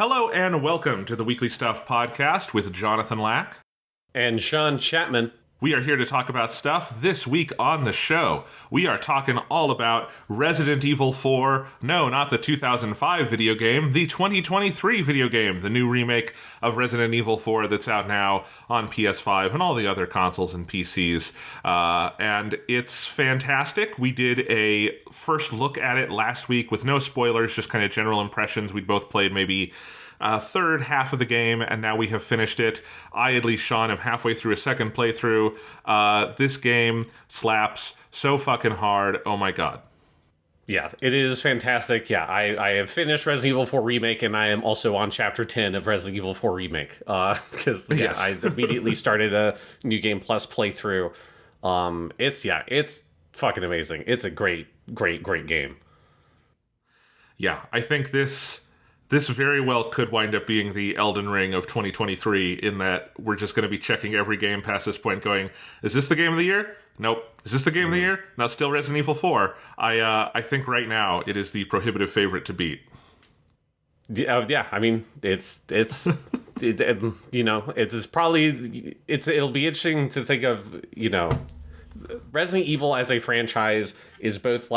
Hello and welcome to the Weekly Stuff Podcast with Jonathan Lack. And Sean Chapman. We are here to talk about stuff. This week on the show, we are talking all about Resident Evil 4. No, not the 2005 video game, the 2023 video game, the new remake of Resident Evil 4 that's out now on PS5 and all the other consoles and PCs. And it's fantastic. We did a first look at it last week with no spoilers, just kind of general impressions. We'd both played maybe third half of the game, and now we have finished it. I, at least Sean, am halfway through a second playthrough. This game slaps so fucking hard. Oh my god. Yeah, it is fantastic. Yeah, I have finished Resident Evil 4 Remake, and I am also on Chapter 10 of Resident Evil 4 Remake. Because Yes. I immediately started a New Game Plus playthrough. It's fucking amazing. It's a great game. Yeah, I think this very well could wind up being the Elden Ring of 2023 in that we're just going to be checking every game past this point going, is this the game of the year? Nope. Is this the game of the year? No, still Resident Evil 4. I think right now it is the prohibitive favorite to beat. Yeah, I mean, it'll be interesting to think of, Resident Evil as a franchise is both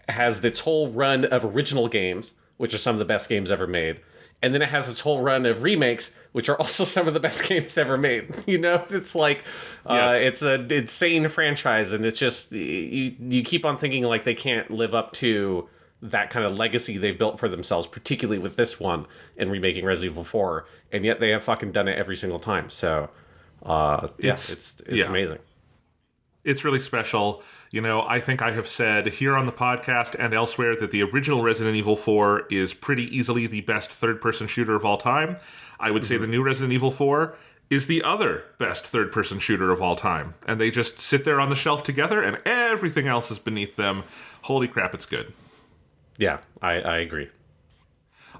has its whole run of original games, which are some of the best games ever made. And then it has its whole run of remakes, which are also some of the best games ever made. It's like, Yes. it's an insane franchise, and it's just, you keep on thinking like they can't live up to that kind of legacy they've built for themselves, particularly with this one and remaking Resident Evil 4. And yet they have fucking done it every single time. So, it's amazing. It's really special. I think I have said here on the podcast and elsewhere that the original Resident Evil 4 is pretty easily the best third-person shooter of all time. I would say the new Resident Evil 4 is the other best third-person shooter of all time. And they just sit there on the shelf together and everything else is beneath them. Holy crap, it's good. Yeah, I agree.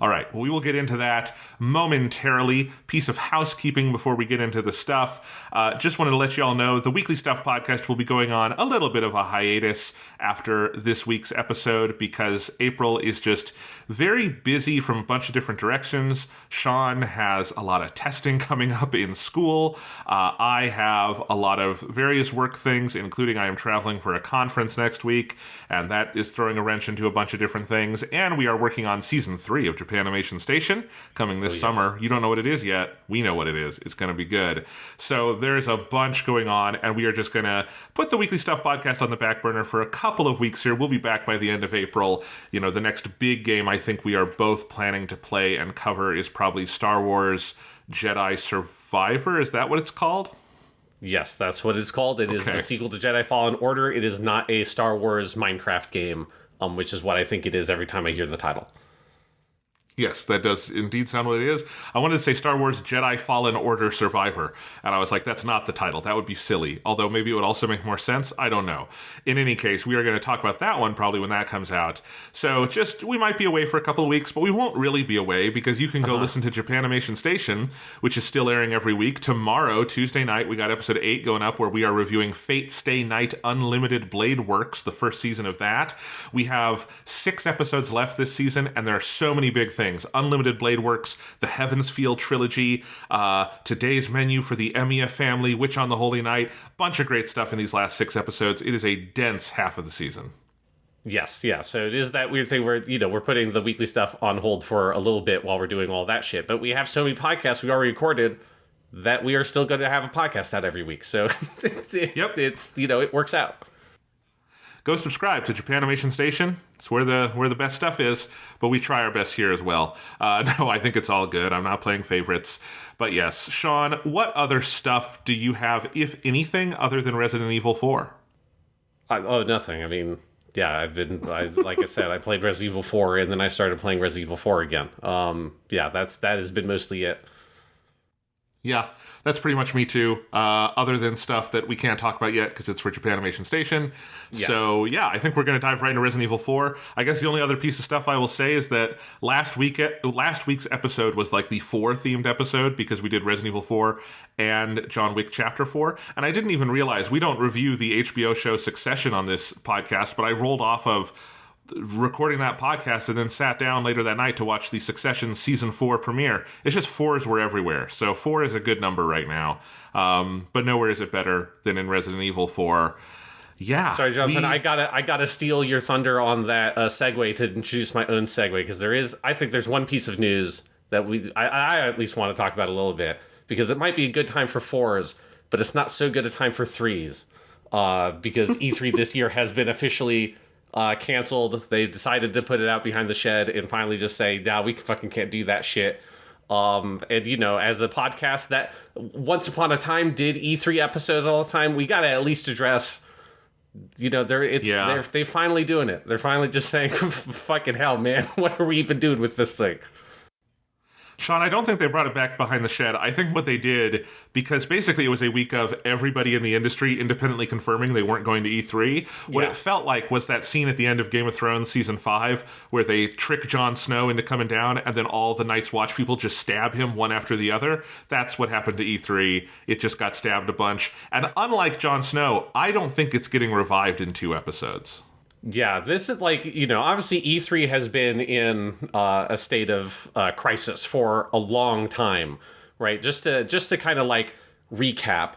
All right, well, we will get into that momentarily. Piece of housekeeping before we get into the stuff. Just wanted to let you all know the Weekly Stuff Podcast will be going on a little bit of a hiatus after this week's episode because April is just very busy from a bunch of different directions. Sean has a lot of testing coming up in school. I have a lot of various work things, including I am traveling for a conference next week, and that is throwing a wrench into a bunch of different things. And we are working on Season 3 of Japanimation Station coming this summer. You don't know what it is yet. We know what it is. It's going to be good. So there's a bunch going on, and we are just going to put the Weekly Stuff Podcast on the back burner for a couple of weeks here. We'll be back by the end of April. The next big game I think we are both planning to play and cover is probably Star Wars Jedi Survivor. Is that what it's called? Yes, that's what it's called. It is the sequel to Jedi Fallen Order. It is not a Star Wars Minecraft game, which is what I think it is every time I hear the title. Yes, that does indeed sound what it is. I wanted to say Star Wars Jedi Fallen Order Survivor, and I was like, that's not the title. That would be silly. Although maybe it would also make more sense. I don't know. In any case, we are going to talk about that one probably when that comes out. So we might be away for a couple of weeks, but we won't really be away because you can go listen to Japanimation Station, which is still airing every week. Tomorrow, Tuesday night, we got episode 8 going up where we are reviewing Fate Stay Night Unlimited Blade Works, the first season of that. We have 6 episodes left this season, and there are so many big things. Unlimited Blade Works, the Heaven's Feel trilogy, today's menu for the Emiya family, Witch on the Holy Night, bunch of great stuff in these last 6 episodes. It is a dense half of the season. Yes, yeah. So it is that weird thing where, we're putting the weekly stuff on hold for a little bit while we're doing all that shit. But we have so many podcasts we already recorded that we are still going to have a podcast out every week. So it works out. Go subscribe to Japanimation Station. It's where the best stuff is, but we try our best here as well. No, I think it's all good. I'm not playing favorites. But yes, Sean, what other stuff do you have, if anything, other than Resident Evil 4? Nothing. I mean, yeah, like I said, I played Resident Evil 4, and then I started playing Resident Evil 4 again. That has been mostly it. Yeah, that's pretty much me too, other than stuff that we can't talk about yet because it's for Japanimation Station. Yeah. So, yeah, I think we're going to dive right into Resident Evil 4. I guess the only other piece of stuff I will say is that last week's episode was like the 4-themed episode because we did Resident Evil 4 and John Wick Chapter 4. And I didn't even realize we don't review the HBO show Succession on this podcast, but I rolled off of recording that podcast and then sat down later that night to watch the Succession Season 4 premiere. It's just 4s were everywhere. So 4 is a good number right now. But nowhere is it better than in Resident Evil 4. Yeah. Sorry, Jonathan. I gotta steal your thunder on that segue to introduce my own segue, because I think there's one piece of news that I at least want to talk about a little bit, because it might be a good time for 4s, but it's not so good a time for 3s. Because E3 this year has been officially canceled. They decided to put it out behind the shed and finally just say, nah, we fucking can't do that shit. And, as a podcast that once upon a time did E3 episodes all the time, we got to at least address, they're finally doing it. They're finally just saying, fucking hell, man, what are we even doing with this thing? Sean, I don't think they brought it back behind the shed. I think what they did, because basically it was a week of everybody in the industry independently confirming they weren't going to E3, what it felt like was that scene at the end of Game of Thrones Season 5 where they trick Jon Snow into coming down and then all the Night's Watch people just stab him one after the other. That's what happened to E3. It just got stabbed a bunch. And unlike Jon Snow, I don't think it's getting revived in 2 episodes. Yeah, this is obviously E3 has been in a state of crisis for a long time, right? Just to kind of recap,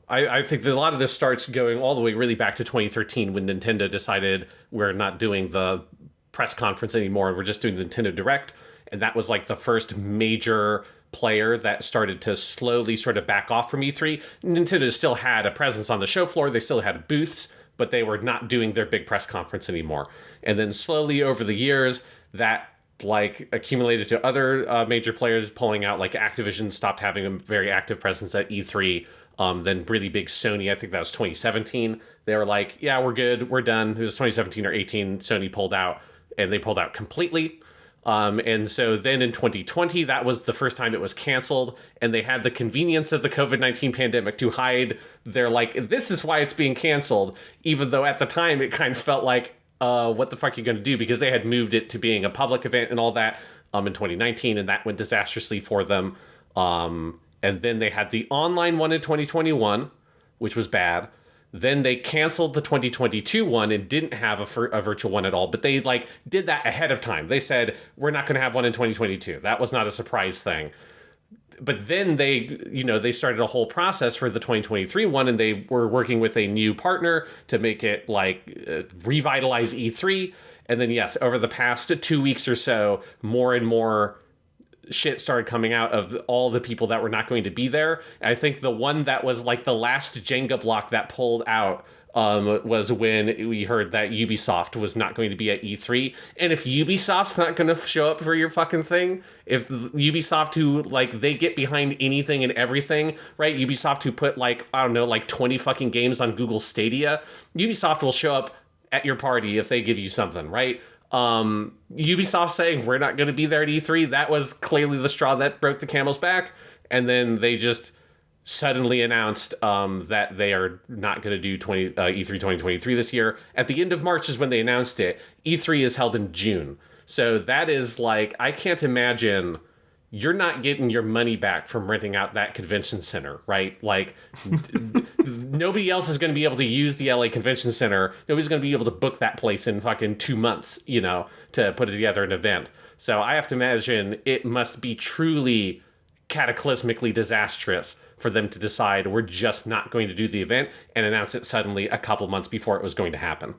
I think that a lot of this starts going all the way really back to 2013 when Nintendo decided we're not doing the press conference anymore and we're just doing the Nintendo Direct. And that was the first major player that started to slowly sort of back off from E3. Nintendo still had a presence on the show floor. They still had booths, but they were not doing their big press conference anymore. And then slowly over the years, that accumulated to other major players pulling out. Activision stopped having a very active presence at E3. Then really big Sony, I think that was 2017. They were like, yeah, we're good, we're done. It was 2017 or 18, Sony pulled out, and they pulled out completely. And so then in 2020, that was the first time it was canceled, and they had the convenience of the COVID-19 pandemic to hide their, this is why it's being canceled, even though at the time it kind of felt like, what the fuck are you going to do? Because they had moved it to being a public event and all that in 2019, and that went disastrously for them. And then they had the online one in 2021, which was bad. Then they canceled the 2022 one and didn't have a virtual one at all. But they did that ahead of time. They said, we're not going to have one in 2022. That was not a surprise thing. But then they started a whole process for the 2023 one, and they were working with a new partner to make it revitalize E3. And then, yes, over the past 2 weeks or so, more and more shit started coming out of all the people that were not going to be there. And I think the one that was the last Jenga block that pulled out was when we heard that Ubisoft was not going to be at E3. And if Ubisoft's not going to show up for your fucking thing, if Ubisoft, who they get behind anything and everything, right? Ubisoft, who put 20 fucking games on Google Stadia, Ubisoft will show up at your party if they give you something, right? Ubisoft saying we're not going to be there at E3, that was clearly the straw that broke the camel's back. And then they just suddenly announced that they are not going to do E3 2023 this year. At the end of March is when they announced it. E3 is held in June. So that is I can't imagine you're not getting your money back from renting out that convention center, right? Nobody else is going to be able to use the LA Convention Center. Nobody's going to be able to book that place in fucking 2 months, to put together an event. So I have to imagine it must be truly cataclysmically disastrous for them to decide we're just not going to do the event and announce it suddenly a couple months before it was going to happen.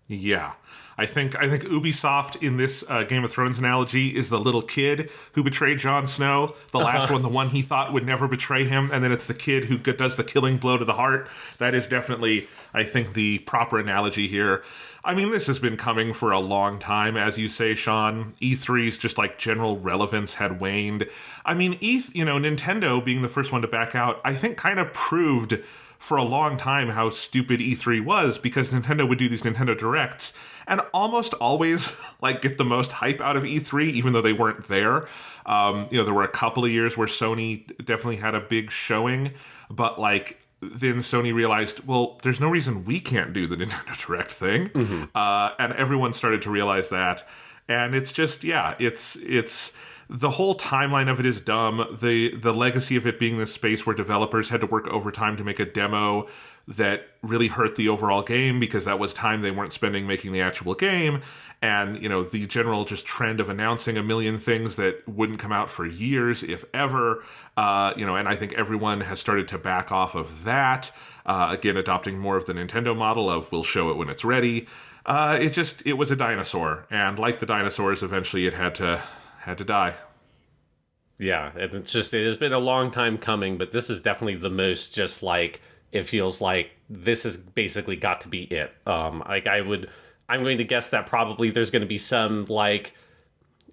Yeah. I think Ubisoft in this Game of Thrones analogy is the little kid who betrayed Jon Snow. The last one, the one he thought would never betray him, and then it's the kid who does the killing blow to the heart. That is definitely, I think, the proper analogy here. I mean, this has been coming for a long time, as you say, Sean. E3's just general relevance had waned. I mean, Nintendo being the first one to back out, I think kind of proved for a long time how stupid E3 was, because Nintendo would do these Nintendo Directs and almost always get the most hype out of E3, even though they weren't there. There were a couple of years where Sony definitely had a big showing, but then Sony realized, well, there's no reason we can't do the Nintendo Direct thing. Mm-hmm. And everyone started to realize that. And it's just, it's the whole timeline of it is dumb. The legacy of it being this space where developers had to work overtime to make a demo that really hurt the overall game because that was time they weren't spending making the actual game. And, the general just trend of announcing a million things that wouldn't come out for years, if ever. And I think everyone has started to back off of that. Again, adopting more of the Nintendo model of we'll show it when it's ready. It was a dinosaur. And like the dinosaurs, eventually it had to die. Yeah, it has been a long time coming, but this is definitely the most just like, it feels like this has basically got to be it. I'm going to guess that probably there's going to be some like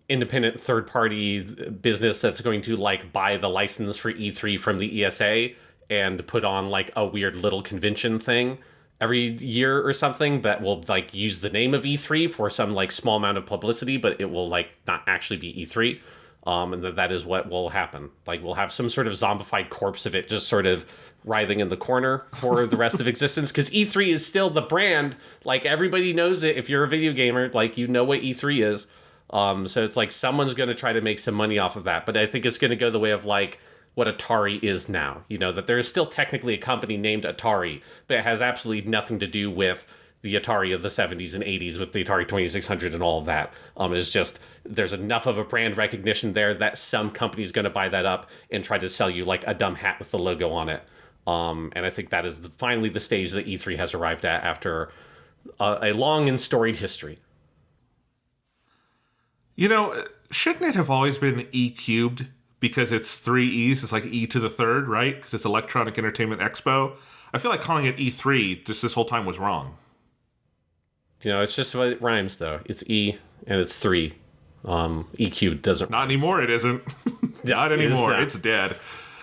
independent third party business that's going to like buy the license for E3 from the ESA and put on like a weird little convention thing every year or something that will like use the name of E3 for some like small amount of publicity, but it will like not actually be E3. And that is what will happen. Like we'll have some sort of zombified corpse of it just sort of writhing in the corner for the rest of existence, because E3 is still the brand. Like everybody knows it. If you're a video gamer, like you know what E3 is. So it's like someone's going to try to make some money off of that, but I think it's going to go the way of like what Atari is now. That there is still technically a company named Atari, but it has absolutely nothing to do with the Atari of the 70s and 80s with the Atari 2600 and all of that. It's just there's enough of a brand recognition there that some company's going to buy that up and try to sell you like a dumb hat with the logo on it. And I think that is finally the stage that E3 has arrived at after a long and storied history. Shouldn't it have always been E cubed? Because it's 3 E's, it's like E to the third, right? Because it's Electronic Entertainment Expo. I feel like calling it E3 just this whole time was wrong. It's just what it rhymes, though. It's E and it's 3. E cubed doesn't. Not anymore, it isn't. Not anymore. It's dead.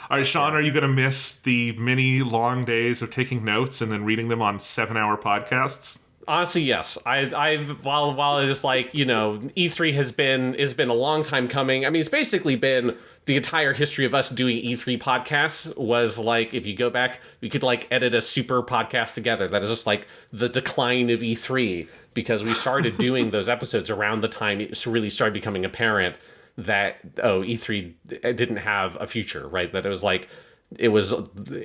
All right, Sean, Are you going to miss the many long days of taking notes and then reading them on 7-hour podcasts? Honestly, yes. While it is like, E3 has been a long time coming. I mean, it's basically been the entire history of us doing E3 podcasts was like, if you go back, we could like edit a super podcast together. That is just like the decline of E3, because we started doing those episodes around the time it really started becoming apparent that, E3 didn't have a future, right? That it was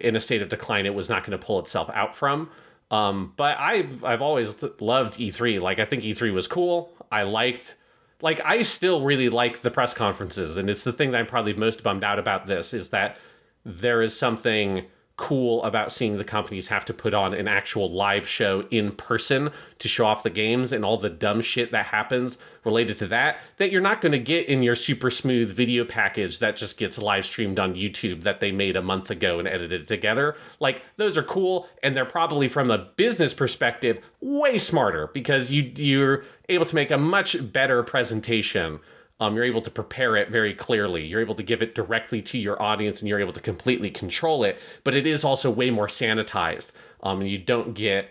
in a state of decline. It was not going to pull itself out from. But I've always loved E3. Like, I think E3 was cool. I still really like the press conferences. And it's the thing that I'm probably most bummed out about this is that there is something cool about seeing the companies have to put on an actual live show in person to show off the games and all the dumb shit that happens related to that you're not going to get in your super smooth video package that just gets live streamed on YouTube that they made a month ago and edited together. Like, those are cool, and they're probably, from a business perspective, way smarter, because you're able to make a much better presentation. You're able to prepare it very clearly. You're able to give it directly to your audience, and you're able to completely control it. But it is also way more sanitized. And you don't get,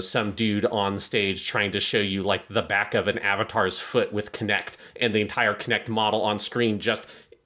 some dude on stage trying to show you like the back of an avatar's foot with Kinect, and the entire Kinect model on screen just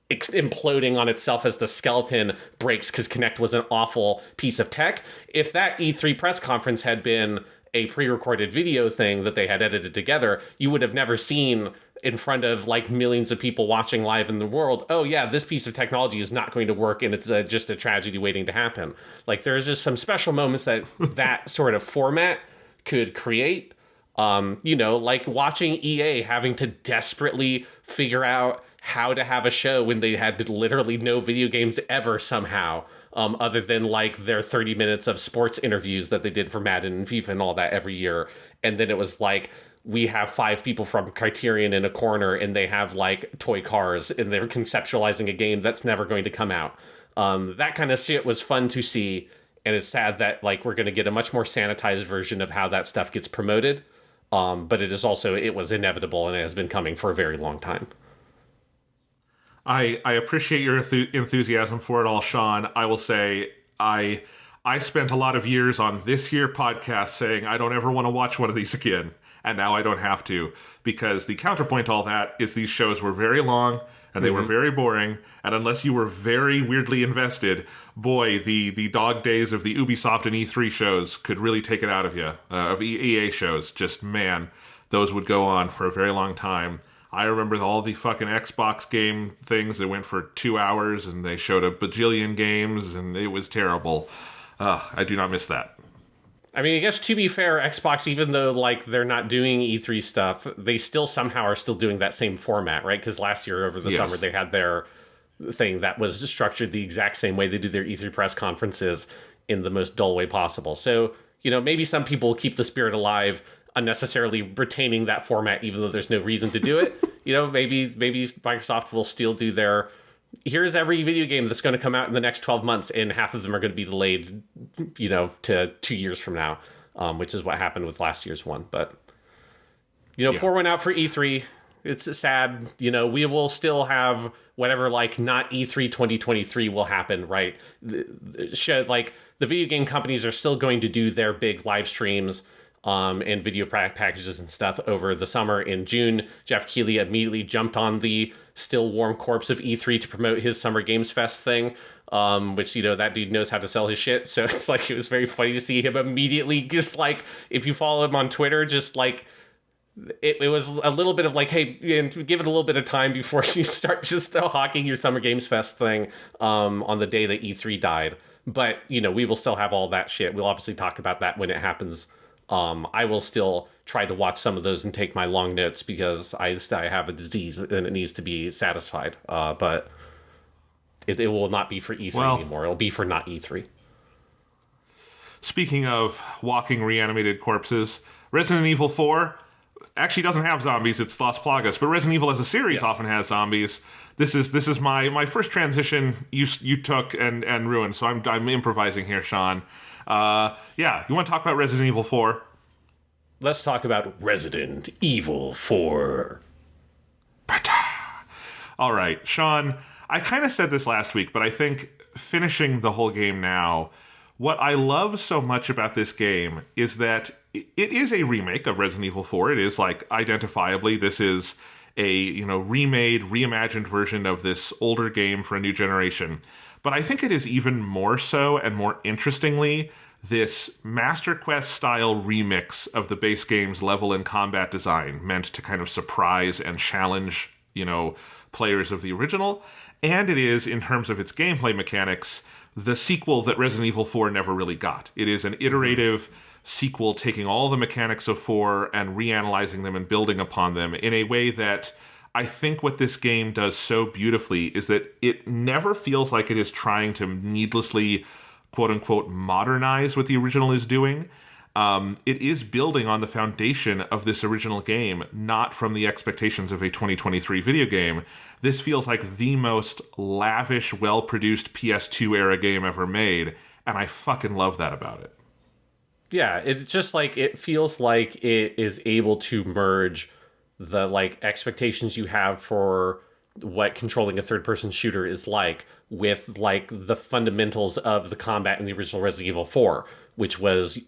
imploding on itself as the skeleton breaks because Kinect was an awful piece of tech. If that E3 press conference had been a pre-recorded video thing that they had edited together, you would have never seen in front of like millions of people watching live in the world, oh yeah, this piece of technology is not going to work and it's just a tragedy waiting to happen. Like, there's just some special moments that sort of format could create. Like watching EA having to desperately figure out how to have a show when they had literally no video games ever somehow. Other than like their 30 minutes of sports interviews that they did for Madden and FIFA and all that every year. And then it was like, we have 5 people from Criterion in a corner and they have like toy cars and they're conceptualizing a game that's never going to come out. That kind of shit was fun to see. And it's sad that like we're going to get a much more sanitized version of how that stuff gets promoted. But it was inevitable, and it has been coming for a very long time. I appreciate your enthusiasm for it all, Sean. I will say I spent a lot of years on this here podcast saying I don't ever want to watch one of these again. And now I don't have to, because the counterpoint to all that is these shows were very long and they were very boring. And unless you were very weirdly invested, boy, the dog days of the Ubisoft and E3 shows could really take it out of you. Of EA shows, just man, those would go on for a very long time. I remember all the fucking Xbox game things that went for 2 hours and they showed a bajillion games and it was terrible. I do not miss that. I mean, I guess to be fair, Xbox, even though like they're not doing E3 stuff, they still somehow are still doing that same format, right? Because last year over the summer they had their thing that was structured the exact same way they do their E3 press conferences in the most dull way possible. So, maybe some people keep the spirit alive, unnecessarily retaining that format, even though there's no reason to do it. Maybe Microsoft will still do their, here's every video game that's going to come out in the next 12 months, and half of them are going to be delayed, to 2 years from now, which is what happened with last year's one. But, pour one out for E3. It's sad. We will still have whatever, like, not E3 2023 will happen, right? The video game companies are still going to do their big live streams and video packages and stuff over the summer. In June, Jeff Keighley immediately jumped on the still warm corpse of E3 to promote his Summer Games Fest thing, which, that dude knows how to sell his shit. So it's like, it was very funny to see him immediately, just like, if you follow him on Twitter, just like, it was a little bit of like, hey, give it a little bit of time before you start just hawking your Summer Games Fest thing on the day that E3 died. But, we will still have all that shit. We'll obviously talk about that when it happens. I will still try to watch some of those and take my long notes because I have a disease and it needs to be satisfied. But it will not be for E3 anymore. It'll be for not E3. Speaking of walking reanimated corpses, Resident Evil 4 actually doesn't have zombies. It's Las Plagas, but Resident Evil as a series often has zombies. This is my first transition you took and ruined. So I'm improvising here, Sean. You want to talk about Resident Evil 4? Let's talk about Resident Evil 4. All right, Sean, I kind of said this last week, but I think finishing the whole game now, what I love so much about this game is that it is a remake of Resident Evil 4. It is, like, identifiably, this is a, remade, reimagined version of this older game for a new generation. But I think it is even more so and more interestingly this Master Quest-style remix of the base game's level and combat design, meant to kind of surprise and challenge, players of the original. And it is, in terms of its gameplay mechanics, the sequel that Resident Evil 4 never really got. It is an iterative sequel taking all the mechanics of 4 and reanalyzing them and building upon them in a way that I think what this game does so beautifully is that it never feels like it is trying to needlessly, quote-unquote, modernize what the original is doing. It is building on the foundation of this original game, not from the expectations of a 2023 video game. This feels like the most lavish, well-produced PS2 era game ever made, and I fucking love that about it. Yeah, it's just like, it feels like it is able to merge the, like, expectations you have for what controlling a third-person shooter is like with, like, the fundamentals of the combat in the original Resident Evil 4, which was,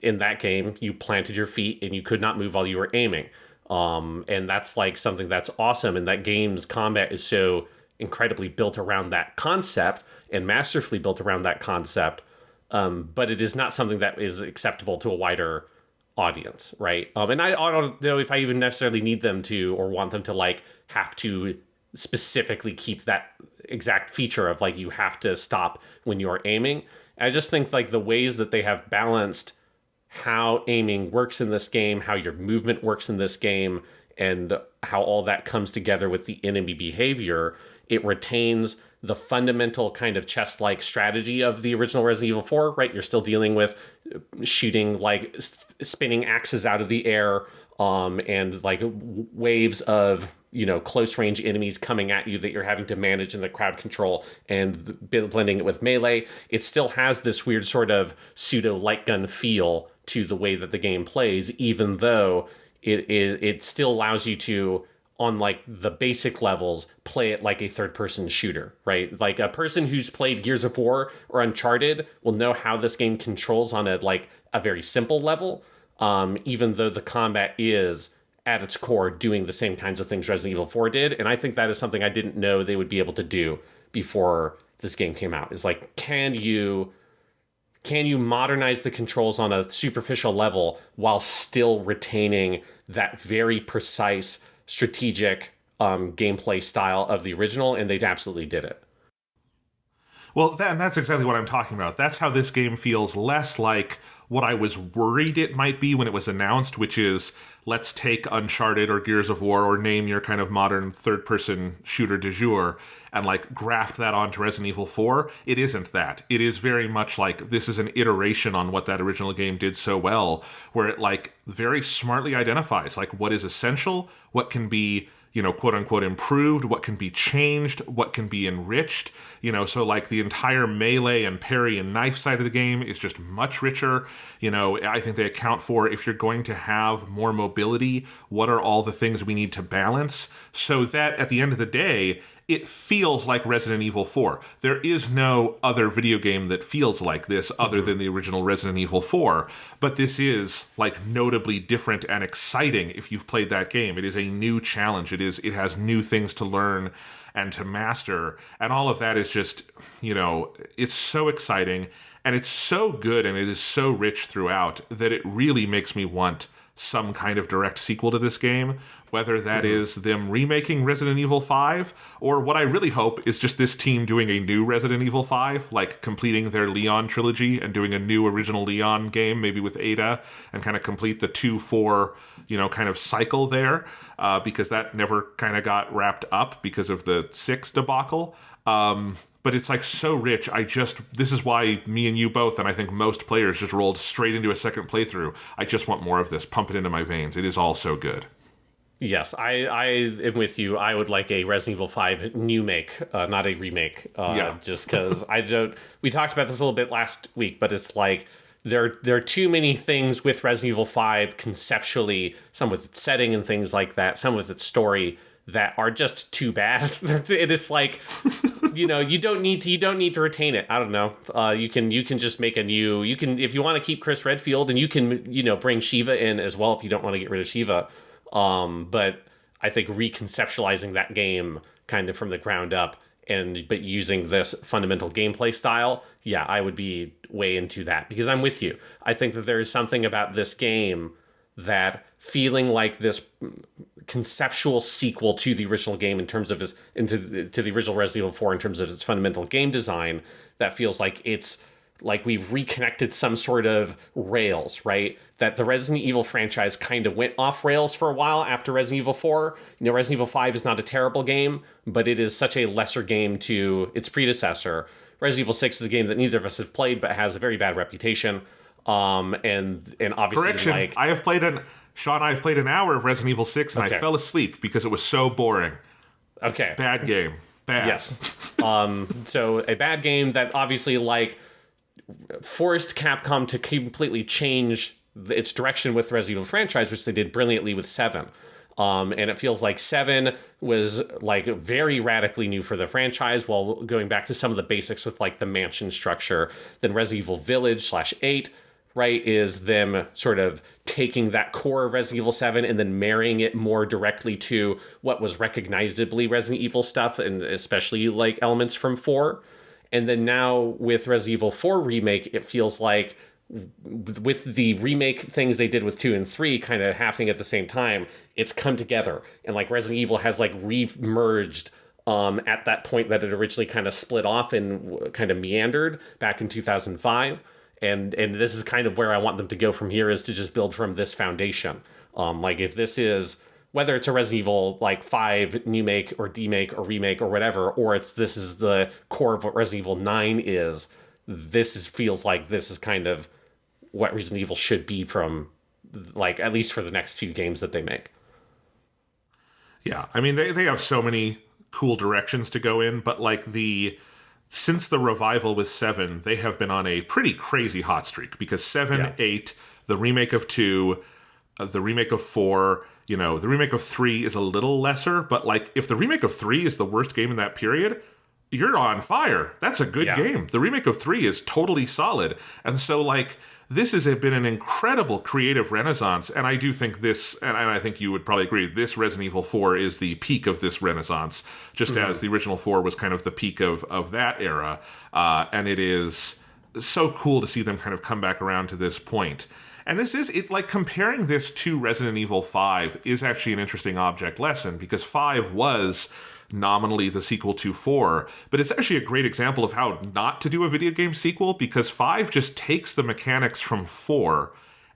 in that game, you planted your feet and you could not move while you were aiming. And that's, like, something that's awesome, and that game's combat is so incredibly built around that concept and masterfully built around that concept. But it is not something that is acceptable to a wider audience, right? And I don't know if I even necessarily need them to or want them to, like, have to specifically keep that exact feature of, like, you have to stop when you're aiming. I just think, like, the ways that they have balanced how aiming works in this game, how your movement works in this game, and how all that comes together with the enemy behavior, it retains the fundamental kind of chess-like strategy of the original Resident Evil 4, right? You're still dealing with shooting, like, spinning axes out of the air, and, like, waves of, close-range enemies coming at you that you're having to manage in the crowd control and blending it with melee. It still has this weird sort of pseudo-light gun feel to the way that the game plays, even though it still allows you to, on, like, the basic levels, play it like a third-person shooter, right? Like, a person who's played Gears of War or Uncharted will know how this game controls on a very simple level, even though the combat is, at its core, doing the same kinds of things Resident Evil 4 did. And I think that is something I didn't know they would be able to do before this game came out. Is like, can you modernize the controls on a superficial level while still retaining that very precise strategic gameplay style of the original, and they absolutely did it. Well, that's exactly what I'm talking about. That's how this game feels less like what I was worried it might be when it was announced, which is let's take Uncharted or Gears of War or name your kind of modern third-person shooter du jour and like graft that onto Resident Evil 4. It isn't that. It is very much like this is an iteration on what that original game did so well, where it like very smartly identifies like what is essential, what can be, you know, quote unquote improved, what can be changed, what can be enriched, you know, so like the entire melee and parry and knife side of the game is just much richer. You know, I think they account for if you're going to have more mobility, what are all the things we need to balance so that at the end of the day, it feels like Resident Evil 4. There is no other video game that feels like this other than the original Resident Evil 4, but this is like notably different and exciting if you've played that game. It is a new challenge. It has new things to learn and to master, and all of that is just, you know, it's so exciting and it's so good and it is so rich throughout that it really makes me want some kind of direct sequel to this game, whether that is them remaking Resident Evil 5, or what I really hope is just this team doing a new Resident Evil 5, like completing their Leon trilogy and doing a new original Leon game, maybe with Ada, and kind of complete the 2-4, you know, kind of cycle there, because that never kind of got wrapped up because of the 6 debacle. But it's like so rich. This is why me and you both, and I think most players, just rolled straight into a second playthrough. I just want more of this. Pump it into my veins. It is all so good. Yes, I am with you. I would like a Resident Evil 5 new make, not a remake. Just because we talked about this a little bit last week, but it's like there are too many things with Resident Evil 5 conceptually, some with its setting and things like that, some with its story, that are just too bad. It's like, you know, you don't need to retain it. I don't know. You can just make a new. You can, if you want to keep Chris Redfield, and you can, you know, bring Shiva in as well if you don't want to get rid of Shiva. But I think reconceptualizing that game kind of from the ground up, but using this fundamental gameplay style, yeah, I would be way into that, because I'm with you. I think that there is something about this game that feeling like this conceptual sequel to the original game in terms of to the original Resident Evil 4 in terms of its fundamental game design, that feels like it's like we've reconnected some sort of rails, right? That the Resident Evil franchise kind of went off rails for a while after Resident Evil 4. You know, Resident Evil 5 is not a terrible game, but it is such a lesser game to its predecessor. Resident Evil 6 is a game that neither of us have played, but has a very bad reputation. And obviously, correction, like, I've played an hour of Resident Evil 6 and I fell asleep because it was so boring. Okay. Bad game. Bad. Yes. So a bad game that obviously like forced Capcom to completely change its direction with Resident Evil franchise, which they did brilliantly with 7. And it feels like 7 was like very radically new for the franchise, while going back to some of the basics with like the mansion structure. Then Resident Evil Village /8, right, is them sort of taking that core of Resident Evil 7 and then marrying it more directly to what was recognizably Resident Evil stuff, and especially like elements from 4. And then now with Resident Evil 4 Remake, it feels like with the remake things they did with 2 and 3 kind of happening at the same time, it's come together. And like Resident Evil has like re-merged at that point that it originally kind of split off and kind of meandered back in 2005. And this is kind of where I want them to go from here, is to just build from this foundation. Like if this is, whether it's a Resident Evil like 5 new make or demake or remake or whatever, or this is the core of what Resident Evil 9 is, feels like this is kind of what Resident Evil should be from, like, at least for the next few games that they make. Yeah, I mean, they have so many cool directions to go in, but like since the revival with 7, they have been on a pretty crazy hot streak, because 7, 8, the remake of 2, the remake of 4, you know, the remake of 3 is a little lesser, but like if the remake of 3 is the worst game in that period, you're on fire. That's a good game. The remake of 3 is totally solid. And so like this has been an incredible creative renaissance, and I do think this, and I think you would probably agree, this Resident Evil 4 is the peak of this renaissance, just as the original 4 was kind of the peak of that era. And it is so cool to see them kind of come back around to this point. And this is, it like comparing this to Resident Evil 5 is actually an interesting object lesson, because 5 was nominally the sequel to 4, but it's actually a great example of how not to do a video game sequel, because 5 just takes the mechanics from 4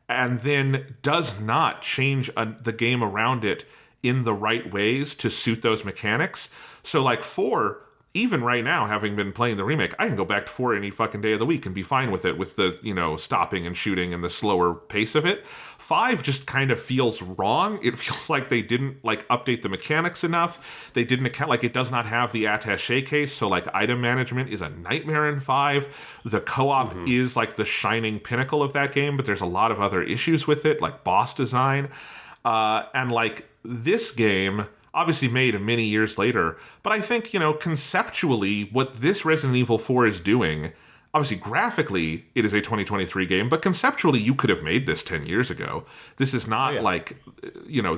and then does not change the game around it in the right ways to suit those mechanics. So like 4, even right now, having been playing the remake, I can go back to 4 any fucking day of the week and be fine with it, with the, stopping and shooting and the slower pace of it. 5 just kind of feels wrong. It feels like they didn't, update the mechanics enough. They didn't account, it does not have the attaché case, so, item management is a nightmare in 5. The co-op is, the shining pinnacle of that game, but there's a lot of other issues with it, like boss design. And, this game obviously made many years later, but I think, conceptually, what this Resident Evil 4 is doing, obviously graphically, it is a 2023 game, but conceptually, you could have made this 10 years ago. This is not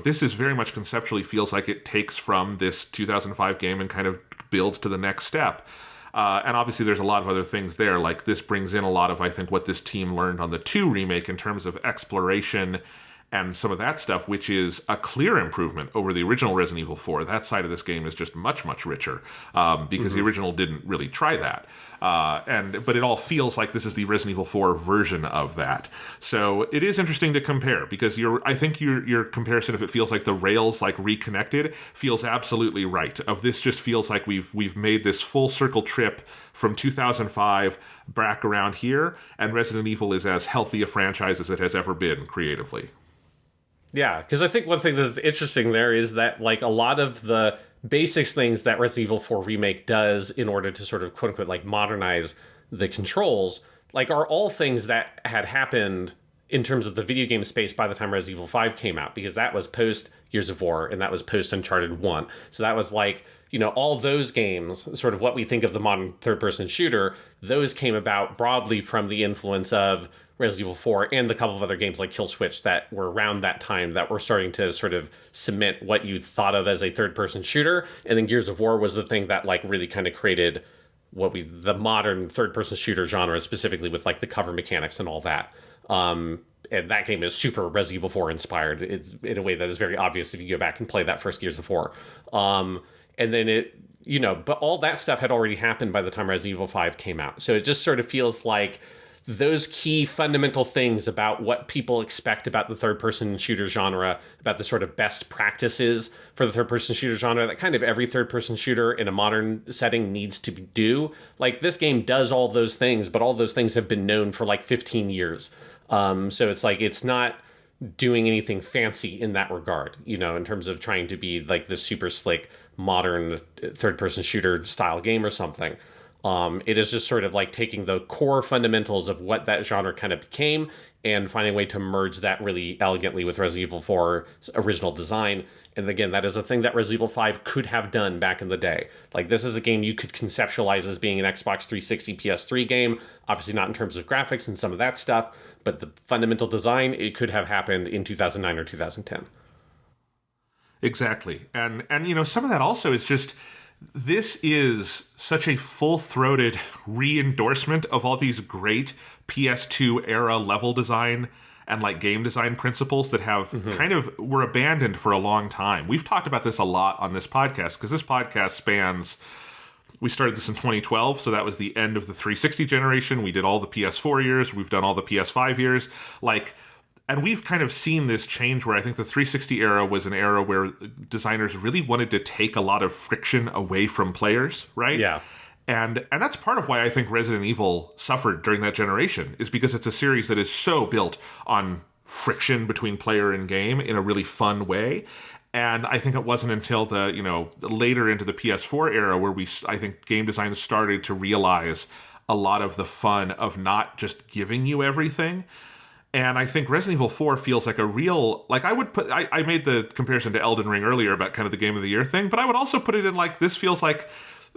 this is very much conceptually feels like it takes from this 2005 game and kind of builds to the next step. And obviously there's a lot of other things there, this brings in a lot of, I think, what this team learned on the 2 remake in terms of exploration and some of that stuff, which is a clear improvement over the original Resident Evil 4. That side of this game is just much, much richer, because the original didn't really try that. But it all feels like this is the Resident Evil 4 version of that. So it is interesting to compare, because I think your comparison, if it feels like the rails reconnected, feels absolutely right. Of this just feels like we've made this full circle trip from 2005 back around here, and Resident Evil is as healthy a franchise as it has ever been creatively. Yeah, because I think one thing that's interesting there is that, a lot of the basics things that Resident Evil 4 Remake does in order to sort of, quote-unquote, modernize the controls, are all things that had happened in terms of the video game space by the time Resident Evil 5 came out, because that was post Gears of War, and that was post Uncharted 1. So that was all those games, sort of what we think of the modern third-person shooter, those came about broadly from the influence of Resident Evil 4 and a couple of other games like Kill Switch that were around that time that were starting to sort of cement what you thought of as a third-person shooter. And then Gears of War was the thing that really kind of created the modern third-person shooter genre, specifically with the cover mechanics and all that. And that game is super Resident Evil 4 inspired. It's in a way that is very obvious if you go back and play that first Gears of War. And then but all that stuff had already happened by the time Resident Evil 5 came out. So it just sort of feels like those key fundamental things about what people expect about the third-person shooter genre, about the sort of best practices for the third-person shooter genre that kind of every third-person shooter in a modern setting needs to do. This game does all those things, but all those things have been known for 15 years. So it's it's not doing anything fancy in that regard, in terms of trying to be the super slick, modern third-person shooter style game or something. It is just sort of taking the core fundamentals of what that genre kind of became and finding a way to merge that really elegantly with Resident Evil 4's original design. And again, that is a thing that Resident Evil 5 could have done back in the day. This is a game you could conceptualize as being an Xbox 360 PS3 game, obviously not in terms of graphics and some of that stuff, but the fundamental design, it could have happened in 2009 or 2010. Exactly. And some of that also is just, this is such a full-throated re-endorsement of all these great PS2 era level design and game design principles that have kind of were abandoned for a long time. We've talked about this a lot on this podcast, because this podcast spans, we started this in 2012, so that was the end of the 360 generation. We did all the PS4 years. We've done all the PS5 years. And we've kind of seen this change where I think the 360 era was an era where designers really wanted to take a lot of friction away from players, right? Yeah. And that's part of why I think Resident Evil suffered during that generation, is because it's a series that is so built on friction between player and game in a really fun way. And I think it wasn't until the, later into the PS4 era where I think game designers started to realize a lot of the fun of not just giving you everything. And I think Resident Evil 4 feels like a real, I made the comparison to Elden Ring earlier about kind of the Game of the Year thing, but I would also put it in this feels like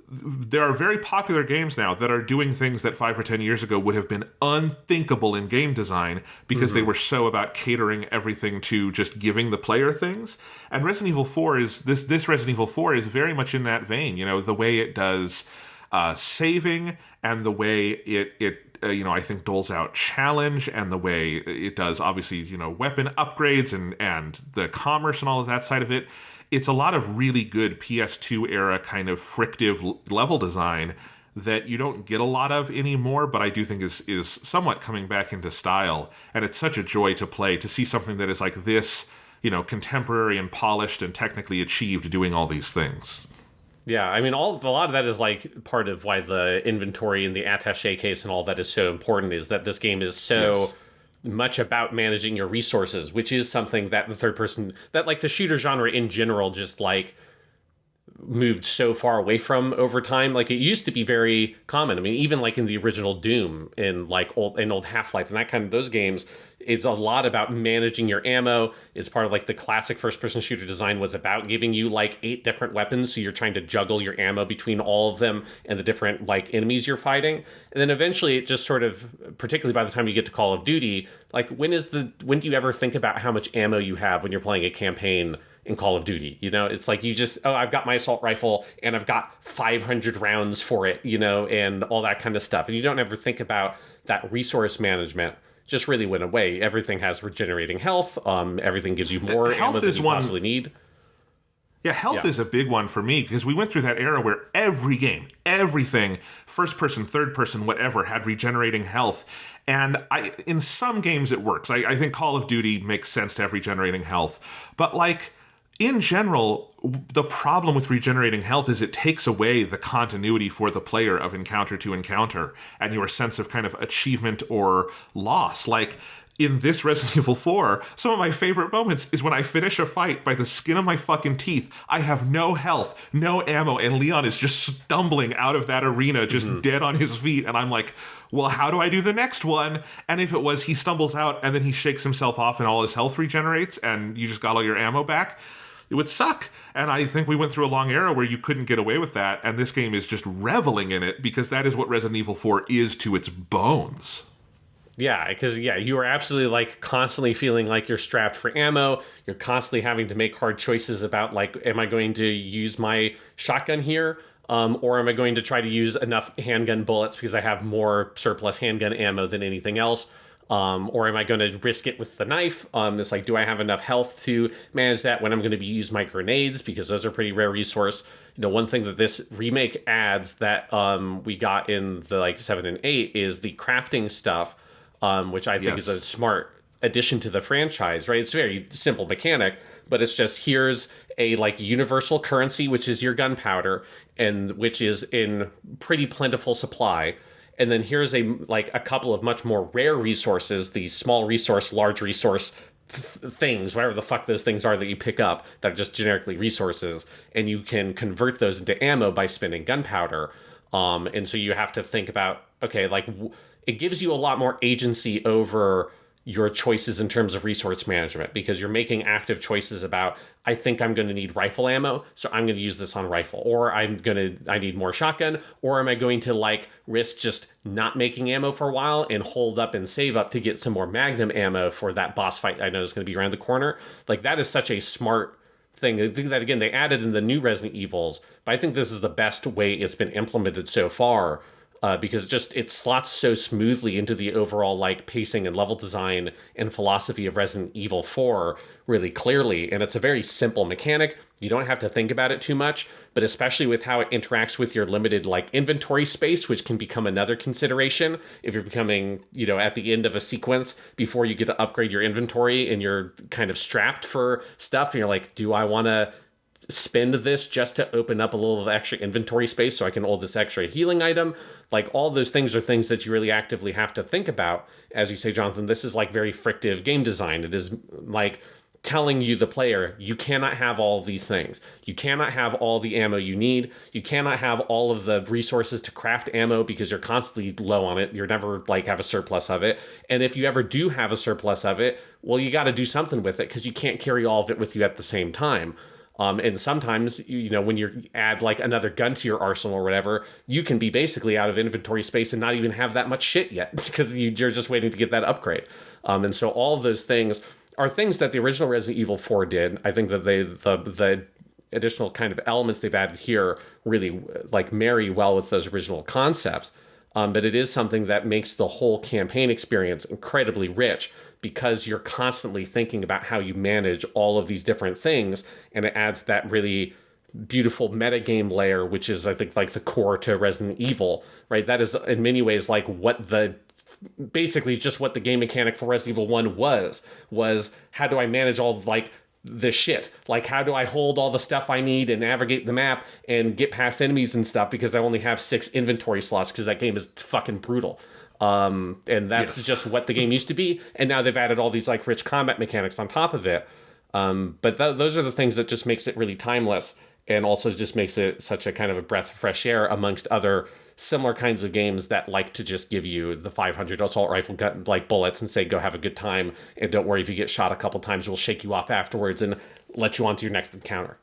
there are very popular games now that are doing things that 5 or 10 years ago would have been unthinkable in game design because they were so about catering everything to just giving the player things. And Resident Evil 4 is, this Resident Evil 4 is very much in that vein, the way it does saving and the way it I think doles out challenge, and the way it does, obviously, weapon upgrades and the commerce and all of that side of it. It's a lot of really good PS2 era kind of frictive level design that you don't get a lot of anymore, but I do think is somewhat coming back into style. And it's such a joy to play, to see something that is like this, contemporary and polished and technically achieved, doing all these things. Yeah, I mean, a lot of that is like part of why the inventory and the attaché case and all that is so important, is that this game is so much about managing your resources, which is something that the third person, that like the shooter genre in general, just like moved so far away from over time. Like, it used to be very common. I mean, even like in the original Doom and like old Half-Life and that kind of, those games, is a lot about managing your ammo. It's part of like the classic first-person shooter design was about giving you like 8 different weapons, so you're trying to juggle your ammo between all of them and the different like enemies you're fighting. And then eventually it just sort of, particularly by the time you get to Call of Duty, like when do you ever think about how much ammo you have when you're playing a campaign in Call of Duty? It's like you just, I've got my assault rifle and I've got 500 rounds for it, and all that kind of stuff. And you don't ever think about that resource management. Just really went away. Everything has regenerating health. Everything gives you more ammo than you possibly need. Yeah, health is a big one for me, because we went through that era where every game, everything, first person, third person, whatever, had regenerating health. And in some games it works. I think Call of Duty makes sense to have regenerating health. But like, in general, the problem with regenerating health is it takes away the continuity for the player of encounter to encounter and your sense of kind of achievement or loss. Like, in this Resident Evil 4, some of my favorite moments is when I finish a fight by the skin of my fucking teeth. I have no health, no ammo, and Leon is just stumbling out of that arena, just dead on his feet. And I'm like, well, how do I do the next one? And if it was he stumbles out and then he shakes himself off and all his health regenerates and you just got all your ammo back, it would suck. And I think we went through a long era where you couldn't get away with that, and this game is just reveling in it, because that is what Resident Evil 4 is to its bones. Yeah, because, you are absolutely, like, constantly feeling like you're strapped for ammo. You're constantly having to make hard choices about, like, am I going to use my shotgun here? Or am I going to try to use enough handgun bullets because I have more surplus handgun ammo than anything else? Or am I going to risk it with the knife? It's like, do I have enough health to manage that when I'm going to use my grenades? Because those are a pretty rare resource. One thing that this remake adds that we got in the like 7 and 8 is the crafting stuff, which I think is a smart addition to the franchise, right? It's a very simple mechanic, but it's just, here's a like universal currency, which is your gunpowder, and which is in pretty plentiful supply. And then here's a couple of much more rare resources, these small resource, large resource things, whatever the fuck those things are that you pick up, that are just generically resources, and you can convert those into ammo by spending gunpowder. And so you have to think about, okay, like, it gives you a lot more agency over your choices in terms of resource management, because you're making active choices about, I think I'm going to need rifle ammo, so I'm going to use this on rifle, or I need more shotgun, or am I going to like risk just not making ammo for a while and hold up and save up to get some more magnum ammo for that boss fight I know is going to be around the corner. Like, that is such a smart thing. I think that, again, they added in the new Resident Evils, but I think this is the best way it's been implemented so far. Because just it slots so smoothly into the overall like pacing and level design and philosophy of Resident Evil 4 really clearly. And it's a very simple mechanic. You don't have to think about it too much, but especially with how it interacts with your limited like inventory space, which can become another consideration if you're becoming, at the end of a sequence before you get to upgrade your inventory and you're kind of strapped for stuff. And you're like, do I want to spend this just to open up a little extra inventory space so I can hold this extra healing item? Like, all those things are things that you really actively have to think about. As you say, Jonathan, this is like very frictive game design. It is like telling you, the player, you cannot have all of these things. You cannot have all the ammo you need. You cannot have all of the resources to craft ammo because you're constantly low on it. You're never like have a surplus of it. And if you ever do have a surplus of it, well, you got to do something with it because you can't carry all of it with you at the same time. And sometimes, when you add like another gun to your arsenal or whatever, you can be basically out of inventory space and not even have that much shit yet because you're just waiting to get that upgrade. And so all of those things are things that the original Resident Evil 4 did. I think that the additional kind of elements they've added here really like marry well with those original concepts. But it is something that makes the whole campaign experience incredibly rich because you're constantly thinking about how you manage all of these different things, and it adds that really beautiful metagame layer, which is, I think, like the core to Resident Evil, right? That is in many ways like basically just what the game mechanic for Resident Evil 1 was how do I manage all like the shit? Like, how do I hold all the stuff I need and navigate the map and get past enemies and stuff because I only have 6 inventory slots because that game is fucking brutal. And that's just what the game used to be. And now they've added all these like rich combat mechanics on top of it. But those are the things that just makes it really timeless and also just makes it such a kind of a breath of fresh air amongst other similar kinds of games that like to just give you the 500 assault rifle gun, like bullets and say, go have a good time. And don't worry if you get shot a couple times, we'll shake you off afterwards and let you on to your next encounter.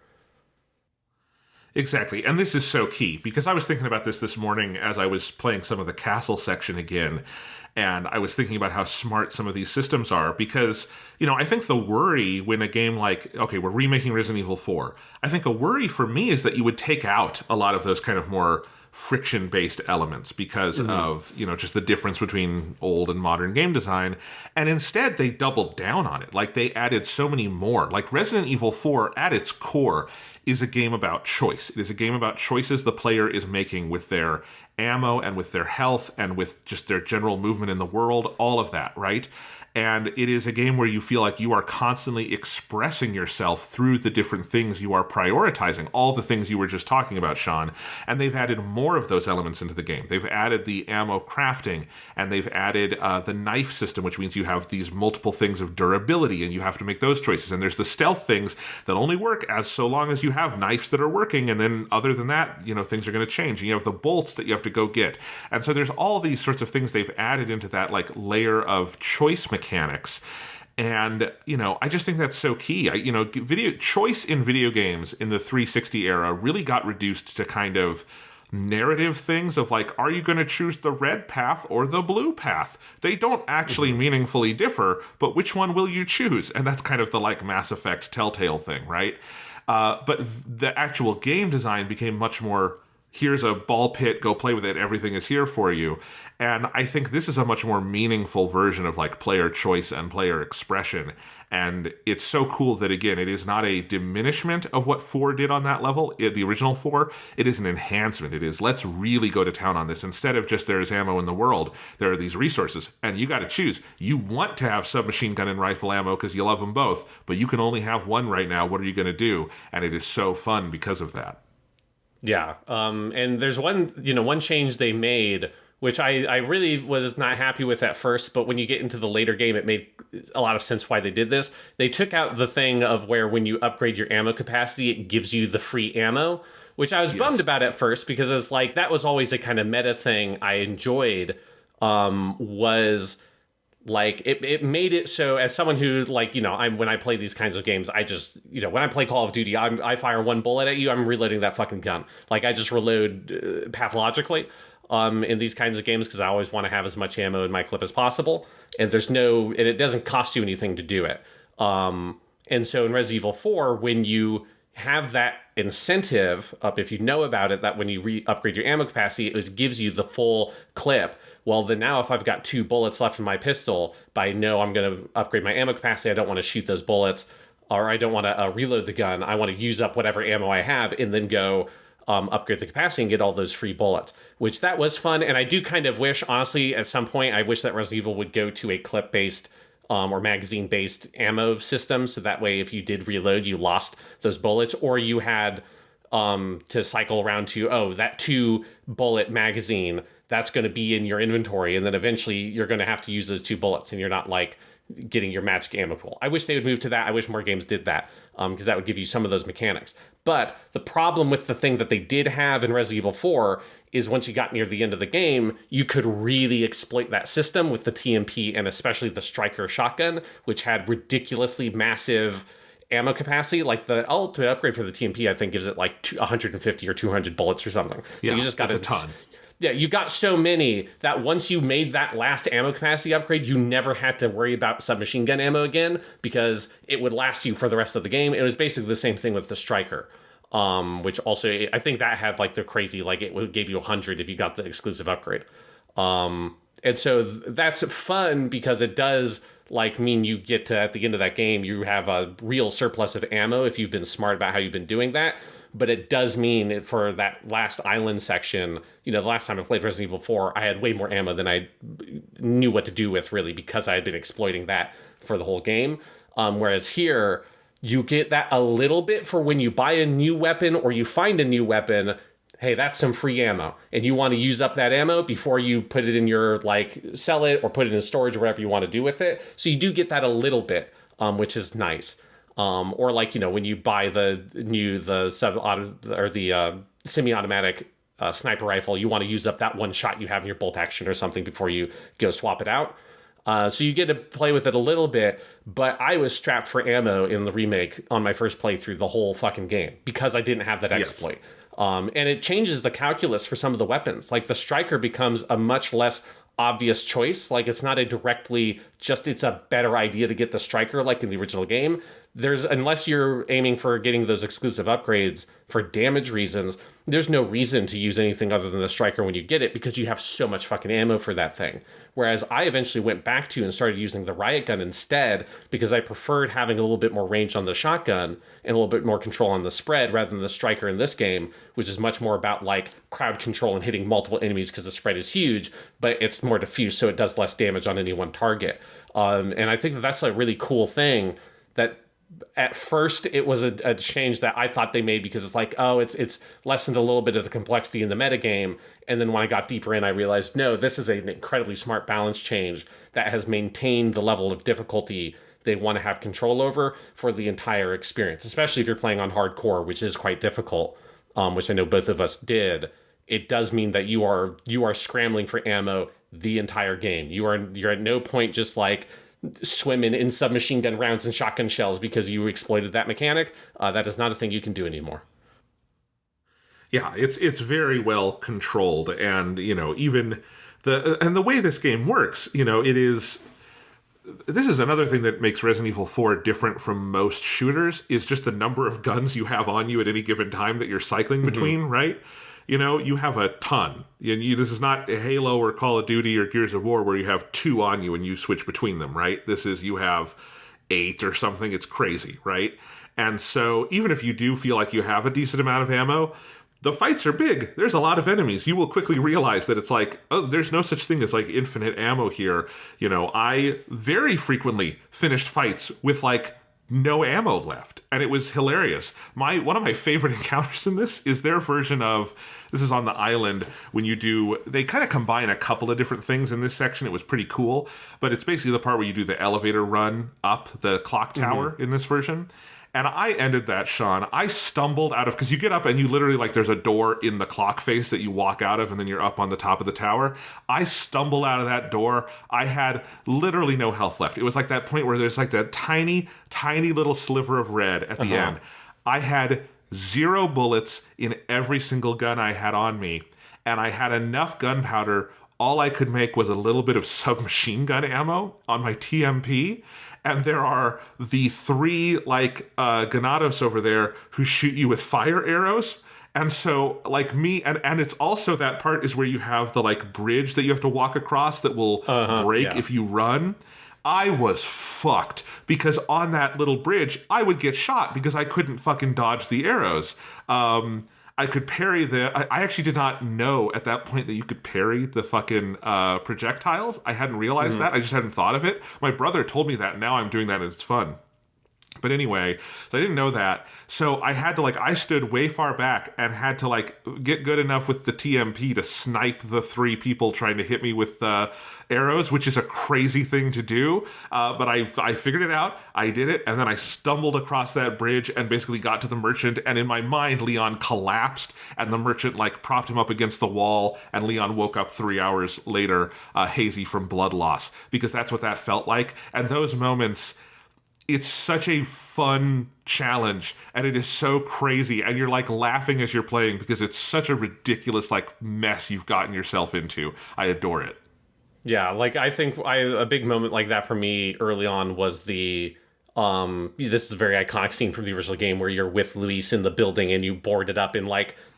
Exactly. And this is so key because I was thinking about this morning as I was playing some of the castle section again. And I was thinking about how smart some of these systems are because, I think the worry when a game like, okay, we're remaking Resident Evil 4, I think a worry for me is that you would take out a lot of those kind of more friction-based elements because of, just the difference between old and modern game design. And instead, they doubled down on it. Like, they added so many more. Like, Resident Evil 4, at its core, is a game about choice. It is a game about choices the player is making with their ammo and with their health and with just their general movement in the world, all of that, right? And it is a game where you feel like you are constantly expressing yourself through the different things you are prioritizing, all the things you were just talking about, Sean. And they've added more of those elements into the game. They've added the ammo crafting, and they've added the knife system, which means you have these multiple things of durability, and you have to make those choices. And there's the stealth things that only work as so long as you have knives that are working, and then other than that, things are going to change. And you have the bolts that you have to go get. And so there's all these sorts of things they've added into that like layer of choice mechanics. And, I just think that's so key. Video choice in video games in the 360 era really got reduced to kind of narrative things of like, are you going to choose the red path or the blue path? They don't actually meaningfully differ, but which one will you choose? And that's kind of the like Mass Effect Telltale thing, right? But the actual game design became much more, here's a ball pit, go play with it, everything is here for you. And I think this is a much more meaningful version of like player choice and player expression. And it's so cool that, again, it is not a diminishment of what 4 did on that level, the original 4. It is an enhancement. It is, let's really go to town on this. Instead of just there's ammo in the world, there are these resources. And you got to choose. You want to have submachine gun and rifle ammo because you love them both, but you can only have one right now. What are you going to do? And it is so fun because of that. Yeah, and there's one change they made, which I really was not happy with at first, but when you get into the later game, it made a lot of sense why they did this. They took out the thing of where when you upgrade your ammo capacity, it gives you the free ammo, which I was bummed about at first because it's like that was always a kind of meta thing I enjoyed, was... Like, it made it so, as someone who, like, when I play these kinds of games, I just, when I play Call of Duty, I fire one bullet at you, I'm reloading that fucking gun. Like, I just reload pathologically in these kinds of games because I always want to have as much ammo in my clip as possible. And it doesn't cost you anything to do it. And so in Resident Evil 4, when you have that incentive up, if you know about it, that when you upgrade your ammo capacity, it gives you the full clip. Well, then now if I've got 2 bullets left in my pistol, but I know I'm going to upgrade my ammo capacity, I don't want to shoot those bullets, or I don't want to reload the gun. I want to use up whatever ammo I have and then go upgrade the capacity and get all those free bullets, which that was fun. And I do kind of wish, honestly, at some point, I wish that Resident Evil would go to a clip-based or magazine-based ammo system, so that way if you did reload, you lost those bullets, or you had to cycle around to, that 2-bullet magazine, that's going to be in your inventory, and then eventually you're going to have to use those 2 bullets, and you're not, like, getting your magic ammo pool. I wish they would move to that. I wish more games did that, because that would give you some of those mechanics. But the problem with the thing that they did have in Resident Evil 4 is once you got near the end of the game, you could really exploit that system with the TMP and especially the Striker shotgun, which had ridiculously massive ammo capacity. Like the ultimate upgrade for the TMP, I think, gives it like 150 or 200 bullets or something. Yeah, you just got a ton. Yeah, you got so many that once you made that last ammo capacity upgrade, you never had to worry about submachine gun ammo again because it would last you for the rest of the game. It was basically the same thing with the Striker, which also, I think that had like the crazy, like it gave you 100 if you got the exclusive upgrade. And so that's fun because it does like mean you get to, at the end of that game, you have a real surplus of ammo if you've been smart about how you've been doing that. But it does mean for that last island section, the last time I played Resident Evil 4, I had way more ammo than I knew what to do with, really, because I had been exploiting that for the whole game. Whereas here, you get that a little bit for when you buy a new weapon or you find a new weapon. Hey, that's some free ammo. And you want to use up that ammo before you put it in your, sell it or put it in storage or whatever you want to do with it. So you do get that a little bit, which is nice. Or when you buy the semi-automatic sniper rifle, you want to use up that one shot you have in your bolt action or something before you go swap it out. So you get to play with it a little bit, but I was strapped for ammo in the remake on my first playthrough the whole fucking game because I didn't have that exploit. Yes. And it changes the calculus for some of the weapons. Like the striker becomes a much less obvious choice. Like it's not a directly just, it's a better idea to get the striker like in the original game. Unless you're aiming for getting those exclusive upgrades for damage reasons, there's no reason to use anything other than the striker when you get it because you have so much fucking ammo for that thing. Whereas I eventually went back to and started using the riot gun instead because I preferred having a little bit more range on the shotgun and a little bit more control on the spread rather than the striker in this game, which is much more about crowd control and hitting multiple enemies because the spread is huge, but it's more diffuse so it does less damage on any one target. And I think that's a really cool thing that at first it was a change that I thought they made because it's lessened a little bit of the complexity in the metagame. And then when I got deeper in, I realized, no, this is an incredibly smart balance change that has maintained the level of difficulty they want to have control over for the entire experience, especially if you're playing on hardcore, which is quite difficult, which I know both of us did. It does mean that you are scrambling for ammo the entire game. You're at no point just swimming in submachine gun rounds and shotgun shells because you exploited that mechanic. That is not a thing you can do anymore. Yeah, it's very well controlled, and even the way this game works, it is. This is another thing that makes Resident Evil 4 different from most shooters is just the number of guns you have on you at any given time that you're cycling between, right? You have a ton. This is not Halo or Call of Duty or Gears of War where you have 2 on you and you switch between them, right? This is you have 8 or something. It's crazy, right? And so even if you do feel like you have a decent amount of ammo, the fights are big. There's a lot of enemies. You will quickly realize that it's there's no such thing as infinite ammo here. I very frequently finished fights with no ammo left, and it was hilarious. One of my favorite encounters in this is their version of, this is on the island, when they kind of combine a couple of different things in this section. It was pretty cool, but it's basically the part where you do the elevator run up the clock tower in this version. And I ended that, Sean. I stumbled out of, because you get up and you literally, there's a door in the clock face that you walk out of, and then you're up on the top of the tower. I stumbled out of that door. I had literally no health left. It was that point where there's that tiny, tiny little sliver of red at the end. I had 0 bullets in every single gun I had on me, and I had enough gunpowder. All I could make was a little bit of submachine gun ammo on my TMP. And there are the 3 Ganados over there who shoot you with fire arrows. And so me, and it's also that part is where you have the bridge that you have to walk across that will break if you run. I was fucked because on that little bridge, I would get shot because I couldn't fucking dodge the arrows. I could parry I actually did not know at that point that you could parry the fucking projectiles. I hadn't realized that. I just hadn't thought of it. My brother told me that, and now I'm doing that, and it's fun. But anyway, so I didn't know that. So I had to I stood way far back and had to get good enough with the TMP to snipe the 3 people trying to hit me with arrows, which is a crazy thing to do. But I figured it out. I did it. And then I stumbled across that bridge and basically got to the merchant. And in my mind, Leon collapsed and the merchant propped him up against the wall. And Leon woke up 3 hours later, hazy from blood loss, because that's what that felt like. And those moments, it's such a fun challenge, and it is so crazy, and you're laughing as you're playing because it's such a ridiculous mess you've gotten yourself into. I adore it. Yeah, I think a big moment like that for me early on was this is a very iconic scene from the original game where you're with Luis in the building and you board it up in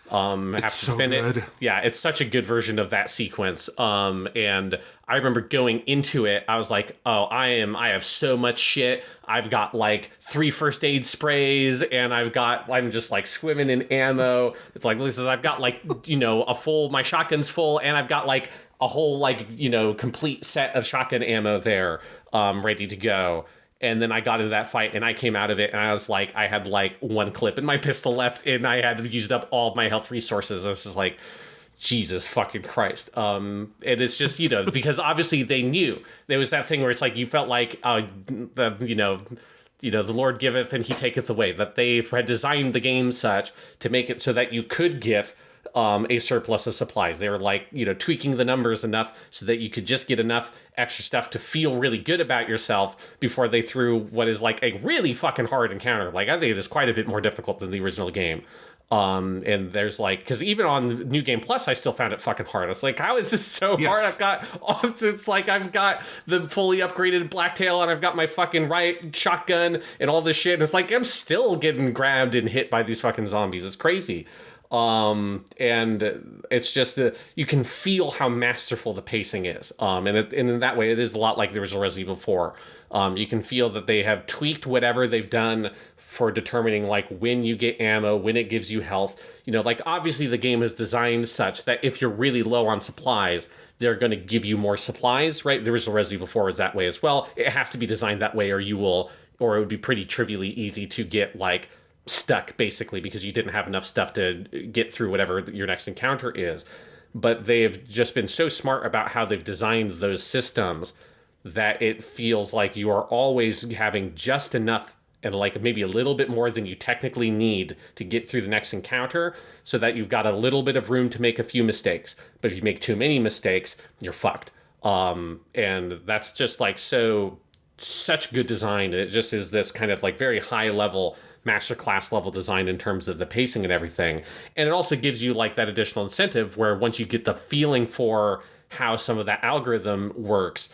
Have so to finish. good. Yeah, it's such a good version of that sequence. And I remember going into it, I was like, oh, I have so much shit. I've got like 3 first aid sprays, and I'm just like swimming in ammo. It's like, listen, I've got like, my shotgun's full, and I've got like a whole like, complete set of shotgun ammo there, ready to go. And then I got into that fight, and I came out of it, and I was like, I had like 1 clip in my pistol left, and I had used up all of my health resources. I was just like, Jesus fucking Christ. And it's just, because obviously they knew. There was that thing where it's like, you felt like, the Lord giveth and he taketh away. That they had designed the game such to make it so that you could get a surplus of supplies. They were like, tweaking the numbers enough so that you could just get enough extra stuff to feel really good about yourself before they threw what is like a really fucking hard encounter. Like, I think it is quite a bit more difficult than the original game. And there's like, because even on New Game Plus, I still found it fucking hard. It's like, how is this so hard? I've got the fully upgraded Blacktail, and I've got my fucking riot shotgun and all this shit. And it's like, I'm still getting grabbed and hit by these fucking zombies. It's crazy. And it's just you can feel how masterful the pacing is. And in that way, it is a lot like the original Resident Evil 4. You can feel that they have tweaked whatever they've done for determining like when you get ammo, when it gives you health. Like obviously the game is designed such that if you're really low on supplies, they're going to give you more supplies, right? The original Resident Evil 4 was that way as well. It has to be designed that way, or it would be pretty trivially easy to get like stuck basically because you didn't have enough stuff to get through whatever your next encounter is. But they've just been so smart about how they've designed those systems that it feels like you are always having just enough and like maybe a little bit more than you technically need to get through the next encounter, so that you've got a little bit of room to make a few mistakes. But if you make too many mistakes, you're fucked. And that's just like such good design. And it just is this kind of like very high level masterclass level design in terms of the pacing and everything. And it also gives you like that additional incentive where once you get the feeling for how some of that algorithm works,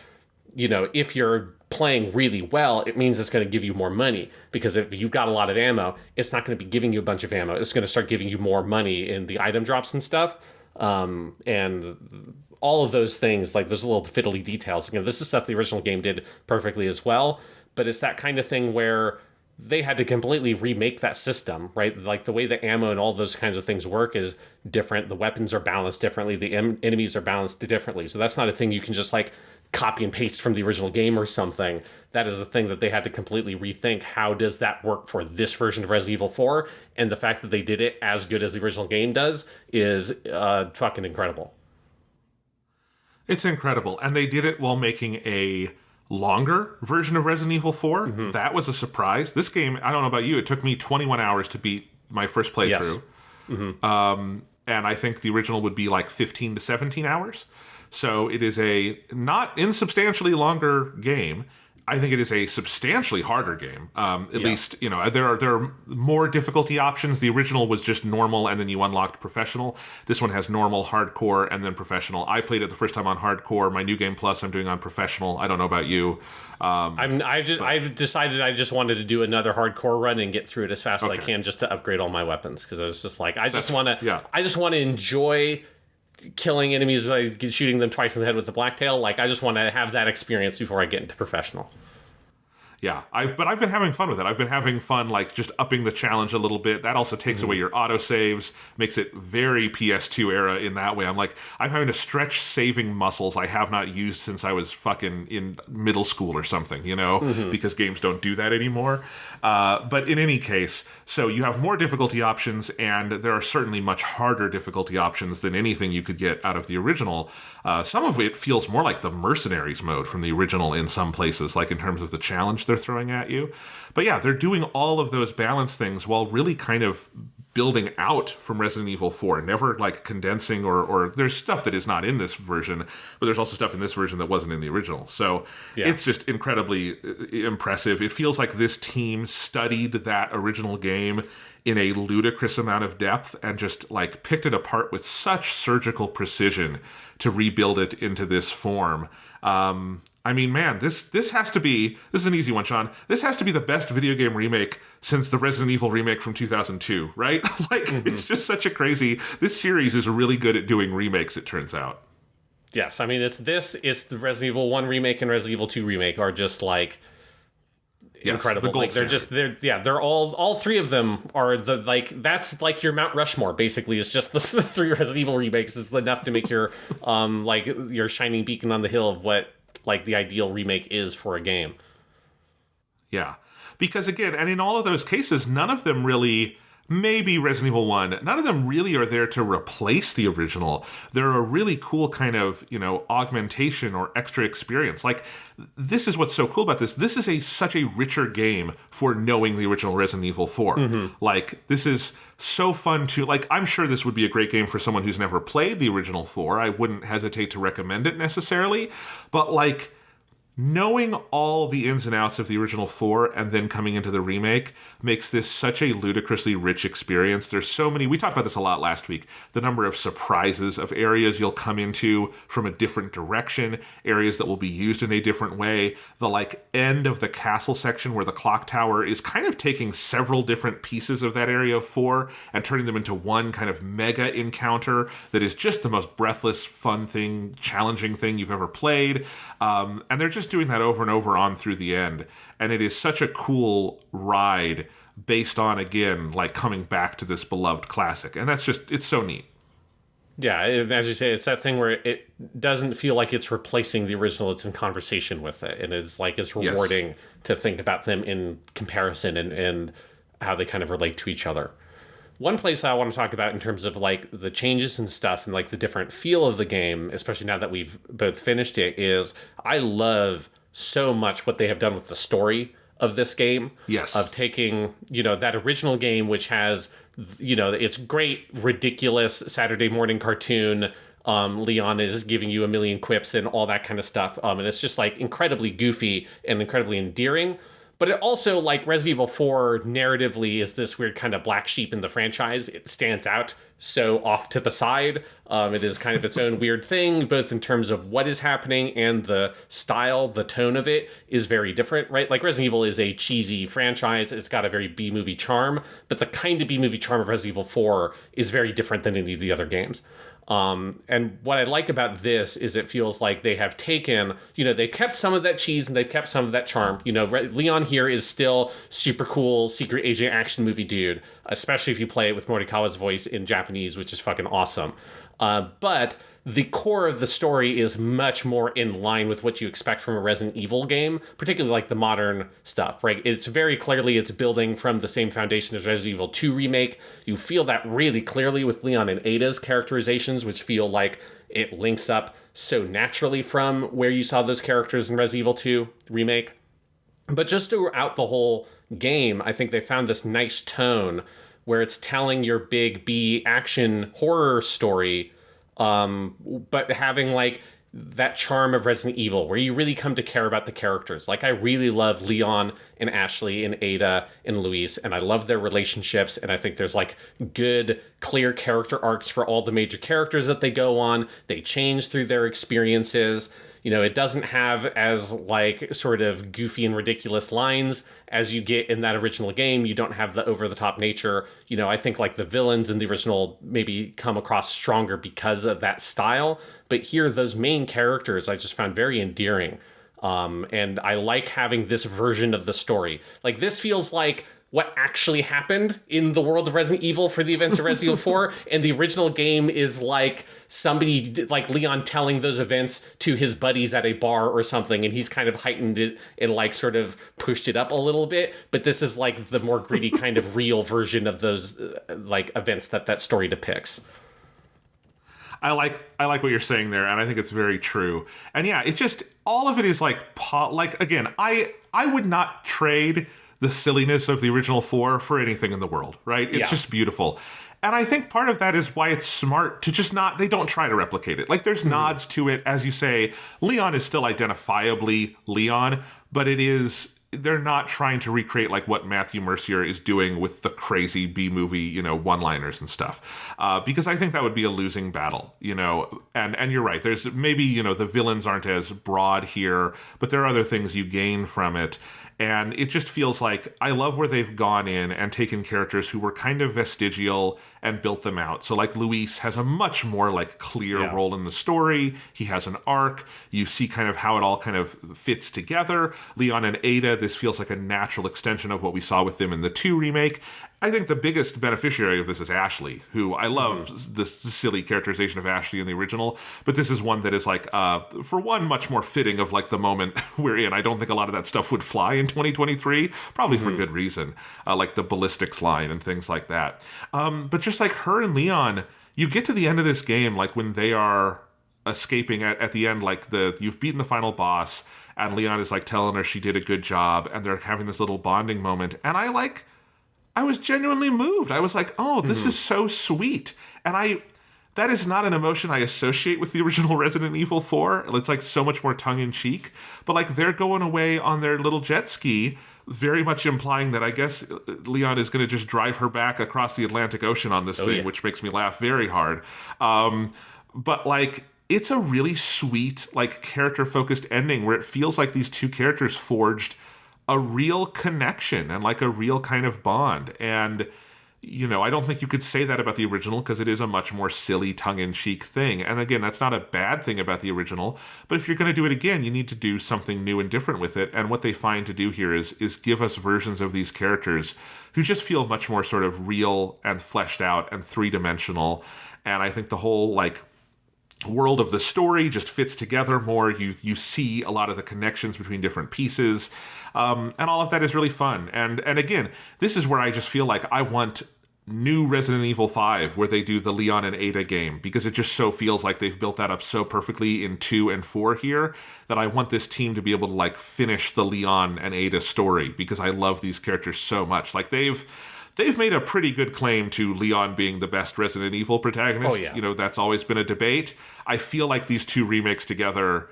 if you're playing really well, it means it's going to give you more money, because if you've got a lot of ammo, it's not going to be giving you a bunch of ammo. It's going to start giving you more money in the item drops and stuff. And all of those things, like those little fiddly details, this is stuff the original game did perfectly as well, but it's that kind of thing where they had to completely remake that system, right? Like the way the ammo and all those kinds of things work is different. The weapons are balanced differently. The enemies are balanced differently. So that's not a thing you can just like copy and paste from the original game or something. That is the thing that they had to completely rethink. How does that work for this version of Resident Evil 4? And the fact that they did it as good as the original game does is fucking incredible. It's incredible. And they did it while making a longer version of Resident Evil 4. Mm-hmm. That was a surprise. This game, I don't know about you, it took me 21 hours to beat my first playthrough. Yes. Mm-hmm. And I think the original would be like 15 to 17 hours. So it is a not insubstantially longer game. I think it is a substantially harder game. At least, there are more difficulty options. The original was just normal, and then you unlocked professional. This one has normal, hardcore, and then professional. I played it the first time on hardcore. My New Game Plus I'm doing on professional. I don't know about you. I've decided I just wanted to do another hardcore run and get through it as fast as I can, just to upgrade all my weapons, because I was just like, I just want to enjoy killing enemies by shooting them twice in the head with the Blacktail. Like, I just want to have that experience before I get into professional. Yeah, but I've been having fun with it. I've been having fun, like, just upping the challenge a little bit. That also takes away your autosaves, makes it very PS2 era in that way. I'm having to stretch saving muscles I have not used since I was fucking in middle school or something, because games don't do that anymore. But in any case, so you have more difficulty options, and there are certainly much harder difficulty options than anything you could get out of the original. Some of it feels more like the Mercenaries mode from the original in some places, like in terms of the challenge they're throwing at you. But yeah, they're doing all of those balance things while really kind of building out from Resident Evil 4, never like condensing or there's stuff that is not in this version, but there's also stuff in this version that wasn't in the original. So It's just incredibly impressive. It feels like this team studied that original game in a ludicrous amount of depth and just like picked it apart with such surgical precision to rebuild it into this form. I mean, man, this has to be, this is an easy one, Sean. This has to be the best video game remake since the Resident Evil remake from 2002, right? Like, it's just such a crazy, this series is really good at doing remakes, it turns out. Yes, I mean, it's the Resident Evil 1 remake and Resident Evil 2 remake are just, like, incredible. The like, they're all three of them are that's like your Mount Rushmore, basically. It's just the three Resident Evil remakes is enough to make your, like, your shining beacon on the hill of what, like, the ideal remake is for a game. Yeah. Because, again, and in all of those cases, none of them really, maybe Resident Evil 1, none of them really are there to replace the original. They're a really cool kind of, augmentation or extra experience. Like, this is what's so cool about this. This is such a richer game for knowing the original Resident Evil 4. Mm-hmm. Like, this is so fun to, like, I'm sure this would be a great game for someone who's never played the original 4. I wouldn't hesitate to recommend it necessarily. But, like, knowing all the ins and outs of the original 4 and then coming into the remake makes this such a ludicrously rich experience. There's so many, we talked about this a lot last week, the number of surprises of areas you'll come into from a different direction, areas that will be used in a different way, the like end of the castle section where the clock tower is kind of taking several different pieces of that area of 4 and turning them into one kind of mega encounter that is just the most breathless, fun thing, challenging thing you've ever played. And they're just doing that over and over on through the end, and it is such a cool ride based on, again, like coming back to this beloved classic, and it's so neat. Yeah, as you say, it's that thing where it doesn't feel like it's replacing the original. It's in conversation with it, and it's like it's rewarding to think about them in comparison and how they kind of relate to each other. One place I want to talk about in terms of like the changes and stuff and like the different feel of the game, especially now that we've both finished it, is I love so much what they have done with the story of this game. Yes. Of taking, that original game, which has, it's great, ridiculous Saturday morning cartoon. Leon is giving you a million quips and all that kind of stuff. And it's just like incredibly goofy and incredibly endearing. But it also, like, Resident Evil 4 narratively is this weird kind of black sheep in the franchise. It stands out so off to the side. It is kind of its own weird thing, both in terms of what is happening and the style, the tone of it is very different, right? Like, Resident Evil is a cheesy franchise. It's got a very B-movie charm, but the kind of B-movie charm of Resident Evil 4 is very different than any of the other games. And what I like about this is it feels like they have taken, they kept some of that cheese and they've kept some of that charm. Leon here is still super cool, secret agent action movie dude, especially if you play it with Morikawa's voice in Japanese, which is fucking awesome. But the core of the story is much more in line with what you expect from a Resident Evil game, particularly like the modern stuff, right? It's very clearly, it's building from the same foundation as Resident Evil 2 Remake. You feel that really clearly with Leon and Ada's characterizations, which feel like it links up so naturally from where you saw those characters in Resident Evil 2 Remake. But just throughout the whole game, I think they found this nice tone where it's telling your big B action horror story, but having like that charm of Resident Evil where you really come to care about the characters. Like, I really love Leon and Ashley and Ada and Luis, and I love their relationships, and I think there's like good, clear character arcs for all the major characters that they go on. They change through their experiences. It doesn't have as like sort of goofy and ridiculous lines as you get in that original game. You don't have the over-the-top nature. I think like the villains in the original maybe come across stronger because of that style. But here, those main characters I just found very endearing. And I like having this version of the story. Like, this feels like what actually happened in the world of Resident Evil for the events of Resident Evil 4, and the original game is like somebody, like Leon telling those events to his buddies at a bar or something, and he's kind of heightened it and like sort of pushed it up a little bit, but this is like the more gritty kind of real version of those like events that story depicts. I like what you're saying there, and I think it's very true. And yeah, it just, all of it is like again, I would not trade the silliness of the original 4 for anything in the world, right? It's just beautiful. And I think part of that is why it's smart to just they don't try to replicate it. Like, there's nods to it. As you say, Leon is still identifiably Leon, but it is they're not trying to recreate like what Matthew Mercier is doing with the crazy B-movie, one-liners and stuff. Because I think that would be a losing battle, and you're right. There's maybe, the villains aren't as broad here, but there are other things you gain from it. And it just feels like I love where they've gone in and taken characters who were kind of vestigial and built them out. So like Luis has a much more like clear role in the story. He has an arc. You see kind of how it all kind of fits together. Leon and Ada, this feels like a natural extension of what we saw with them in the 2 remake. I think the biggest beneficiary of this is Ashley, who I love the silly characterization of Ashley in the original, but this is one that is like, for one, much more fitting of like the moment we're in. I don't think a lot of that stuff would fly in 2023, probably for good reason, like the ballistics line and things like that. But just like her and Leon, you get to the end of this game, like when they are escaping at the end, like you've beaten the final boss, and Leon is like telling her she did a good job, and they're having this little bonding moment, and I was genuinely moved. I was like, oh, this is so sweet. And that is not an emotion I associate with the original Resident Evil 4. It's like so much more tongue-in-cheek. But like they're going away on their little jet ski, very much implying that I guess Leon is going to just drive her back across the Atlantic Ocean on this thing, which makes me laugh very hard. But like, it's a really sweet, like character-focused ending where it feels like these two characters forged a real connection and like a real kind of bond. And, I don't think you could say that about the original because it is a much more silly tongue-in-cheek thing. And again, that's not a bad thing about the original, but if you're going to do it again, you need to do something new and different with it. And what they find to do here is give us versions of these characters who just feel much more sort of real and fleshed out and three-dimensional. And I think the whole like world of the story just fits together more. You see a lot of the connections between different pieces, and all of that is really fun. And again, this is where I just feel like I want new Resident Evil 5 where they do the Leon and Ada game, because it just so feels like they've built that up so perfectly in 2 and 4 here that I want this team to be able to like finish the Leon and Ada story, because I love these characters so much. Like they've made a pretty good claim to Leon being the best Resident Evil protagonist. Oh, yeah. That's always been a debate. I feel like these 2 remakes together,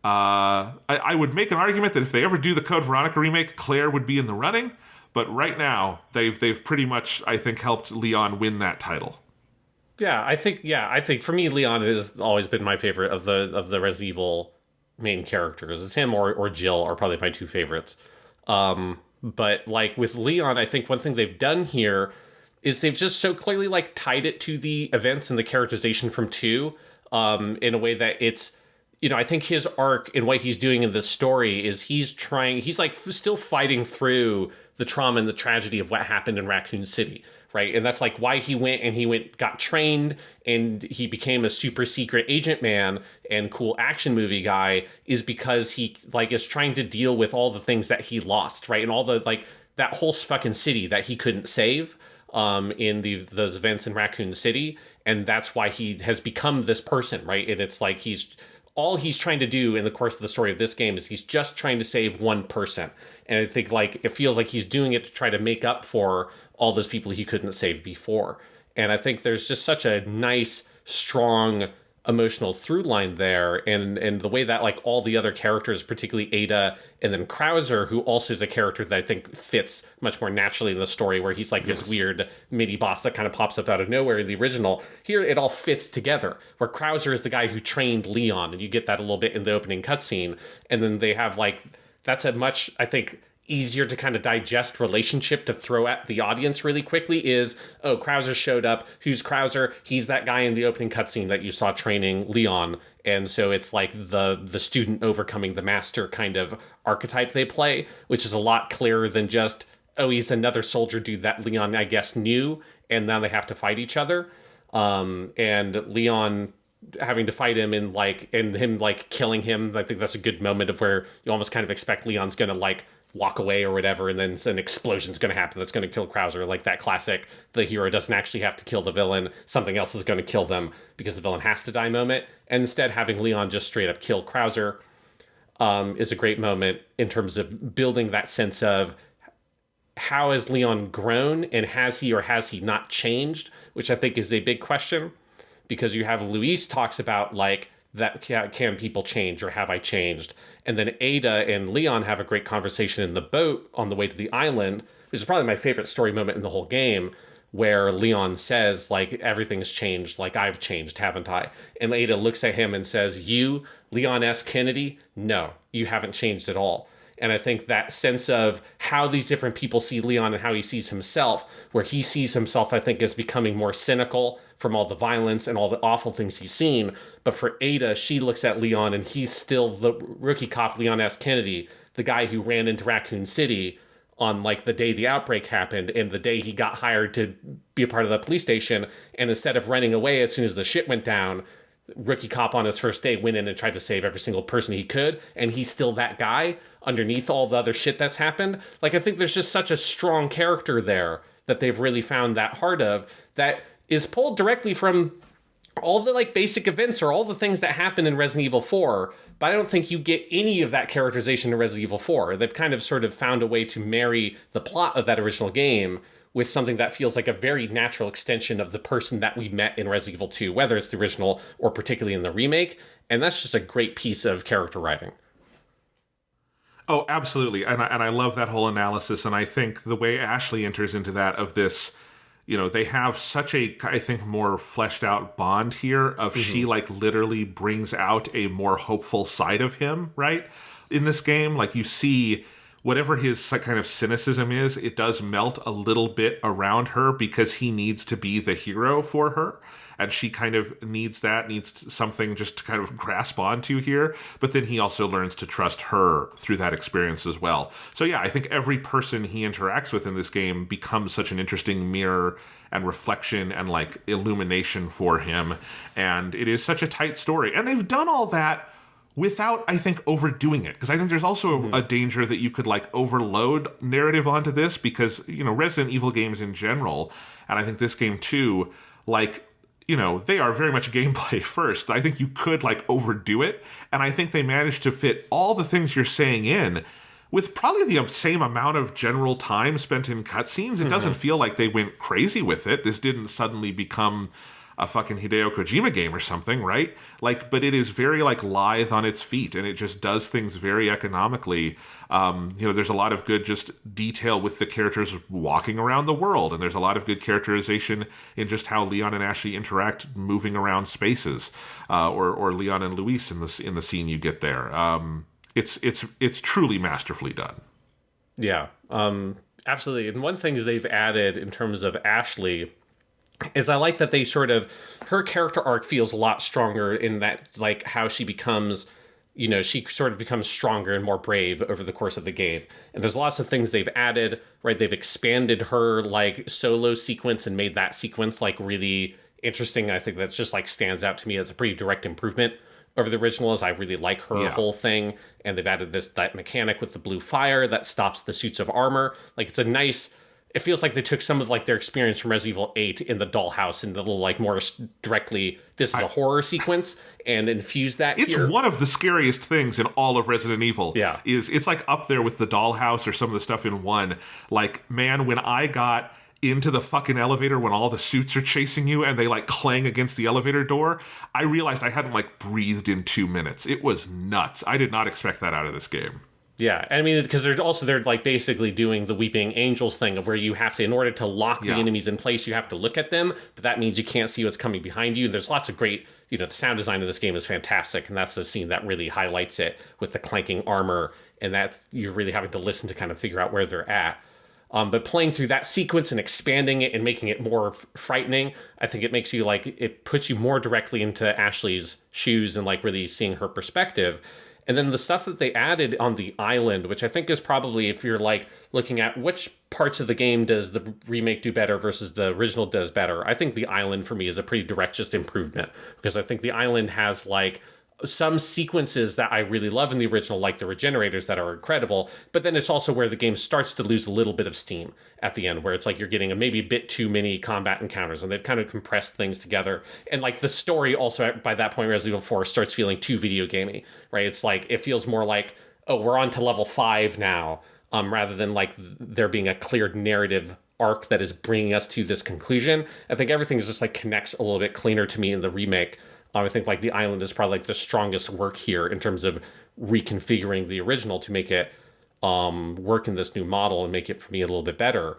I would make an argument that if they ever do the Code Veronica remake, Claire would be in the running. But right now, they've pretty much, I think, helped Leon win that title. Yeah, I think for me, Leon has always been my favorite of the Resident Evil main characters. It's him or Jill are probably my 2 favorites. But like with Leon, I think one thing they've done here is they've just so clearly like tied it to the events and the characterization from 2, in a way that it's, I think his arc and what he's doing in this story is he's like still fighting through the trauma and the tragedy of what happened in Raccoon City, right? And that's like why he got trained and he became a super secret agent man and cool action movie guy, is because he like is trying to deal with all the things that he lost, right? And all the like that whole fucking city that he couldn't save in those events in Raccoon City. And that's why he has become this person, right? And it's like all he's trying to do in the course of the story of this game is he's just trying to save one person. And I think like it feels like he's doing it to try to make up for all those people he couldn't save before. And I think there's just such a nice, strong emotional through line there, and the way that like all the other characters, particularly Ada and then Krauser, who also is a character that I think fits much more naturally in the story, where he's like this weird mini boss that kind of pops up out of nowhere in the original. Here it all fits together, where Krauser is the guy who trained Leon, and you get that a little bit in the opening cutscene, and then they have like that's a much, I think, easier to kind of digest relationship to throw at the audience really quickly is, oh, Krauser showed up. Who's Krauser? He's that guy in the opening cutscene that you saw training Leon. And so it's like the student overcoming the master kind of archetype they play, which is a lot clearer than just, oh, he's another soldier dude that Leon, I guess, knew, and now they have to fight each other. And Leon having to fight him and him killing him. I think that's a good moment of where you almost kind of expect Leon's gonna like walk away or whatever, and then an explosion's going to happen that's going to kill Krauser, like that classic, the hero doesn't actually have to kill the villain, something else is going to kill them because the villain has to die moment. And instead having Leon just straight up kill Krauser is a great moment in terms of building that sense of how has Leon grown, and has he or has he not changed, which I think is a big question, because you have Luis talks about like that can people change or have I changed? And then Ada and Leon have a great conversation in the boat on the way to the island, which is probably my favorite story moment in the whole game, where Leon says, like, everything's changed, like, I've changed, haven't I? And Ada looks at him and says, you, Leon S. Kennedy? No, you haven't changed at all. And I think that sense of how these different people see Leon and how he sees himself, where he sees himself, I think, as becoming more cynical from all the violence and all the awful things he's seen. But for Ada, she looks at Leon and he's still the rookie cop, Leon S. Kennedy, the guy who ran into Raccoon City on like the day the outbreak happened and the day he got hired to be a part of the police station. And instead of running away as soon as the shit went down, rookie cop on his first day went in and tried to save every single person he could. And he's still that guy underneath all the other shit that's happened. Like, I think there's just such a strong character there that they've really found that heart of, that is pulled directly from all the like basic events or all the things that happen in Resident Evil 4, but I don't think you get any of that characterization in Resident Evil 4. They've kind of sort of found a way to marry the plot of that original game with something that feels like a very natural extension of the person that we met in Resident Evil 2, whether it's the original or particularly in the remake. And that's just a great piece of character writing. Oh, absolutely. And I love that whole analysis. And I think the way Ashley enters into that of this, you know, they have such a, I think, more fleshed out bond here of she like literally brings out a more hopeful side of him, right? In this game, like you see whatever his kind of cynicism is, it does melt a little bit around her because he needs to be the hero for her. And she kind of needs something just to kind of grasp onto here. But then he also learns to trust her through that experience as well. So yeah, I think every person he interacts with in this game becomes such an interesting mirror and reflection and like illumination for him. And it is such a tight story. And they've done all that without, I think, overdoing it. Because I think there's also a danger that you could like overload narrative onto this because, you know, Resident Evil games in general, and I think this game too, like, you know, they are very much gameplay first. I think you could like overdo it. And I think they managed to fit all the things you're saying in with probably the same amount of general time spent in cutscenes. It doesn't feel like they went crazy with it. This didn't suddenly become a fucking Hideo Kojima game or something, right? Like, but it is very like lithe on its feet and it just does things very economically. You know, there's a lot of good just detail with the characters walking around the world, and there's a lot of good characterization in just how Leon and Ashley interact moving around spaces, or Leon and Luis in the scene you get there. It's truly masterfully done. Yeah, absolutely. And one thing is they've added in terms of Ashley is I like that they sort of, her character arc feels a lot stronger in that, like, how she becomes, you know, she sort of becomes stronger and more brave over the course of the game. And there's lots of things they've added, right? They've expanded her, like, solo sequence and made that sequence, like, really interesting. I think that's just, like, stands out to me as a pretty direct improvement over the original, as I really like her whole thing. And they've added that mechanic with the blue fire that stops the suits of armor. Like, it's a nice... It feels like they took some of like their experience from Resident Evil 8 in the dollhouse and the little like more directly, this is a horror sequence, and infused that It's here. one of the scariest things in all of Resident Evil. Yeah. It's like up there with the dollhouse or some of the stuff in 1. Like, man, when I got into the fucking elevator when all the suits are chasing you and they like clang against the elevator door, I realized I hadn't like breathed in 2 minutes. It was nuts. I did not expect that out of this game. Yeah, I mean, because they're like basically doing the Weeping Angels thing of where you have to, in order to lock the enemies in place, you have to look at them, but that means you can't see what's coming behind you. There's lots of great, you know, the sound design of this game is fantastic, and that's the scene that really highlights it with the clanking armor, and that's, you're really having to listen to kind of figure out where they're at. But playing through that sequence and expanding it and making it more frightening, I think it makes you like, it puts you more directly into Ashley's shoes and like really seeing her perspective. And then the stuff that they added on the island, which I think is probably, if you're like looking at which parts of the game does the remake do better versus the original does better, I think the island for me is a pretty direct just improvement, because I think the island has like some sequences that I really love in the original, like the regenerators that are incredible, but then it's also where the game starts to lose a little bit of steam at the end, where it's like you're getting maybe a bit too many combat encounters, and they've kind of compressed things together. And like the story also, by that point, Resident Evil 4 starts feeling too video gamey, right? It's like, it feels more like, oh, we're on to level 5 now, rather than like there being a clear narrative arc that is bringing us to this conclusion. I think everything just like connects a little bit cleaner to me in the remake. I think like the island is probably like the strongest work here in terms of reconfiguring the original to make it work in this new model and make it for me a little bit better.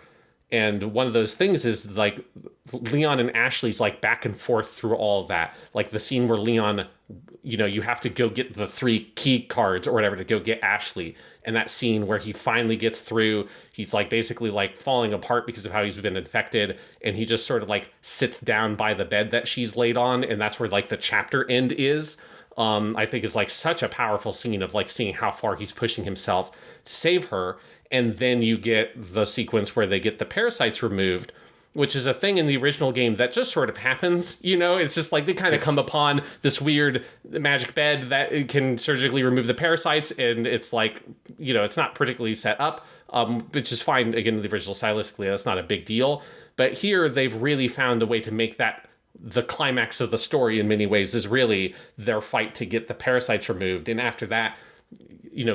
And one of those things is like Leon and Ashley's like back and forth through all of that. Like the scene where Leon, you have to go get the 3 key cards or whatever to go get Ashley. And that scene where he finally gets through, he's like basically like falling apart because of how he's been infected. And he just sort of like sits down by the bed that she's laid on. And that's where like the chapter end is. I think is like such a powerful scene of like seeing how far he's pushing himself to save her. And then you get the sequence where they get the parasites removed, which is a thing in the original game that just sort of happens. It's just like they kind of come upon this weird magic bed that can surgically remove the parasites. And it's like, it's not particularly set up, which is fine. Again, in the original stylistically, that's not a big deal. But here they've really found a way to make that the climax of the story in many ways is really their fight to get the parasites removed. And after that,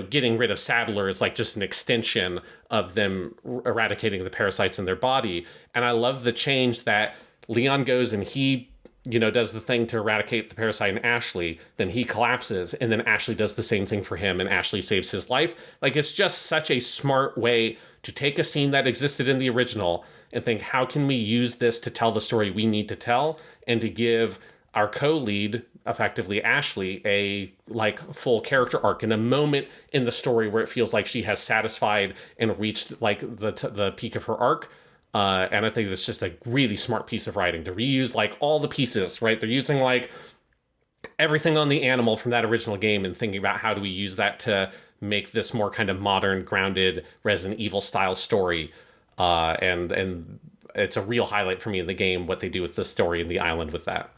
getting rid of Sadler is like just an extension of them eradicating the parasites in their body. And I love the change that Leon goes and he, does the thing to eradicate the parasite in Ashley. Then he collapses and then Ashley does the same thing for him and Ashley saves his life. Like it's just such a smart way to take a scene that existed in the original and think, how can we use this to tell the story we need to tell and to give our co-lead, effectively Ashley, a like full character arc and a moment in the story where it feels like she has satisfied and reached like the peak of her arc. And I think that's just a really smart piece of writing to reuse like all the pieces, right? They're using like everything on the animal from that original game and thinking about how do we use that to make this more kind of modern, grounded Resident Evil style story. And it's a real highlight for me in the game, what they do with the story and the island with that.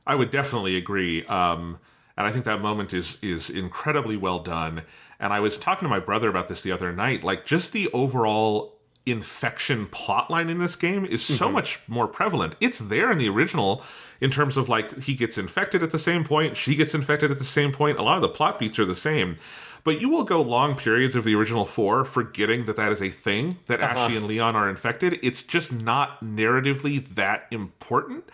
I would definitely agree. And I think that moment is incredibly well done. And I was talking to my brother about this the other night. Like, just the overall infection plotline in this game is so much more prevalent. It's there in the original in terms of, like, he gets infected at the same point, she gets infected at the same point. A lot of the plot beats are the same. But you will go long periods of the original 4 forgetting that is a thing, that Ashley and Leon are infected. It's just not narratively that important.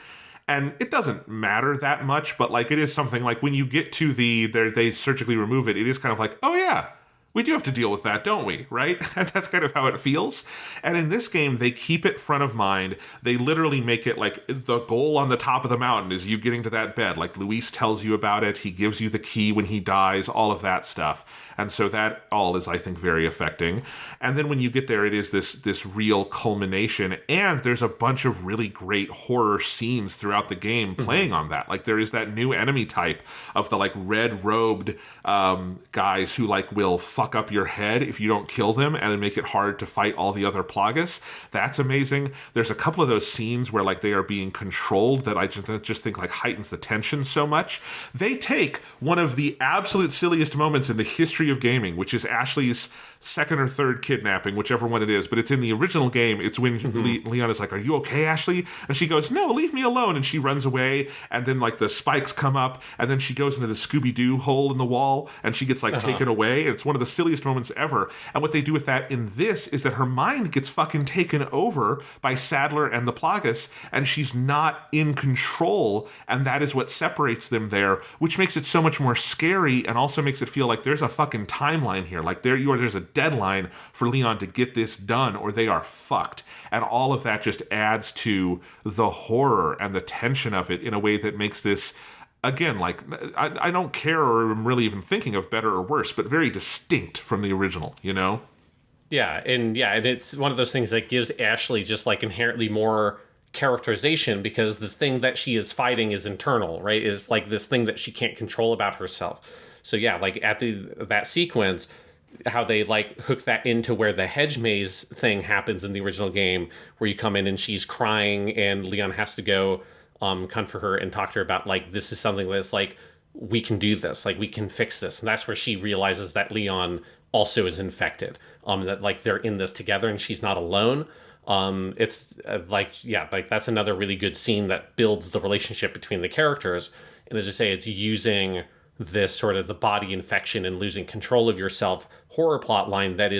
And it doesn't matter that much, but like it is something like when you get to they surgically remove it, it is kind of like, oh yeah, we do have to deal with that, don't we? Right? And that's kind of how it feels. And in this game, they keep it front of mind. They literally make it like the goal on the top of the mountain is you getting to that bed. Like Luis tells you about it. He gives you the key when he dies, all of that stuff. And so that all is, I think, very affecting. And then when you get there, it is this real culmination. And there's a bunch of really great horror scenes throughout the game playing on that. Like there is that new enemy type of the like red-robed guys who like will fuck up your head if you don't kill them and make it hard to fight all the other Plagas. That's amazing. There's a couple of those scenes where like they are being controlled that I just think like heightens the tension so much. They take one of the absolute silliest moments in the history of gaming, which is Ashley's second or third kidnapping, whichever one it is, but it's in the original game. It's when Leon is like, "Are you okay, Ashley?" And she goes, "No, leave me alone," and she runs away, and then like the spikes come up, and then she goes into the Scooby-Doo hole in the wall, and she gets like taken away, and it's one of the silliest moments ever. And what they do with that in this is that her mind gets fucking taken over by Sadler and the Plagas, and she's not in control, and that is what separates them there, which makes it so much more scary, and also makes it feel like there's a fucking timeline here. Like there's a deadline for Leon to get this done or they are fucked. And all of that just adds to the horror and the tension of it in a way that makes this, again, like, I don't care or am really even thinking of better or worse, but very distinct from the original, you know? Yeah, and it's one of those things that gives Ashley just like inherently more characterization because the thing that she is fighting is internal, right? Is like this thing that she can't control about herself. So yeah, like at that sequence, how they like hook that into where the hedge maze thing happens in the original game, where you come in and she's crying and Leon has to go comfort her and talk to her about like, this is something that's like, we can do this, like we can fix this. And that's where she realizes that Leon also is infected, that like they're in this together and she's not alone. It's like that's another really good scene that builds the relationship between the characters. And as I say, it's using this sort of the body infection and losing control of yourself horror plot line that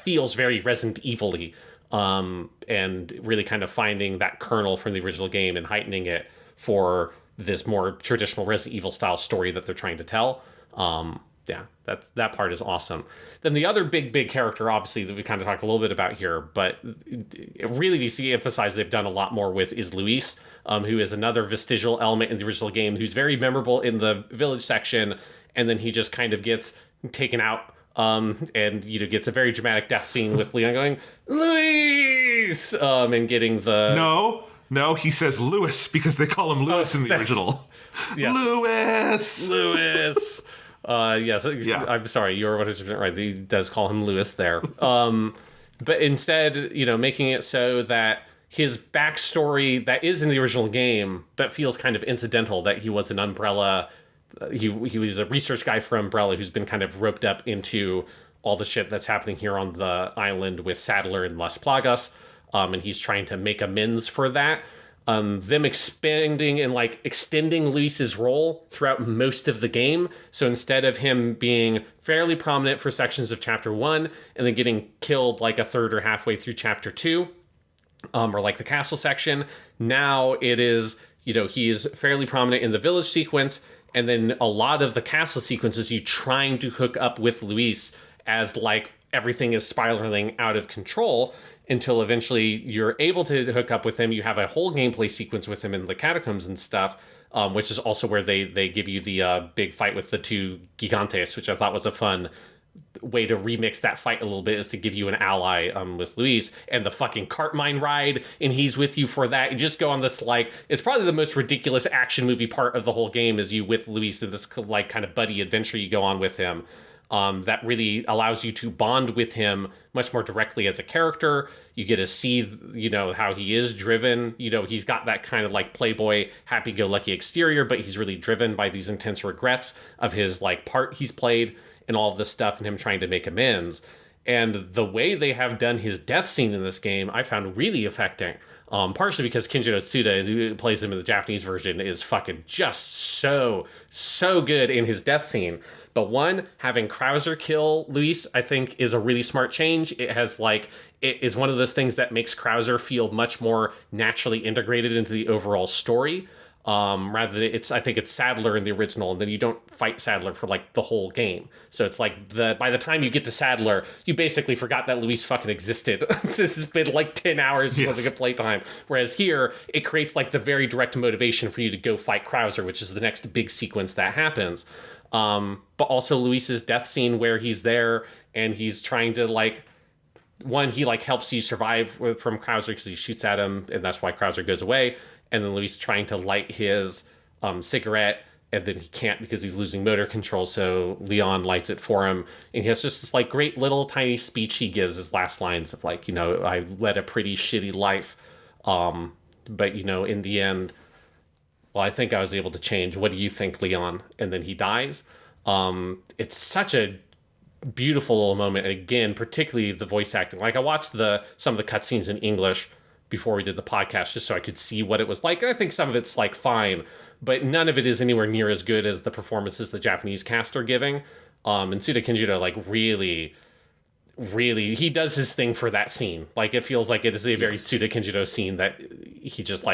feels very Resident Evil-y, and really kind of finding that kernel from the original game and heightening it for this more traditional Resident Evil style story that they're trying to tell. Yeah, that part is awesome. Then the other big character, obviously, that we kind of talked a little bit about here, but it really needs to emphasize they've done a lot more with, is Luis, who is another vestigial element in the original game, who's very memorable in the village section, and then he just kind of gets taken out, and gets a very dramatic death scene with Leon going, Luis, and getting the... No, he says Lewis because they call him Lewis in the original. Yes. Lewis. Yes, yeah. I'm sorry, you're 100% right. He does call him Lewis there. But instead, making it so that his backstory that is in the original game, but feels kind of incidental, that he was an Umbrella. He was a research guy for Umbrella who's been kind of roped up into all the shit that's happening here on the island with Sadler and Las Plagas. And he's trying to make amends for that. Them expanding and extending Luis's role throughout most of the game. So instead of him being fairly prominent for sections of chapter 1 and then getting killed a third or halfway through chapter 2, or the castle section, now it is, he is fairly prominent in the village sequence. And then a lot of the castle sequences, you trying to hook up with Luis as everything is spiraling out of control, until eventually you're able to hook up with him. You have a whole gameplay sequence with him in the catacombs and stuff, which is also where they give you the big fight with the two Gigantes, which I thought was a fun way to remix that fight a little bit, is to give you an ally with Luis, and the fucking cart mine ride, and he's with you for that. You just go on this, it's probably the most ridiculous action movie part of the whole game, is you with Luis in this kind of buddy adventure you go on with him. That really allows you to bond with him much more directly as a character. You get to see, how he is driven. He's got that kind of playboy, happy-go-lucky exterior, but he's really driven by these intense regrets of his part he's played and all of this stuff, and him trying to make amends. And the way they have done his death scene in this game, I found really affecting. Partially because Kenji Tsuda, who plays him in the Japanese version, is fucking just so good in his death scene. But one, having Krauser kill Luis, I think, is a really smart change. It has it is one of those things that makes Krauser feel much more naturally integrated into the overall story. Rather than I think it's Sadler in the original, and then you don't fight Sadler for the whole game. So it's by the time you get to Sadler, you basically forgot that Luis fucking existed. This has been 10 hours of playtime. Whereas here, it creates the very direct motivation for you to go fight Krauser, which is the next big sequence that happens. But also Luis's death scene where he's there and he's trying to one, he helps you survive from Krauser because he shoots at him, and that's why Krauser goes away. And then Luis trying to light his cigarette, and then he can't because he's losing motor control, so Leon lights it for him. And he has just this great little tiny speech he gives, his last lines of I led a pretty shitty life, but in the end, well, I think I was able to change. What do you think, Leon? And then he dies. It's such a beautiful little moment, and again, particularly the voice acting. I watched some of the cutscenes in English before we did the podcast, just so I could see what it was like. And I think some of it's fine, but none of it is anywhere near as good as the performances the Japanese cast are giving. And Tsuda Kinjiro, really, he does his thing for that scene. It feels like it is a very Tsuda Kinjiro scene that he just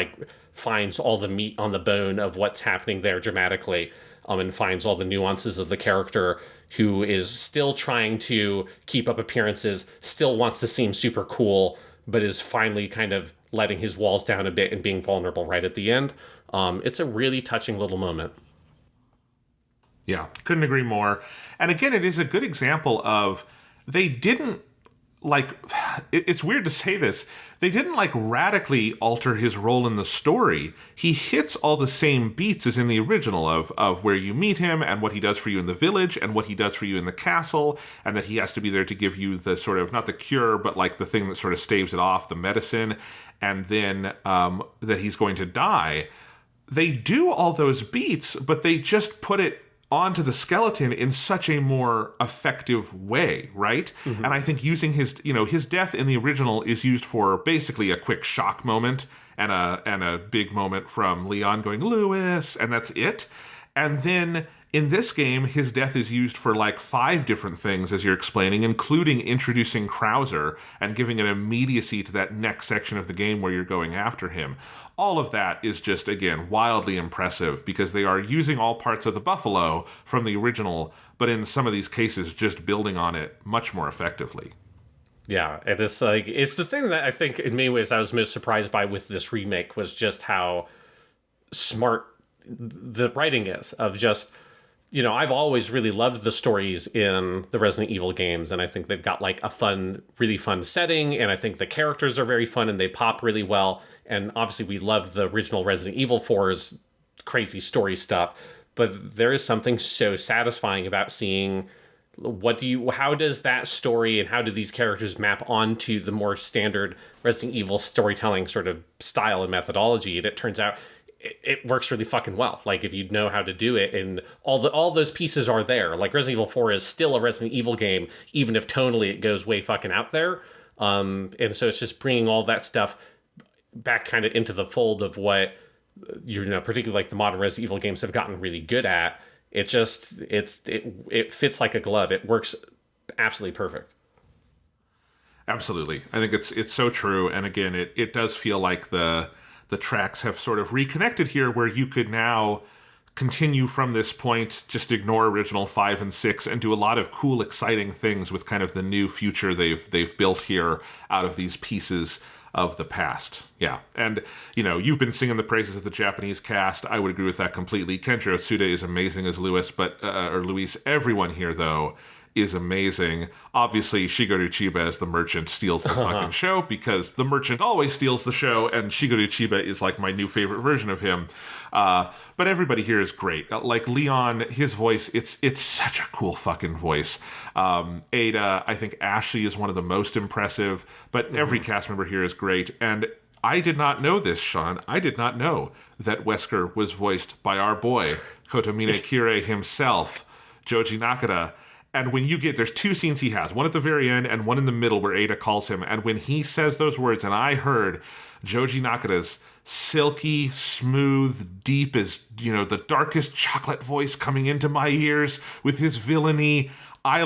finds all the meat on the bone of what's happening there dramatically, and finds all the nuances of the character who is still trying to keep up appearances, still wants to seem super cool, but is finally kind of letting his walls down a bit and being vulnerable right at the end. It's a really touching little moment. Yeah, couldn't agree more. And again, it is a good example of they didn't it's weird to say this. They didn't radically alter his role in the story. He hits all the same beats as in the original of where you meet him and what he does for you in the village and what he does for you in the castle, and that he has to be there to give you the sort of, not the cure, but the thing that sort of staves it off, the medicine, and then that he's going to die. They do all those beats, but they just put it onto the skeleton in such a more effective way, right? Mm-hmm. And I think using his death in the original is used for basically a quick shock moment and a big moment from Leon going, Lewis, and that's it. And then In this game, his death is used for like 5 different things, as you're explaining, including introducing Krauser and giving an immediacy to that next section of the game where you're going after him. All of that is just, again, wildly impressive because they are using all parts of the Buffalo from the original, but in some of these cases, just building on it much more effectively. Yeah, it is like, it's the thing that I think in many ways I was most surprised by with this remake was just how smart the writing is of just, you know, I've always really loved the stories in the Resident Evil games, and I think they've got like a fun, really fun setting, and I think the characters are very fun and they pop really well. And obviously we love the original Resident Evil 4's crazy story stuff, but there is something so satisfying about seeing how does that story and how do these characters map onto the more standard Resident Evil storytelling sort of style and methodology. And it turns out it works really fucking well. Like, if you know how to do it, and all those pieces are there. Like, Resident Evil 4 is still a Resident Evil game, even if tonally it goes way fucking out there. And so it's just bringing all that stuff back kind of into the fold of what, you know, particularly like the modern Resident Evil games have gotten really good at. It just, it fits like a glove. It works absolutely perfect. Absolutely. I think it's so true. And again, it does feel like the tracks have sort of reconnected here, where you could now continue from this point, just ignore original 5 and 6, and do a lot of cool, exciting things with kind of the new future they've built here out of these pieces of the past. Yeah. And, you know, you've been singing the praises of the Japanese cast. I would agree with that completely. Kenjiro Tsuda is amazing as Luis, or Luis. Everyone here, though, is amazing. Obviously, Shigeru Chiba as the merchant steals the fucking show, because the merchant always steals the show, and Shigeru Chiba is like my new favorite version of him. But everybody here is great. Like Leon, his voice, it's such a cool fucking voice. Ada, I think Ashley is one of the most impressive, but every cast member here is great. And I did not know this, Sean. I did not know that Wesker was voiced by our boy, Kotomine Kirei himself, Joji Nakata. And when you there's 2 scenes he has, one at the very end and one in the middle where Ada calls him. And when he says those words, and I heard Joji Nakata's silky, smooth, deep as, you know, the darkest chocolate voice coming into my ears with his villainy, I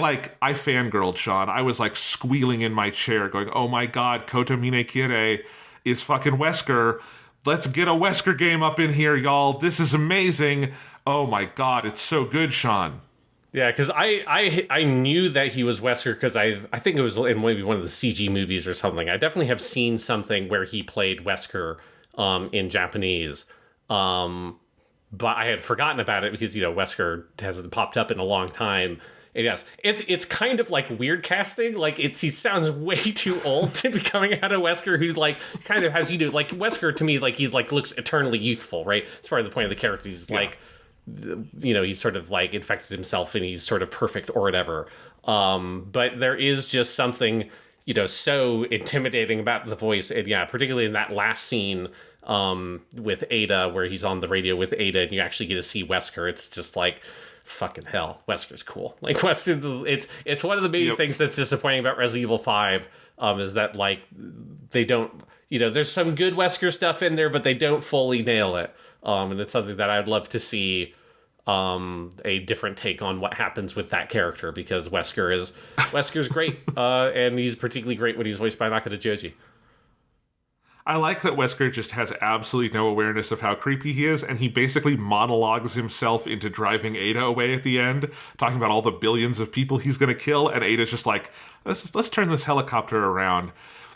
fangirled, Sean. I was like squealing in my chair going, oh my God, Kotomine Kirei is fucking Wesker. Let's get a Wesker game up in here, y'all. This is amazing. Oh my God, it's so good, Sean. Yeah, because I knew that he was Wesker because I think it was in maybe one of the CG movies or something. I definitely have seen something where he played Wesker in Japanese. But I had forgotten about it because, you know, Wesker hasn't popped up in a long time. And yes, it's kind of like weird casting. Like, he sounds way too old to be coming out of Wesker, who's like kind of has, you know, like Wesker to me, like he like looks eternally youthful, right? It's part of the point of the character. He's like, you know, he's sort of like infected himself and he's sort of perfect or whatever. But there is just something, you know, so intimidating about the voice. And yeah, particularly in that last scene with Ada, where he's on the radio with Ada and you actually get to see Wesker. It's just like, fucking hell, Wesker's cool. Like, Wesker, it's one of the main things that's disappointing about Resident Evil 5 is that, like, they don't, you know, there's some good Wesker stuff in there, but they don't fully nail it. And it's something that I'd love to see a different take on what happens with that character, because Wesker's great, and he's particularly great when he's voiced by Nakata Joji. I like that Wesker just has absolutely no awareness of how creepy he is, and he basically monologues himself into driving Ada away at the end, talking about all the billions of people he's going to kill, and Ada's just like, let's turn this helicopter around.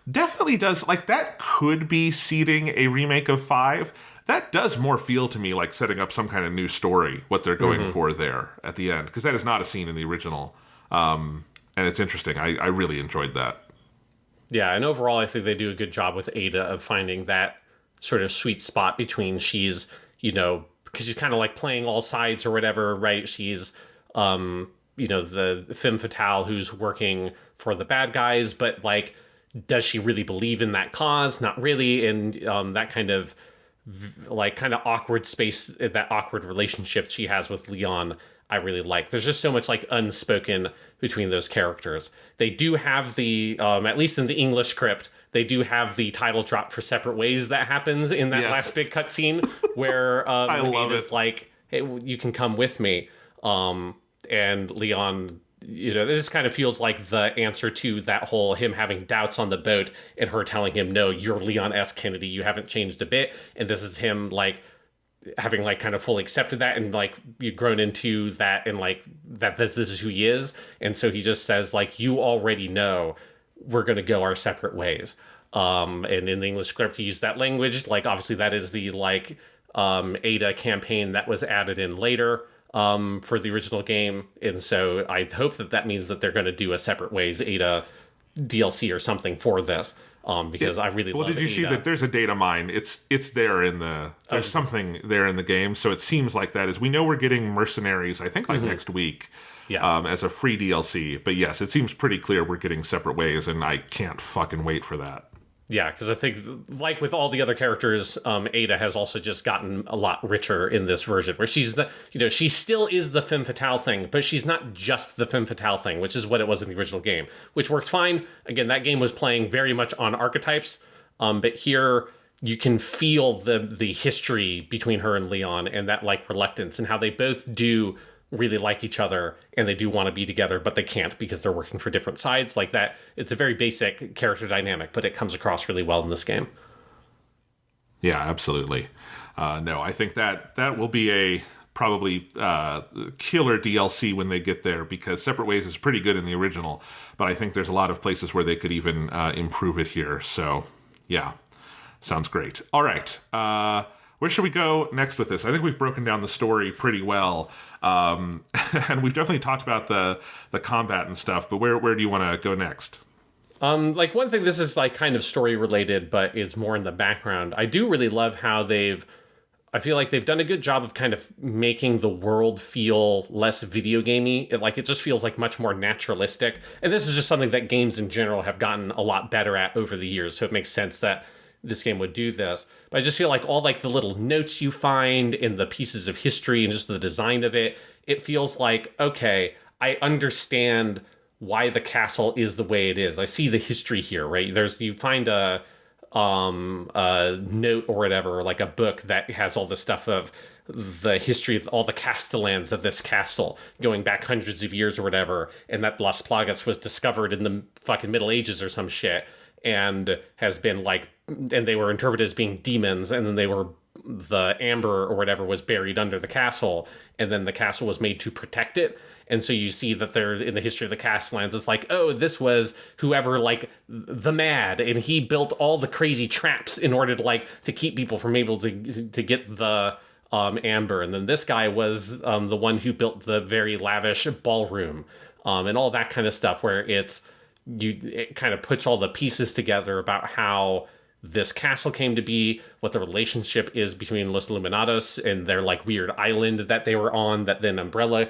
Definitely does, like, that could be seeding a remake of 5. That does more feel to me like setting up some kind of new story, what they're going for there at the end, because that is not a scene in the original. And it's interesting. I really enjoyed that. Yeah, and overall, I think they do a good job with Ada of finding that sort of sweet spot between she's, you know, because she's kind of like playing all sides or whatever, right? She's, you know, the femme fatale who's working for the bad guys, but, like, does she really believe in that cause? Not really. And that kind of, like, kind of awkward space, that awkward relationship she has with Leon, I really like. There's just so much, like, unspoken between those characters. They do have the, at least in the English script, they do have the title drop for Separate Ways that happens in that last big cutscene where I love Ada's it. like, hey, you can come with me. And Leon, this kind of feels like the answer to that whole him having doubts on the boat and her telling him, no, you're Leon S. Kennedy, you haven't changed a bit. And this is him like having like kind of fully accepted that and like you've grown into that and like that this is who he is. And so he just says like, you already know we're going to go our separate ways. And in the English script, he used that language. Like, obviously that is the like Ada campaign that was added in later for the original game. And so I hope that means that they're going to do a separate ways Ada DLC or something for this. Because I really love did you see that there's a data mine? It's there in there's something there in the game. So it seems like that is, we know we're getting Mercenaries, I think next week. Yeah. As a free DLC. But yes, it seems pretty clear we're getting separate ways, and I can't fucking wait for that. Yeah, because I think, like with all the other characters, Ada has also just gotten a lot richer in this version, where she's she still is the femme fatale thing, but she's not just the femme fatale thing, which is what it was in the original game, which worked fine. Again, that game was playing very much on archetypes, but here you can feel the history between her and Leon and that like reluctance and how they both do really like each other and they do want to be together, but they can't because they're working for different sides. Like that, it's a very basic character dynamic, but it comes across really well in this game. Yeah, absolutely. No, I think that will be a probably killer DLC when they get there, because Separate Ways is pretty good in the original, but I think there's a lot of places where they could even improve it here. So yeah, sounds great. All right. Where should we go next with this? I think we've broken down the story pretty well. And we've definitely talked about the combat and stuff, but where do you want to go next? Like one thing, this is like kind of story related, but it's more in the background. I do really love how I feel like they've done a good job of kind of making the world feel less video gamey. It just feels like much more naturalistic. And this is just something that games in general have gotten a lot better at over the years. So it makes sense that this game would do this. But I just feel like all like the little notes you find in the pieces of history and just the design of it, it feels like, okay, I understand why the castle is the way it is. I see the history here, right? You find a note or whatever, like a book that has all the stuff of the history of all the castellans of this castle going back hundreds of years or whatever, and that Las Plagas was discovered in the fucking Middle Ages or some shit, and has been like, and they were interpreted as being demons, and then the amber or whatever was buried under the castle, and then the castle was made to protect it. And so you see that there in the history of the Castellans, it's like, oh, this was whoever, like the Mad, and he built all the crazy traps in order to keep people from able to get the amber. And then this guy was the one who built the very lavish ballroom, and all that kind of stuff, where it kind of puts all the pieces together about how this castle came to be, what the relationship is between Los Illuminados and their like weird island that they were on, that then Umbrella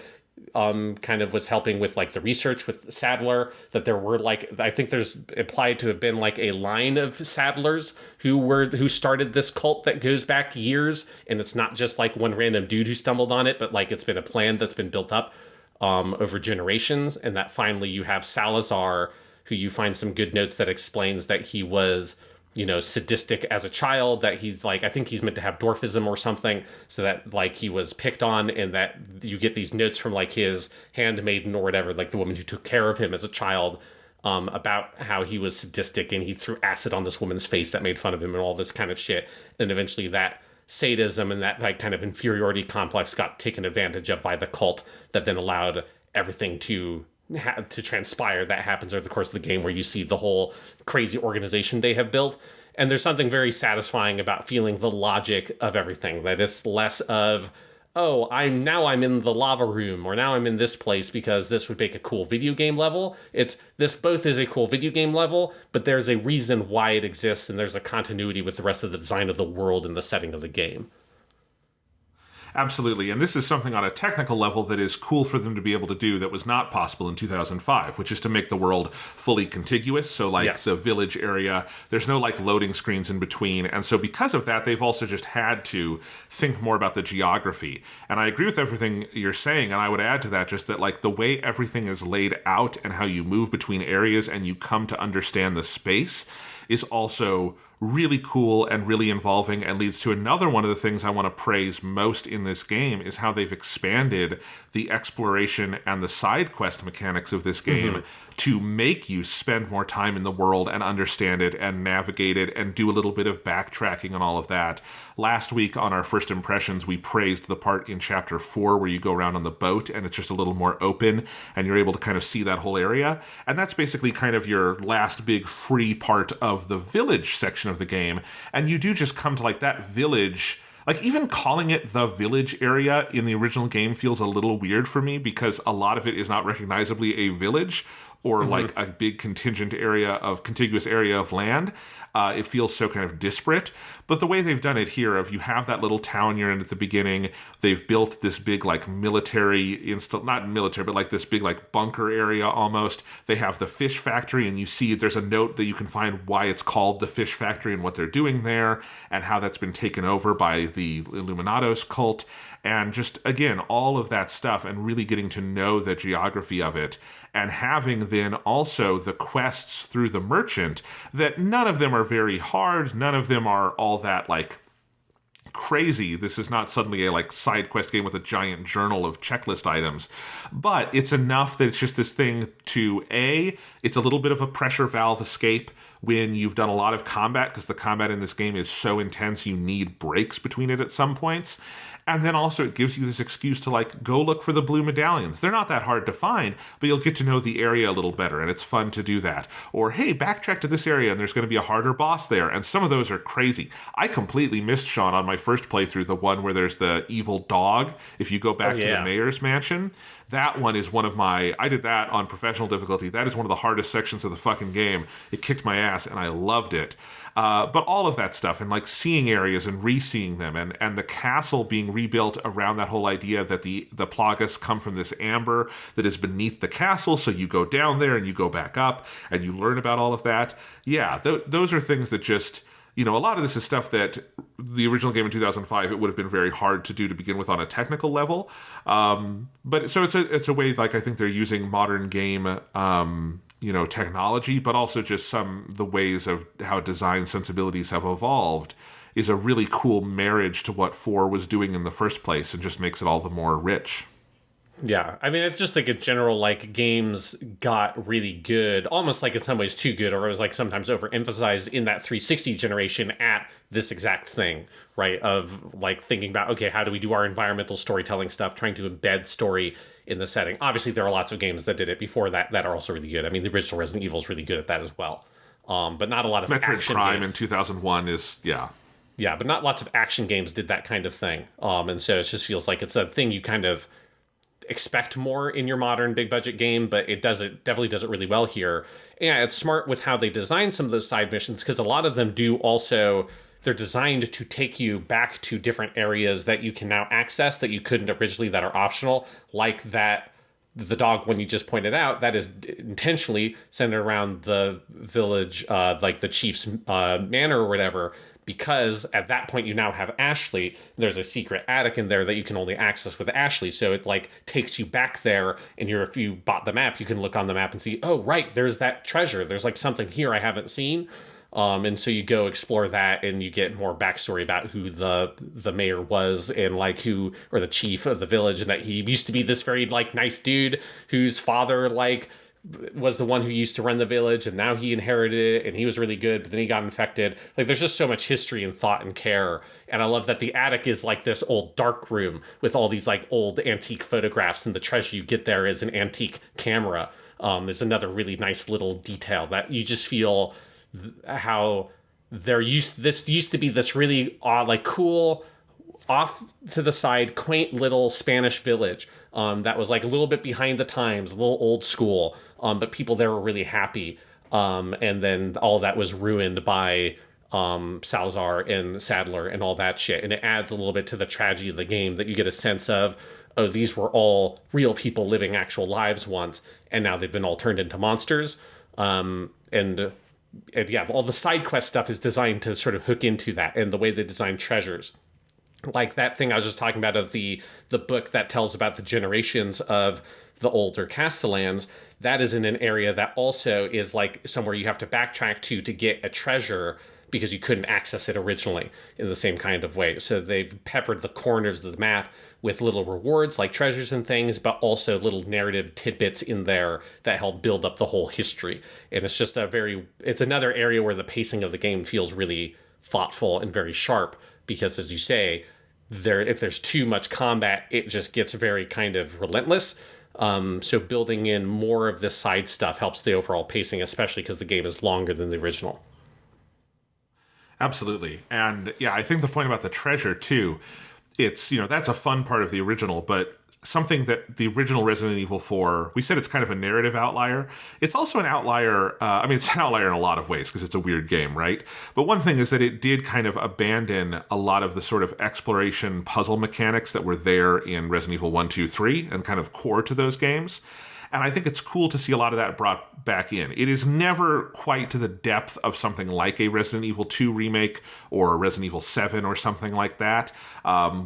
kind of was helping with like the research with Sadler, that there were like, I think there's implied to have been like a line of Sadlers who started this cult that goes back years, and it's not just like one random dude who stumbled on it, but like it's been a plan that's been built up over generations. And that finally you have Salazar, who you find some good notes that explains that he was sadistic as a child, that he's like, I think he's meant to have dwarfism or something, so that like he was picked on, and that you get these notes from like his handmaiden or whatever, like the woman who took care of him as a child, about how he was sadistic and he threw acid on this woman's face that made fun of him and all this kind of shit. And eventually that sadism and that like kind of inferiority complex got taken advantage of by the cult, that then allowed everything to transpire that happens over the course of the game, where you see the whole crazy organization they have built. And there's something very satisfying about feeling the logic of everything, that it's less of, oh, I'm in the lava room, or now I'm in this place because this would make a cool video game level. It's this both is a cool video game level, but there's a reason why it exists, and there's a continuity with the rest of the design of the world and the setting of the game. Absolutely, and this is something on a technical level that is cool for them to be able to do that was not possible in 2005, which is to make the world fully contiguous. So like yes. The village area, there's no like loading screens in between. And so because of that, they've also just had to think more about the geography. And I agree with everything you're saying, and I would add to that just that like the way everything is laid out and how you move between areas and you come to understand the space is also really cool and really involving, and leads to another one of the things I want to praise most in this game is how they've expanded the exploration and the side quest mechanics of this game to make you spend more time in the world and understand it and navigate it and do a little bit of backtracking and all of that. Last week on our first impressions, we praised the part in chapter 4 where you go around on the boat and it's just a little more open and you're able to kind of see that whole area. And that's basically kind of your last big free part of the village section of the game. And you do just come to like that village. Like, even calling it the village area in the original game feels a little weird for me because a lot of it is not recognizably a village or like a big contiguous area of land. It feels so kind of disparate. But the way they've done it here, if you have that little town you're in at the beginning, they've built this big like military not military, but like this big like bunker area almost. They have the fish factory, and you see there's a note that you can find why it's called the fish factory and what they're doing there and how that's been taken over by the Illuminados cult. And just, again, all of that stuff and really getting to know the geography of it, and having then also the quests through the merchant, that none of them are very hard. None of them are all that like crazy. This is not suddenly a like side quest game with a giant journal of checklist items, but it's enough that it's just this thing to it's a little bit of a pressure valve escape when you've done a lot of combat, because the combat in this game is so intense you need breaks between it at some points. And then also it gives you this excuse to like go look for the blue medallions. They're not that hard to find, but you'll get to know the area a little better, and it's fun to do that. Or, hey, backtrack to this area and there's going to be a harder boss there, and some of those are crazy. I completely missed, Sean, on my first playthrough, the one where there's the evil dog. If you go back to the mayor's mansion, that one is one of I did that on professional difficulty. That is one of the hardest sections of the fucking game. It kicked my ass and I loved it. But all of that stuff and like seeing areas and re-seeing them and the castle being rebuilt around that whole idea that the Plagas come from this amber that is beneath the castle. So you go down there and you go back up and you learn about all of that. Yeah, those are things that just, a lot of this is stuff that the original game in 2005, it would have been very hard to do to begin with on a technical level. But so it's a way, like, I think they're using modern game, technology, but also just the ways of how design sensibilities have evolved is a really cool marriage to what 4 was doing in the first place, and just makes it all the more rich. Yeah, I mean, it's just like a general, like, games got really good, almost like in some ways too good, or it was like sometimes overemphasized in that 360 generation at this exact thing, right? Of like thinking about, okay, how do we do our environmental storytelling stuff, trying to embed story in the setting. Obviously, there are lots of games that did it before that are also really good. I mean, the original Resident Evil is really good at that as well. But not a lot of Metroid action Prime games. in 2001 is, yeah. Yeah, but not lots of action games did that kind of thing. And so it just feels like it's a thing you kind of expect more in your modern big budget game, but it definitely does it really well here. And it's smart with how they design some of those side missions, because a lot of them do also, they're designed to take you back to different areas that you can now access that you couldn't originally, that are optional, like that the dog one you just pointed out, that is intentionally centered around the village, like the chief's manor or whatever, because at that point you now have Ashley. There's a secret attic in there that you can only access with Ashley, so it like takes you back there, and if you bought the map, you can look on the map and see, oh right, there's that treasure, there's like something here I haven't seen. And so you go explore that, and you get more backstory about who the mayor was, and like or the chief of the village, and that he used to be this very like nice dude whose father like was the one who used to run the village, and now he inherited it, and he was really good, but then he got infected. Like, there's just so much history and thought and care. And I love that the attic is like this old dark room with all these like old antique photographs, and the treasure you get there is an antique camera. There's another really nice little detail that you just feel how this used to be this really odd, like cool, off to the side, quaint little Spanish village that was like a little bit behind the times, a little old school, but people there were really happy. And then all that was ruined by Salazar and Sadler and all that shit. And it adds a little bit to the tragedy of the game, that you get a sense of, oh, these were all real people living actual lives once, and now they've been all turned into monsters. And yeah, all the side quest stuff is designed to sort of hook into that, and the way they design treasures. Like that thing I was just talking about of the book that tells about the generations of the older Castellans, that is in an area that also is like somewhere you have to backtrack to get a treasure, because you couldn't access it originally in the same kind of way. So they've peppered the corners of the map with little rewards like treasures and things, but also little narrative tidbits in there that help build up the whole history. And it's just it's another area where the pacing of the game feels really thoughtful and very sharp, because as you say, if there's too much combat, it just gets very kind of relentless. So building in more of this side stuff helps the overall pacing, especially because the game is longer than the original. Absolutely. And yeah, I think the point about the treasure too, it's, that's a fun part of the original, but something that the original Resident Evil 4, we said it's kind of a narrative outlier. It's also an outlier. It's an outlier in a lot of ways because it's a weird game, right? But one thing is that it did kind of abandon a lot of the sort of exploration puzzle mechanics that were there in Resident Evil 1, 2, 3 and kind of core to those games. And I think it's cool to see a lot of that brought back in. It is never quite to the depth of something like a Resident Evil 2 remake or Resident Evil 7 or something like that,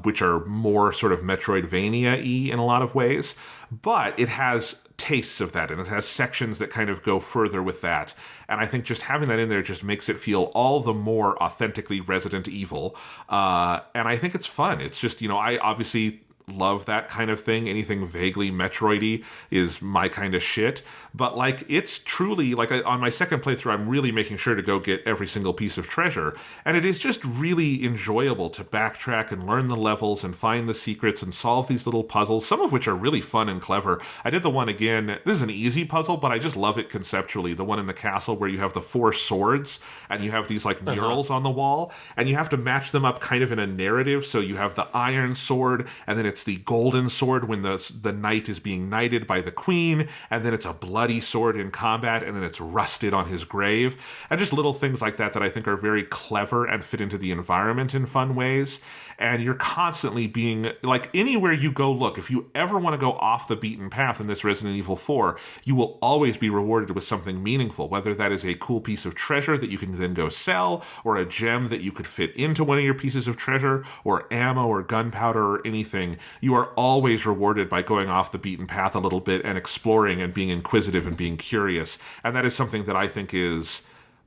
which are more sort of Metroidvania-y in a lot of ways. But it has tastes of that, and it has sections that kind of go further with that. And I think just having that in there just makes it feel all the more authentically Resident Evil. And I think it's fun. It's just, I obviously love that kind of thing. Anything vaguely Metroid-y is my kind of shit. But it's truly on my second playthrough, I'm really making sure to go get every single piece of treasure. And it is just really enjoyable to backtrack and learn the levels and find the secrets and solve these little puzzles, some of which are really fun and clever. I did the one again. This is an easy puzzle, but I just love it conceptually. The one in the castle where you have the 4 swords and you have these murals on the wall, and you have to match them up kind of in a narrative. So you have the iron sword, and then it's the golden sword when the knight is being knighted by the queen, and then it's a bloody sword in combat, and then it's rusted on his grave. And just little things like that I think are very clever and fit into the environment in fun ways. And you're constantly being, anywhere you go look, if you ever want to go off the beaten path in this Resident Evil 4, you will always be rewarded with something meaningful, whether that is a cool piece of treasure that you can then go sell, or a gem that you could fit into one of your pieces of treasure, or ammo or gunpowder or anything. You are always rewarded by going off the beaten path a little bit and exploring and being inquisitive and being curious. And that is something that I think is,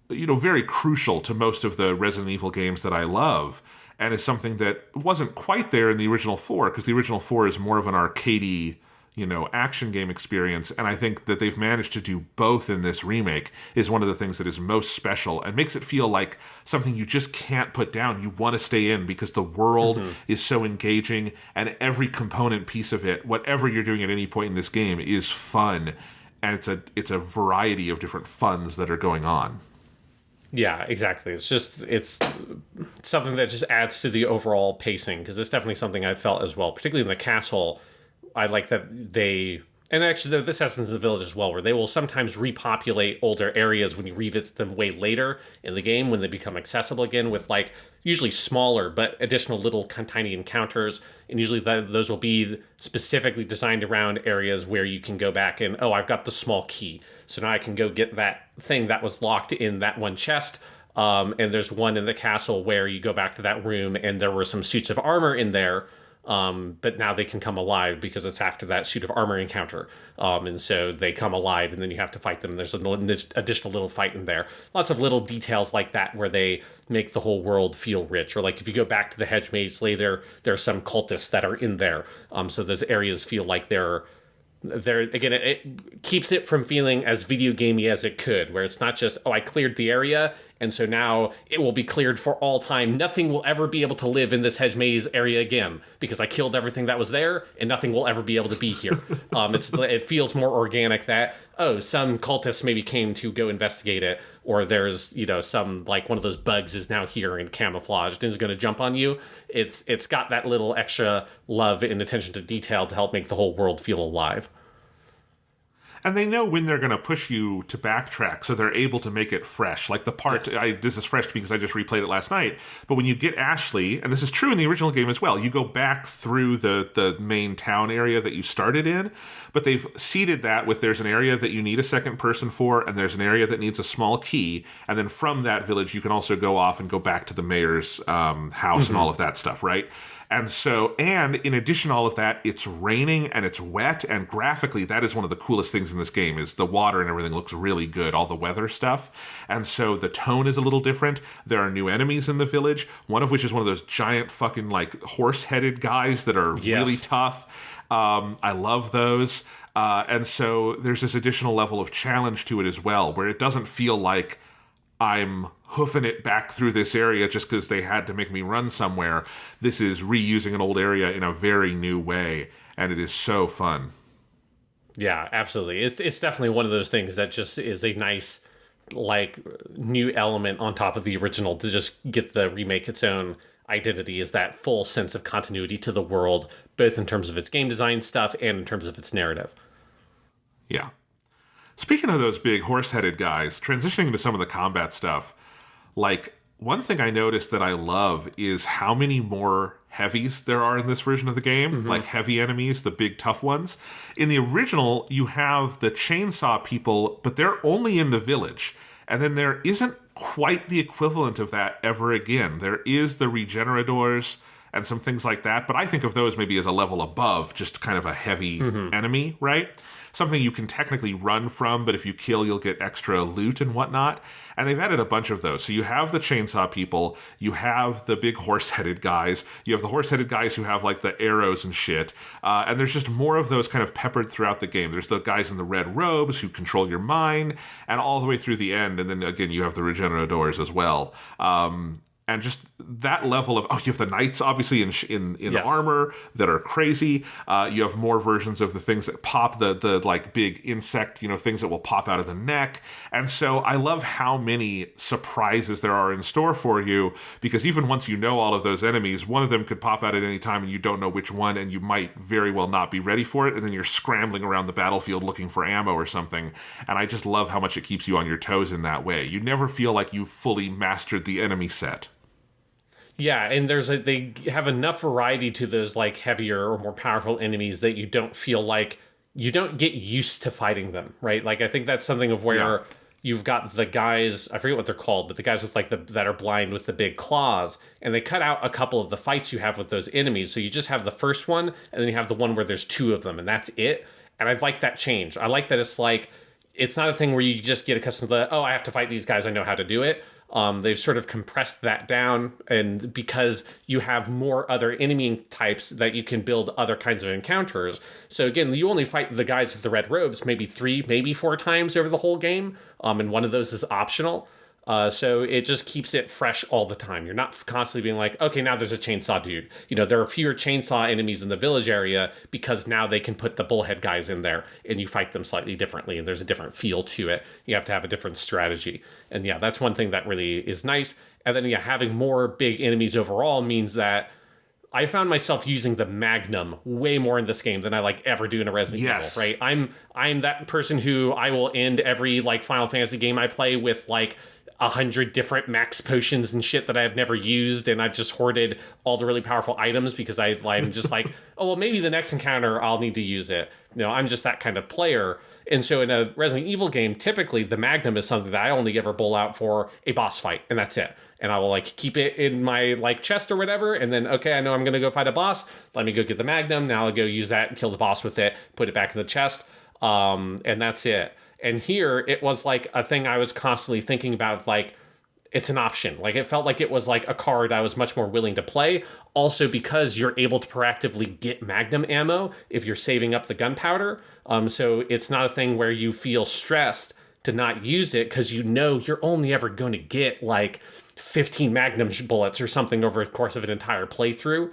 very crucial to most of the Resident Evil games that I love. And is something that wasn't quite there in the original 4, because the original 4 is more of an arcadey, action game experience. And I think that they've managed to do both in this remake is one of the things that is most special and makes it feel like something you just can't put down. You want to stay in because the world is so engaging, and every component piece of it, whatever you're doing at any point in this game, is fun. And it's a variety of different funs that are going on. Yeah, exactly. It's something that just adds to the overall pacing, because it's definitely something I felt as well, particularly in the castle. I like that and actually this happens in the village as well, where they will sometimes repopulate older areas when you revisit them way later in the game, when they become accessible again, with usually smaller but additional little tiny encounters. And usually those will be specifically designed around areas where you can go back and, I've got the small key, so now I can go get that thing that was locked in that one chest. And there's one in the castle where you go back to that room and there were some suits of armor in there. But now they can come alive because it's after that suit of armor encounter. And so they come alive, and then you have to fight them. There's an additional little fight in there. Lots of little details like that where they make the whole world feel rich. Or if you go back to the Hedge Maze later, there are some cultists that are in there. So those areas feel like they're again, it keeps it from feeling as video gamey as it could, where it's not just, I cleared the area, and so now it will be cleared for all time. Nothing will ever be able to live in this Hedge Maze area again because I killed everything that was there, and nothing will ever be able to be here. It feels more organic that, some cultists maybe came to go investigate it, or there's, some, one of those bugs is now here and camouflaged and is going to jump on you. It's got that little extra love and attention to detail to help make the whole world feel alive. And they know when they're going to push you to backtrack, so they're able to make it fresh. Like the part, yes. This is fresh because I just replayed it last night, but when you get Ashley, and this is true in the original game as well, you go back through the main town area that you started in, but they've seeded that with there's an area that you need a second person for, and there's an area that needs a small key, and then from that village you can also go off and go back to the mayor's house and all of that stuff, right? And in addition to all of that, it's raining and it's wet, and graphically, that is one of the coolest things things in this game is the water and everything looks really good, all the weather stuff. And so the tone is a little different. There are new enemies in the village, one of which is one of those giant fucking like horse-headed guys that are really tough. I love those. And so there's this additional level of challenge to it as well, where it doesn't feel like I'm hoofing it back through this area just because they had to make me run somewhere. This is reusing an old area in a very new way, and it is so fun. Yeah, absolutely. It's definitely one of those things that just is a nice, like, new element on top of the original to just get the remake its own identity, is that full sense of continuity to the world, both in terms of its game design stuff and in terms of its narrative. Yeah. Speaking of those big horse-headed guys, transitioning into some of the combat stuff, like, one thing I noticed that I love is how many more heavies there are in this version of the game, like heavy enemies, the big tough ones. In the original, you have the chainsaw people, but they're only in the village. And then there isn't quite the equivalent of that ever again. There is the regenerators and some things like that, but I think of those maybe as a level above just kind of a heavy enemy, right? Something you can technically run from, but if you kill, you'll get extra loot and whatnot. And they've added a bunch of those. So you have the chainsaw people, you have the big horse-headed guys, you have the horse-headed guys who have like the arrows and shit, and there's just more of those kind of peppered throughout the game. There's the guys in the red robes who control your mind, and all the way through the end, and then again you have the regenerators as well. And just that level of, you have the knights, obviously, in armor that are crazy. You have more versions of the things that pop, the like big insect, things that will pop out of the neck. And so I love how many surprises there are in store for you, because even once you know all of those enemies, one of them could pop out at any time and you don't know which one, and you might very well not be ready for it. And then you're scrambling around the battlefield looking for ammo or something. And I just love how much it keeps you on your toes in that way. You never feel like you've fully mastered the enemy set. Yeah, and they have enough variety to those like heavier or more powerful enemies that you don't feel like you don't get used to fighting them, right? Like I think that's something of where you've got the guys, I forget what they're called, but the guys with like that are blind with the big claws, and they cut out a couple of the fights you have with those enemies. So you just have the first one, and then you have the one where there's two of them, and that's it. And I like that change. I like that it's like, it's not a thing where you just get accustomed to I have to fight these guys, I know how to do it. They've sort of compressed that down, and because you have more other enemy types that you can build other kinds of encounters. So again, you only fight the guys with the red robes maybe 3, maybe 4 times over the whole game, and one of those is optional. So it just keeps it fresh all the time. You're not constantly being like, okay, now there's a chainsaw dude. There are fewer chainsaw enemies in the village area because now they can put the bullhead guys in there and you fight them slightly differently, and there's a different feel to it. You have to have a different strategy. And yeah, that's one thing that really is nice. And then having more big enemies overall means that I found myself using the Magnum way more in this game than I ever do in a Resident Evil, right? I'm that person who I will end every Final Fantasy game I play with 100 different max potions and shit that I've never used, and I've just hoarded all the really powerful items because I'm just oh, well, maybe the next encounter I'll need to use it. I'm just that kind of player. And so in a Resident Evil game, typically the Magnum is something that I only ever pull out for a boss fight, and that's it. And I will keep it in my chest or whatever, and then, okay, I know I'm going to go fight a boss. Let me go get the Magnum. Now I'll go use that and kill the boss with it, put it back in the chest, and that's it. And here, it was a thing I was constantly thinking about, it's an option. It felt like it was a card I was much more willing to play. Also because you're able to proactively get Magnum ammo if you're saving up the gunpowder. So it's not a thing where you feel stressed to not use it because you're only ever going to get 15 Magnum bullets or something over the course of an entire playthrough,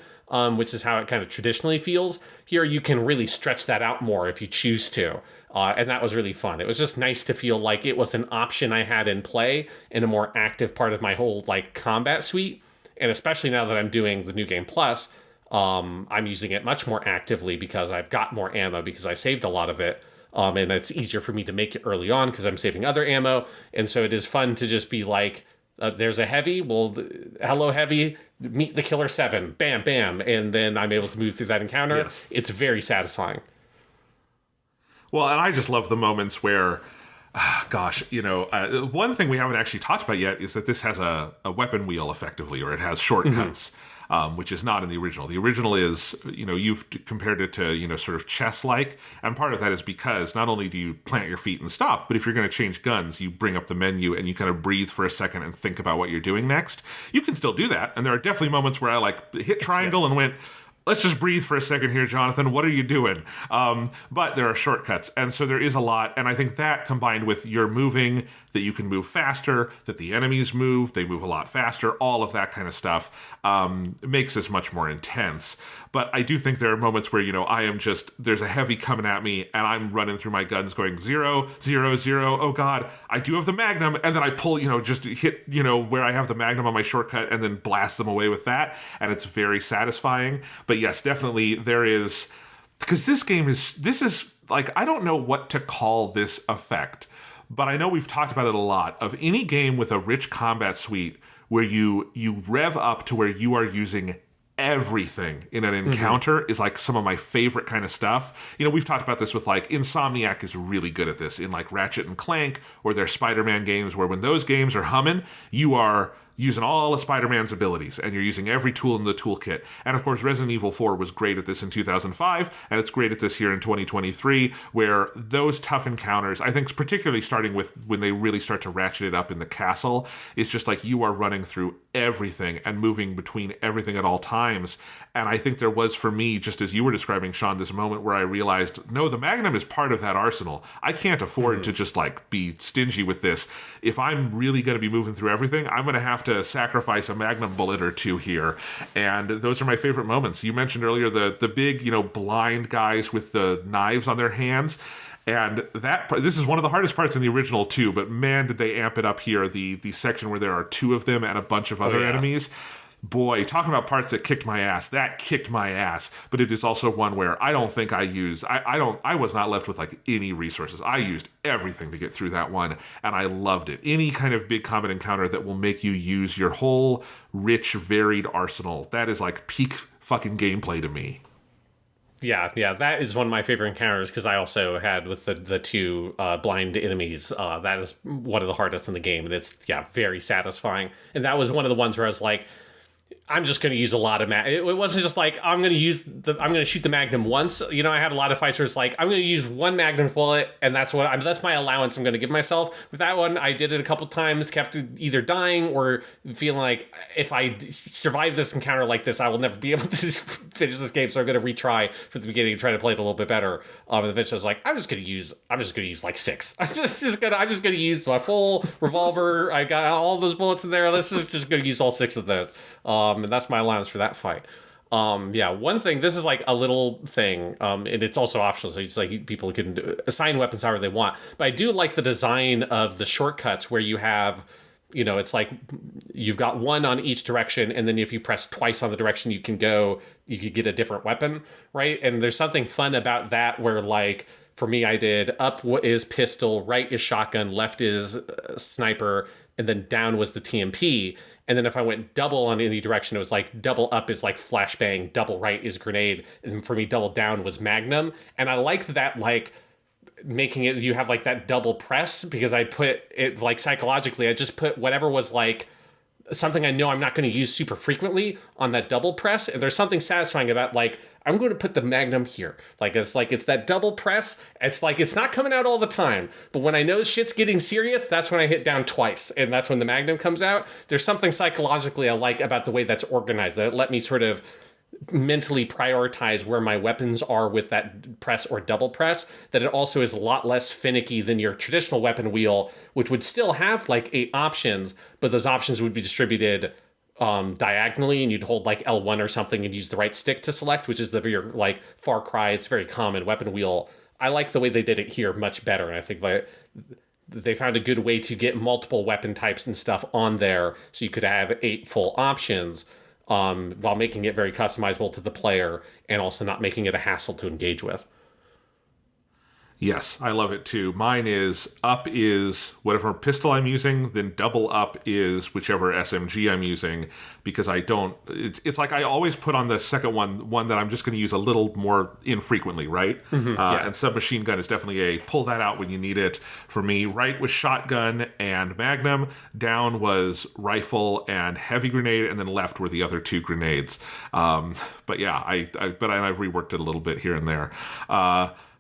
which is how it kind of traditionally feels. Here, you can really stretch that out more if you choose to. And that was really fun. It was just nice to feel like it was an option I had in play in a more active part of my whole combat suite. And especially now that I'm doing the New Game Plus, I'm using it much more actively because I've got more ammo because I saved a lot of it. And it's easier for me to make it early on because I'm saving other ammo. And so it is fun to just be there's a heavy. Well, hello, heavy. Meet the Killer 7. Bam, bam. And then I'm able to move through that encounter. Yes. It's very satisfying. Well, and I just love the moments where Gosh, one thing we haven't actually talked about yet is that this has a weapon wheel effectively, or it has shortcuts, which is not in the original. The original is, you've compared it to, sort of chess-like, and part of that is because not only do you plant your feet and stop, but if you're going to change guns, you bring up the menu and you kind of breathe for a second and think about what you're doing next. You can still do that, and there are definitely moments where I hit triangle and went, let's just breathe for a second here, Jonathan. What are you doing? But there are shortcuts. And so there is a lot. And I think that combined with your moving, that you can move faster, that the enemies move, they move a lot faster, all of that kind of stuff makes this much more intense. But I do think there are moments where, there's a heavy coming at me and I'm running through my guns going 0, 0, 0. Oh God, I do have the Magnum. And then I pull, just hit, where I have the Magnum on my shortcut and then blast them away with that. And it's very satisfying. But yes, definitely there is, because this is I don't know what to call this effect, but I know we've talked about it a lot, of any game with a rich combat suite where you rev up to where you are using everything in an encounter is some of my favorite kind of stuff. We've talked about this with Insomniac is really good at this in Ratchet and Clank or their Spider-Man games, where when those games are humming, you are using all of Spider-Man's abilities, and you're using every tool in the toolkit. And of course, Resident Evil 4 was great at this in 2005, and it's great at this here in 2023, where those tough encounters, I think particularly starting with when they really start to ratchet it up in the castle, is just you are running through everything and moving between everything at all times. And I think there was, for me, just as you were describing, Sean, this moment where I realized, no, the Magnum is part of that arsenal. I can't afford to just be stingy with this. If I'm really going to be moving through everything, I'm going to have to sacrifice a Magnum bullet or two here. And those are my favorite moments. You mentioned earlier the big, blind guys with the knives on their hands. And this is one of the hardest parts in the original too, but man, did they amp it up here. The section where there are two of them and a bunch of other enemies. Boy, talking about parts that kicked my ass. That kicked my ass. But it is also one where I don't think I was not left with any resources. I used everything to get through that one, and I loved it. Any kind of big combat encounter that will make you use your whole rich, varied arsenal, that is peak fucking gameplay to me. Yeah, that is one of my favorite encounters, because I also had with the two blind enemies. That is one of the hardest in the game, and it's very satisfying. And that was one of the ones where I was I'm just going to use a lot of it wasn't just I'm going to shoot the Magnum once. I had a lot of fights where it's I'm going to use one Magnum bullet, and that's my allowance I'm going to give myself. With that one, I did it a couple times, kept either dying or feeling if I survive this encounter like this, I will never be able to finish this game. So I'm going to retry from the beginning and try to play it a little bit better. And eventually I was I'm just going to use 6. I'm just going to use my full revolver. I got all those bullets in there. Let's just going to use all 6 of those. And that's my allowance for that fight. One thing, this is a little thing, and it's also optional, so it's people can assign weapons however they want. But I do like the design of the shortcuts where you have, it's you've got one on each direction, and then if you press twice on the direction you could get a different weapon, right? And there's something fun about that where for me, I did up is pistol, right is shotgun, left is sniper, and then down was the TMP. And then if I went double on any direction, it was double up is flashbang, double right is grenade, and for me, double down was Magnum. And I liked that, making it, you have that double press, because I put it psychologically, I just put whatever was something I know I'm not going to use super frequently on that double press. And there's something satisfying about I'm going to put the Magnum here. It's that double press. It's it's not coming out all the time, but when I know shit's getting serious, that's when I hit down twice, and that's when the Magnum comes out. There's something psychologically I like about the way that's organized, that it let me sort of mentally prioritize where my weapons are with that press or double press, that it also is a lot less finicky than your traditional weapon wheel, which would still have 8 options, but those options would be distributed diagonally, and you'd hold L1 or something and use the right stick to select, which is your Far Cry. It's very common weapon wheel. I like the way they did it here much better, and I think they found a good way to get multiple weapon types and stuff on there, so you could have 8 full options, while making it very customizable to the player and also not making it a hassle to engage with. Yes, I love it too. Mine is up is whatever pistol I'm using, then double up is whichever SMG I'm using, because I don't. It's like I always put on the second one that I'm just going to use a little more infrequently, right? Yeah. And submachine gun is definitely a pull that out when you need it. For me, right was shotgun and magnum, down was rifle and heavy grenade, and then left were the other two grenades. But yeah, I've reworked it a little bit here and there.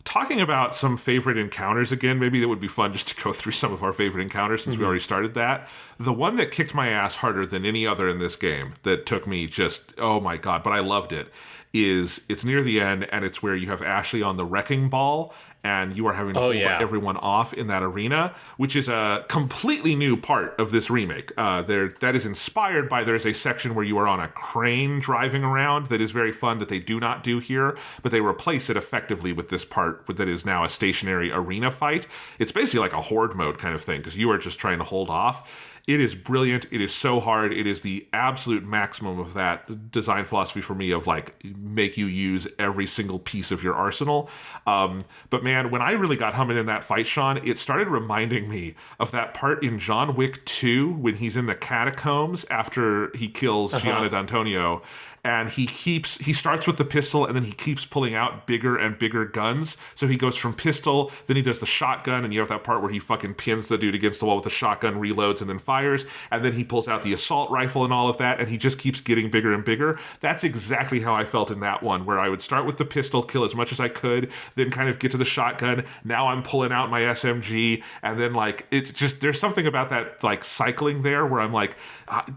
Talking about some favorite encounters again, maybe it would be fun just to go through some of our favorite encounters since we already started that. The one that kicked my ass harder than any other in this game that took me just, oh my god, but I loved it, is it's near the end and it's where you have Ashley on the wrecking ball and you are having to hold everyone off in that arena, which is a completely new part of this remake. That is inspired by, there's a section where you are on a crane driving around that is very fun that they do not do here, but they replace it effectively with this part that is now a stationary arena fight. It's basically like a horde mode kind of thing because you are just trying to hold off. It is brilliant. It is so hard. It is the absolute maximum of that design philosophy for me of like make you use every single piece of your arsenal. But man, when I really got humming in that fight, Sean, it started reminding me of that part in John Wick 2 when he's in the catacombs after he kills Gianna D'Antonio. And he starts with the pistol and then he keeps pulling out bigger and bigger guns. So he goes from pistol, then he does the shotgun, and you have that part where he fucking pins the dude against the wall with the shotgun, reloads, and then fires. And then he pulls out the assault rifle and all of that, and he just keeps getting bigger and bigger. That's exactly how I felt in that one, where I would start with the pistol, kill as much as I could, then kind of get to the shotgun. Now I'm pulling out my SMG, and then like it just, there's something about that like cycling there where I'm like,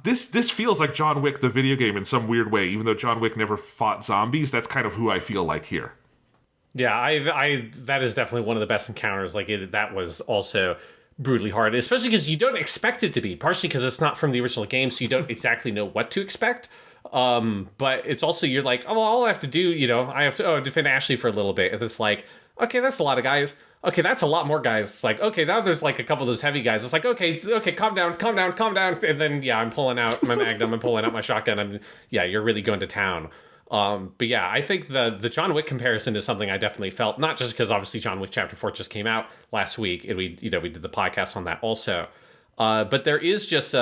this feels like John Wick the video game in some weird way. Even though John Wick never fought zombies, that's kind of who I feel like here. Yeah, I that is definitely one of the best encounters. Like that was also brutally hard, especially because you don't expect it to be. Partially because it's not from the original game, so you don't exactly know what to expect. But it's also you're like, oh, well, all I have to do, I have to defend Ashley for a little bit, and it's like, okay, that's a lot of guys. Okay, that's a lot more guys. It's like, okay, now there's like a couple of those heavy guys. It's like, okay, calm down. And then, yeah, I'm pulling out my magnum, I'm pulling out my shotgun. You're really going to town. But yeah, I think the John Wick comparison is something I definitely felt, not just because obviously John Wick Chapter 4 just came out last week, and we did the podcast on that also. But there is just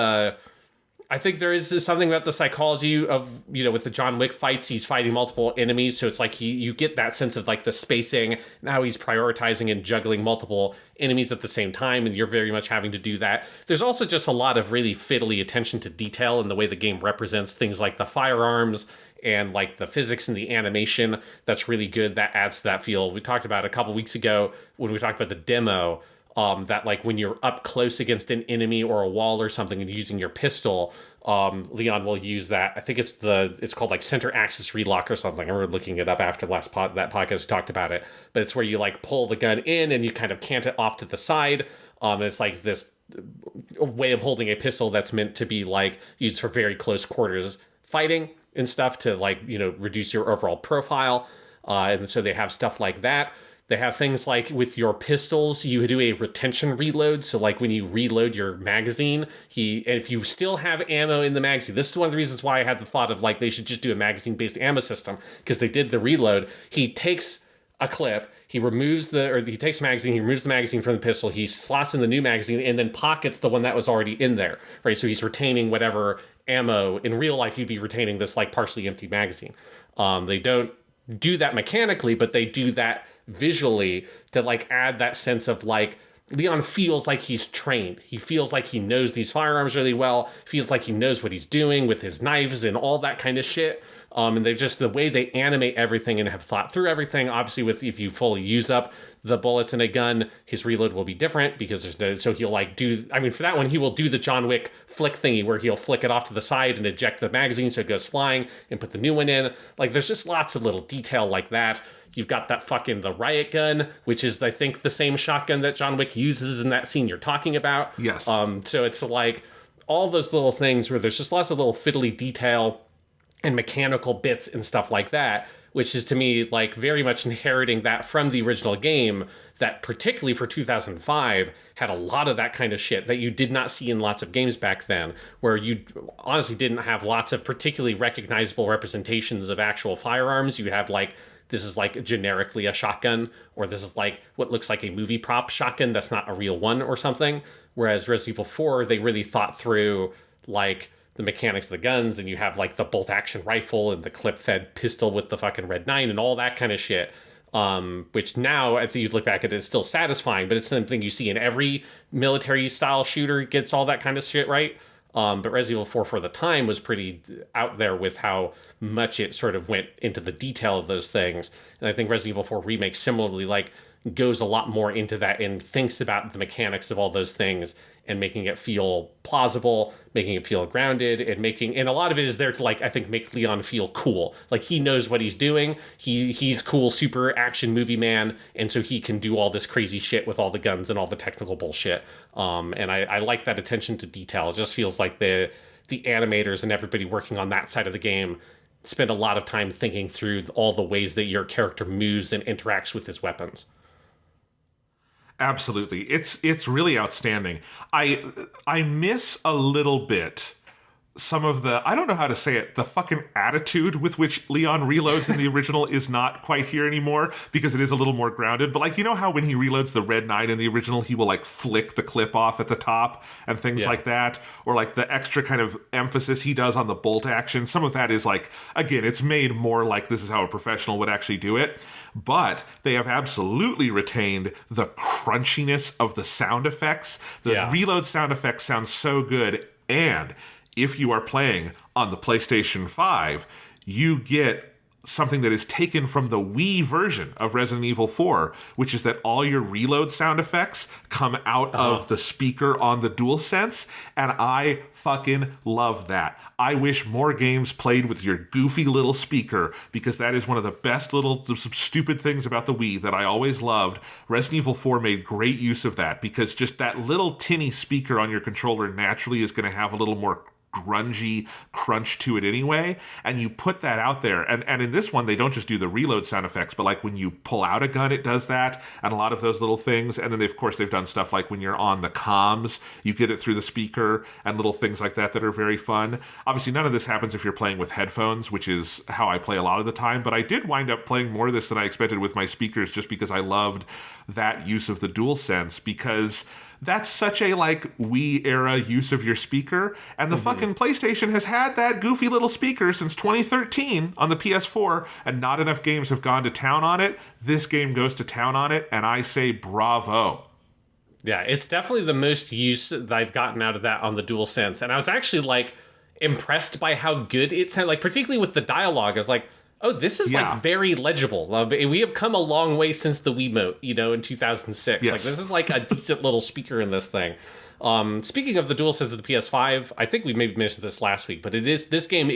I think there is something about the psychology of, with the John Wick fights, he's fighting multiple enemies. So it's like you get that sense of like the spacing and how he's prioritizing and juggling multiple enemies at the same time. And you're very much having to do that. There's also just a lot of really fiddly attention to detail in the way the game represents things like the firearms and like the physics and the animation. That's really good. That adds to that feel. We talked about a couple weeks ago when we talked about the demo, that like when you're up close against an enemy or a wall or something and using your pistol, Leon will use that. I think it's called like center axis relock or something. I remember looking it up after that podcast we talked about it. But it's where you like pull the gun in and you kind of cant it off to the side. It's like this way of holding a pistol that's meant to be like used for very close quarters fighting and stuff to like, reduce your overall profile. And so they have stuff like that. They have things like with your pistols, you do a retention reload. So like when you reload your magazine, if you still have ammo in the magazine, this is one of the reasons why I had the thought of like they should just do a magazine-based ammo system, because they did the reload. He takes a clip, he takes a magazine, he removes the magazine from the pistol, he slots in the new magazine, and then pockets the one that was already in there, right? So he's retaining whatever ammo. In real life, you'd be retaining this like partially empty magazine. They don't do that mechanically, but they do that visually to like add that sense of like Leon feels like he's trained. He feels like he knows these firearms really well, feels like he knows what he's doing with his knives and all that kind of shit. And they've just, the way they animate everything and have thought through everything, obviously if you fully use up the bullets in a gun, his reload will be different because so he'll like for that one, he will do the John Wick flick thingy where he'll flick it off to the side and eject the magazine so it goes flying and put the new one in. Like there's just lots of little detail like that. You've got that the riot gun, which is, I think, the same shotgun that John Wick uses in that scene you're talking about. Yes. So it's like all those little things where there's just lots of little fiddly detail and mechanical bits and stuff like that, which is to me like very much inheriting that from the original game that particularly for 2005 had a lot of that kind of shit that you did not see in lots of games back then, where you honestly didn't have lots of particularly recognizable representations of actual firearms. You have like this is like generically a shotgun, or this is like what looks like a movie prop shotgun that's not a real one or something. Whereas Resident Evil 4, they really thought through like the mechanics of the guns, and you have like the bolt action rifle and the clip fed pistol with the fucking Red 9 and all that kind of shit. Which now, if you look back at it, it's still satisfying, but it's something you see in every military style shooter gets all that kind of shit right. But Resident Evil 4 for the time was pretty out there with how much it sort of went into the detail of those things. And I think Resident Evil 4 Remake similarly like goes a lot more into that and thinks about the mechanics of all those things and making it feel plausible, making it feel grounded, and a lot of it is there to like, I think, make Leon feel cool. Like he knows what he's doing. He's cool, super action movie man, and so he can do all this crazy shit with all the guns and all the technical bullshit. And I like that attention to detail. It just feels like the animators and everybody working on that side of the game spend a lot of time thinking through all the ways that your character moves and interacts with his weapons. Absolutely. It's really outstanding. I miss a little bit some of the, I don't know how to say it, the fucking attitude with which Leon reloads in the original is not quite here anymore because it is a little more grounded. But like, you know how when he reloads the Red 9 in the original, he will like flick the clip off at the top and things like that? Or like the extra kind of emphasis he does on the bolt action. Some of that is like, again, it's made more like this is how a professional would actually do it. But they have absolutely retained the crunchiness of the sound effects. The reload sound effects sound so good. And if you are playing on the PlayStation 5, you get something that is taken from the Wii version of Resident Evil 4, which is that all your reload sound effects come out of the speaker on the DualSense, and I fucking love that. I wish more games played with your goofy little speaker, because that is one of the best little some stupid things about the Wii that I always loved. Resident Evil 4 made great use of that, because just that little tinny speaker on your controller naturally is going to have a little more grungy crunch to it anyway, and you put that out there, and in this one they don't just do the reload sound effects, but like when you pull out a gun it does that, and a lot of those little things. And then of course they've done stuff like when you're on the comms you get it through the speaker, and little things like that are very fun. Obviously none of this happens if you're playing with headphones, which is how I play a lot of the time, but I did wind up playing more of this than I expected with my speakers, just because I loved that use of the DualSense, because that's such a like Wii era use of your speaker, and the fucking PlayStation has had that goofy little speaker since 2013 on the PS4, and not enough games have gone to town on it. This game goes to town on it, and I say bravo. Yeah, it's definitely the most use that I've gotten out of that on the DualSense, and I was actually like impressed by how good it sounded, like particularly with the dialogue. I was like, oh, this is like very legible. We have come a long way since the Wiimote, in 2006. Yes. Like this is like a decent little speaker in this thing. Speaking of the DualSense of the PS5, I think we maybe mentioned this last week, but this game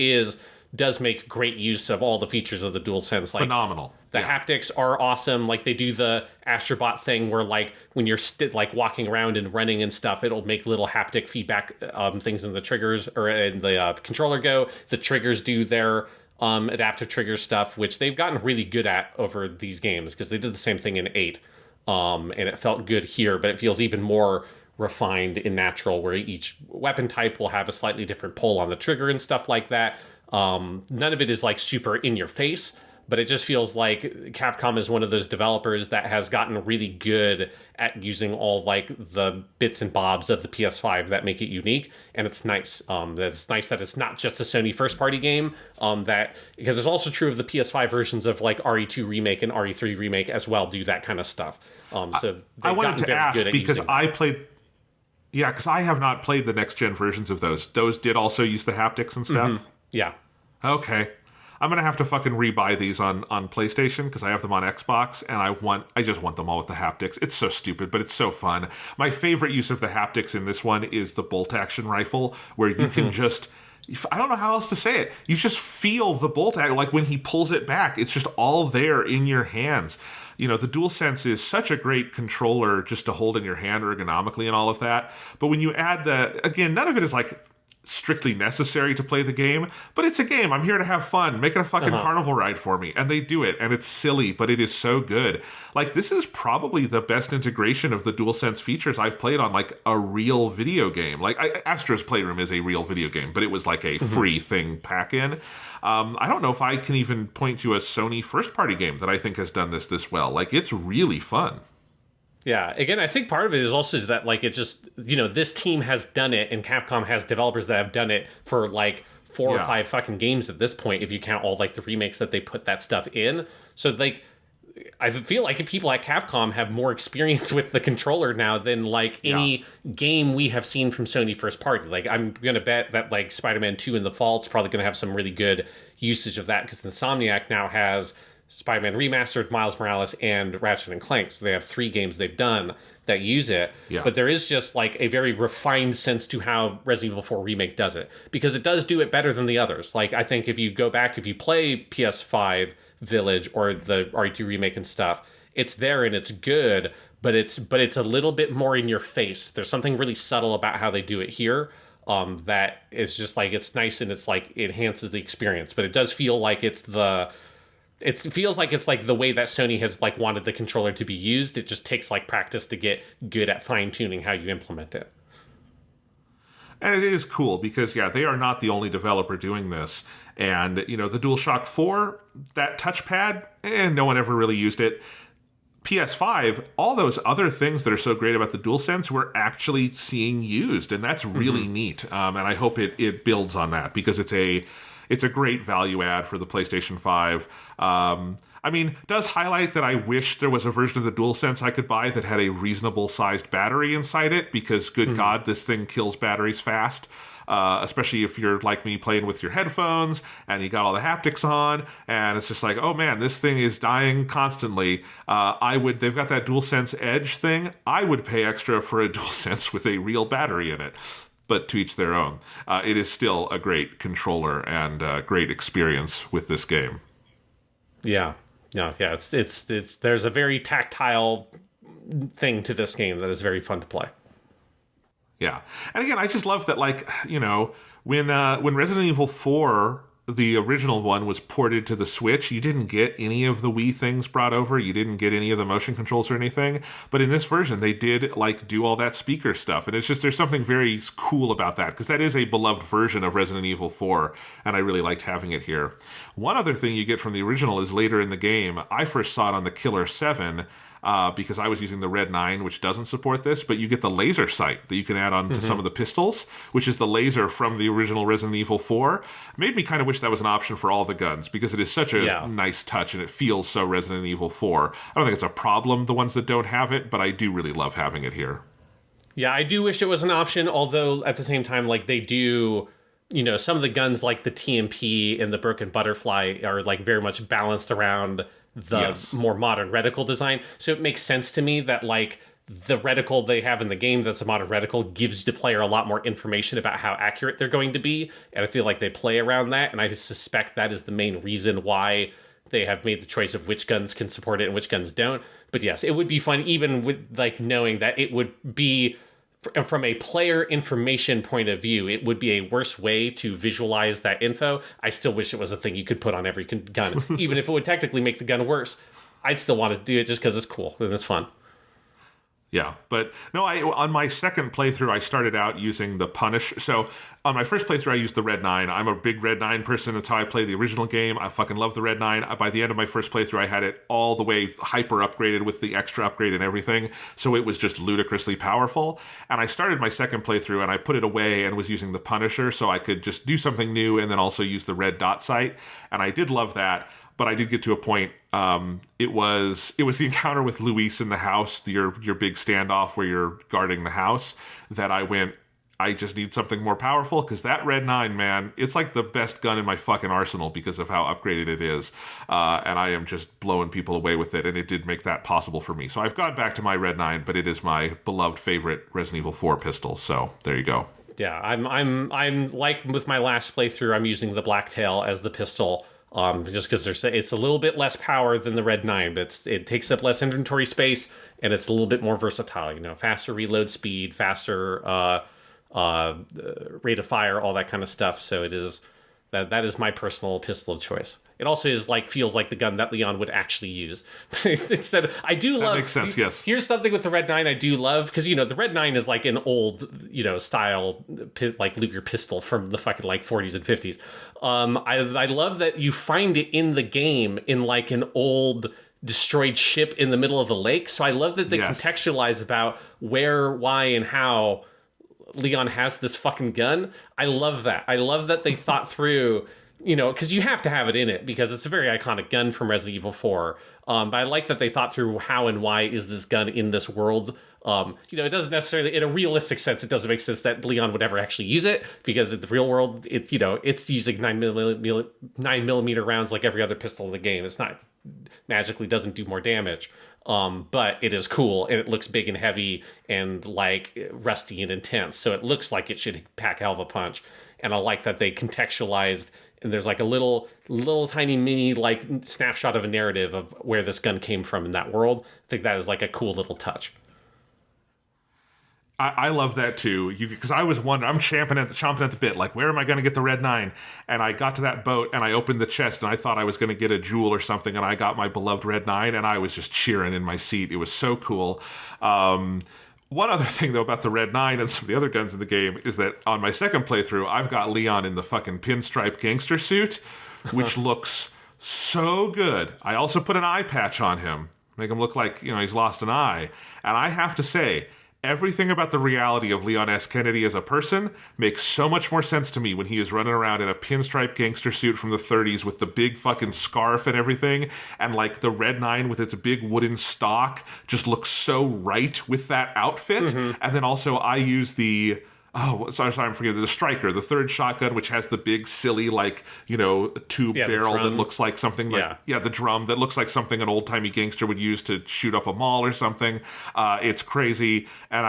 does make great use of all the features of the DualSense. Like, phenomenal. The haptics are awesome. Like they do the Astrobot thing where like when you're like walking around and running and stuff, it'll make little haptic feedback things in the triggers or in the controller go. The triggers do their adaptive trigger stuff, which they've gotten really good at over these games, because they did the same thing in 8, and it felt good here, but it feels even more refined and natural, where each weapon type will have a slightly different pull on the trigger and stuff like that. None of it is like super in your face, but it just feels like Capcom is one of those developers that has gotten really good at using all like the bits and bobs of the PS5 that make it unique. And it's nice. It's nice that it's not just a Sony first party game, because it's also true of the PS5 versions of like RE2 Remake and RE3 Remake as well, do that kind of stuff. So I wanted to ask, because I played, because I have not played the next gen versions of those. Those did also use the haptics and stuff? Mm-hmm. Yeah. Okay. I'm going to have to fucking rebuy these on PlayStation, because I have them on Xbox, and I just want them all with the haptics. It's so stupid, but it's so fun. My favorite use of the haptics in this one is the bolt action rifle, where you can just, I don't know how else to say it. You just feel the bolt action, like when he pulls it back, it's just all there in your hands. The DualSense is such a great controller just to hold in your hand ergonomically and all of that. But when you add again, none of it is like strictly necessary to play the game, but it's a game. I'm here to have fun. Make it a fucking carnival ride for me. And they do it, and it's silly, but it is so good. Like, this is probably the best integration of the DualSense features I've played on, like, a real video game. Like, Astro's Playroom is a real video game, but it was like a free thing pack-in. I don't know if I can even point to a Sony first-party game that I think has done this well. Like, it's really fun. Yeah, again, I think part of it is also that, like, it just, this team has done it, and Capcom has developers that have done it for, like, 4 or 5 fucking games at this point, if you count all, like, the remakes that they put that stuff in. So, like, I feel like people at Capcom have more experience with the controller now than, like, any game we have seen from Sony first party. Like, I'm going to bet that, like, Spider-Man 2 in the fall is probably going to have some really good usage of that, because Insomniac now has Spider-Man Remastered, Miles Morales, and Ratchet & Clank. So they have 3 games they've done that use it. Yeah. But there is just, like, a very refined sense to how Resident Evil 4 Remake does it, because it does do it better than the others. Like, I think if you go back, if you play PS5 Village or the RE2 Remake and stuff, it's there and it's good, but it's a little bit more in your face. There's something really subtle about how they do it here. That is just, like, it's nice, and it's, like, it enhances the experience. But it does feel like it feels like it's, like, the way that Sony has, like, wanted the controller to be used. It just takes, like, practice to get good at fine-tuning how you implement it. And it is cool because, they are not the only developer doing this. And, the DualShock 4, that touchpad, no one ever really used it. PS5, all those other things that are so great about the DualSense we're actually seeing used. And that's really neat. And I hope it builds on that, because it's a great value add for the PlayStation 5. Does highlight that I wish there was a version of the DualSense I could buy that had a reasonable sized battery inside it, because good God, this thing kills batteries fast. Especially if you're like me playing with your headphones and you got all the haptics on, and it's just like, oh man, this thing is dying constantly. They've got that DualSense Edge thing. I would pay extra for a DualSense with a real battery in it. But to each their own. It is still a great controller and a great experience with this game. Yeah. It's there's a very tactile thing to this game that is very fun to play. Yeah. And again, I just love that, like, when Resident Evil 4, the original one, was ported to the Switch, you didn't get any of the Wii things brought over. You didn't get any of the motion controls or anything. But in this version, they did, like, do all that speaker stuff. And it's just, there's something very cool about that, because that is a beloved version of Resident Evil 4, and I really liked having it here. One other thing you get from the original is later in the game. I first saw it on the Killer 7, because I was using the Red 9, which doesn't support this, but you get the laser sight that you can add on to some of the pistols, which is the laser from the original Resident Evil 4. Made me kind of wish that was an option for all the guns, because it is such a nice touch, and it feels so Resident Evil 4. I don't think it's a problem, the ones that don't have it, but I do really love having it here. Yeah, I do wish it was an option, although at the same time, like, they do... some of the guns, like the TMP and the Broken Butterfly, are, like, very much balanced around the more modern reticle design. So it makes sense to me that, like, the reticle they have in the game that's a modern reticle gives the player a lot more information about how accurate they're going to be. And I feel like they play around that. And I suspect that is the main reason why they have made the choice of which guns can support it and which guns don't. But yes, it would be fun, even with, like, knowing that it would be... from a player information point of view, it would be a worse way to visualize that info. I still wish it was a thing you could put on every gun. Even if it would technically make the gun worse, I'd still want to do it just because it's cool and it's fun. Yeah, but no, on my second playthrough, I started out using the Punish. So on my first playthrough, I used the Red 9. I'm a big Red 9 person. That's how I play the original game. I fucking love the Red 9. By the end of my first playthrough, I had it all the way hyper upgraded with the extra upgrade and everything. So it was just ludicrously powerful. And I started my second playthrough, and I put it away and was using the Punisher so I could just do something new and then also use the red dot sight. And I did love that. But I did get to a point. It was the encounter with Luis in the house, your big standoff where you're guarding the house, that I went, I just need something more powerful, because that Red 9, man, it's like the best gun in my fucking arsenal because of how upgraded it is. And I am just blowing people away with it, and it did make that possible for me. So I've gone back to my Red 9, but it is my beloved favorite Resident Evil 4 pistol. So there you go. Yeah, I'm like with my last playthrough, I'm using the Blacktail as the pistol. Just because it's a little bit less power than the Red 9, but it takes up less inventory space, and it's a little bit more versatile. Faster reload speed, faster rate of fire, all that kind of stuff. So it is that is my personal pistol of choice. It also is feels like the gun that Leon would actually use. Instead of, I do love. That makes sense. Yes. Here's something with the Red 9 I do love, because the Red 9 is like an old style like Luger pistol from the fucking 40s and 50s. I love that you find it in the game in like an old destroyed ship in the middle of the lake. So I love that they contextualize about where, why, and how Leon has this fucking gun. I love that. I love that they thought through, because you have to have it in it because it's a very iconic gun from Resident Evil 4. But I like that they thought through how and why is this gun in this world. It doesn't necessarily, in a realistic sense, it doesn't make sense that Leon would ever actually use it, because in the real world, it's, it's using 9mm rounds like every other pistol in the game. It's not magically doesn't do more damage. But it is cool, and it looks big and heavy and rusty and intense. So it looks like it should pack a hell of a punch. And I like that they contextualized, and there's a little tiny mini snapshot of a narrative of where this gun came from in that world. I think that is a cool little touch. I love that too, because I was wondering, I'm chomping at the bit, where am I going to get the Red 9? And I got to that boat, and I opened the chest, and I thought I was going to get a jewel or something, and I got my beloved Red 9, and I was just cheering in my seat. It was so cool. One other thing, though, about the Red 9 and some of the other guns in the game is that on my second playthrough, I've got Leon in the fucking pinstripe gangster suit, which looks so good. I also put an eye patch on him, make him look like, he's lost an eye. And I have to say, everything about the reality of Leon S. Kennedy as a person makes so much more sense to me when he is running around in a pinstripe gangster suit from the 30s with the big fucking scarf and everything, and the Red 9 with its big wooden stock just looks so right with that outfit. Mm-hmm. And then also I use the... I'm forgetting the Striker, the third shotgun, which has the big, silly, tube barrel that looks like something the drum that looks like something an old-timey gangster would use to shoot up a mall or something. It's crazy, and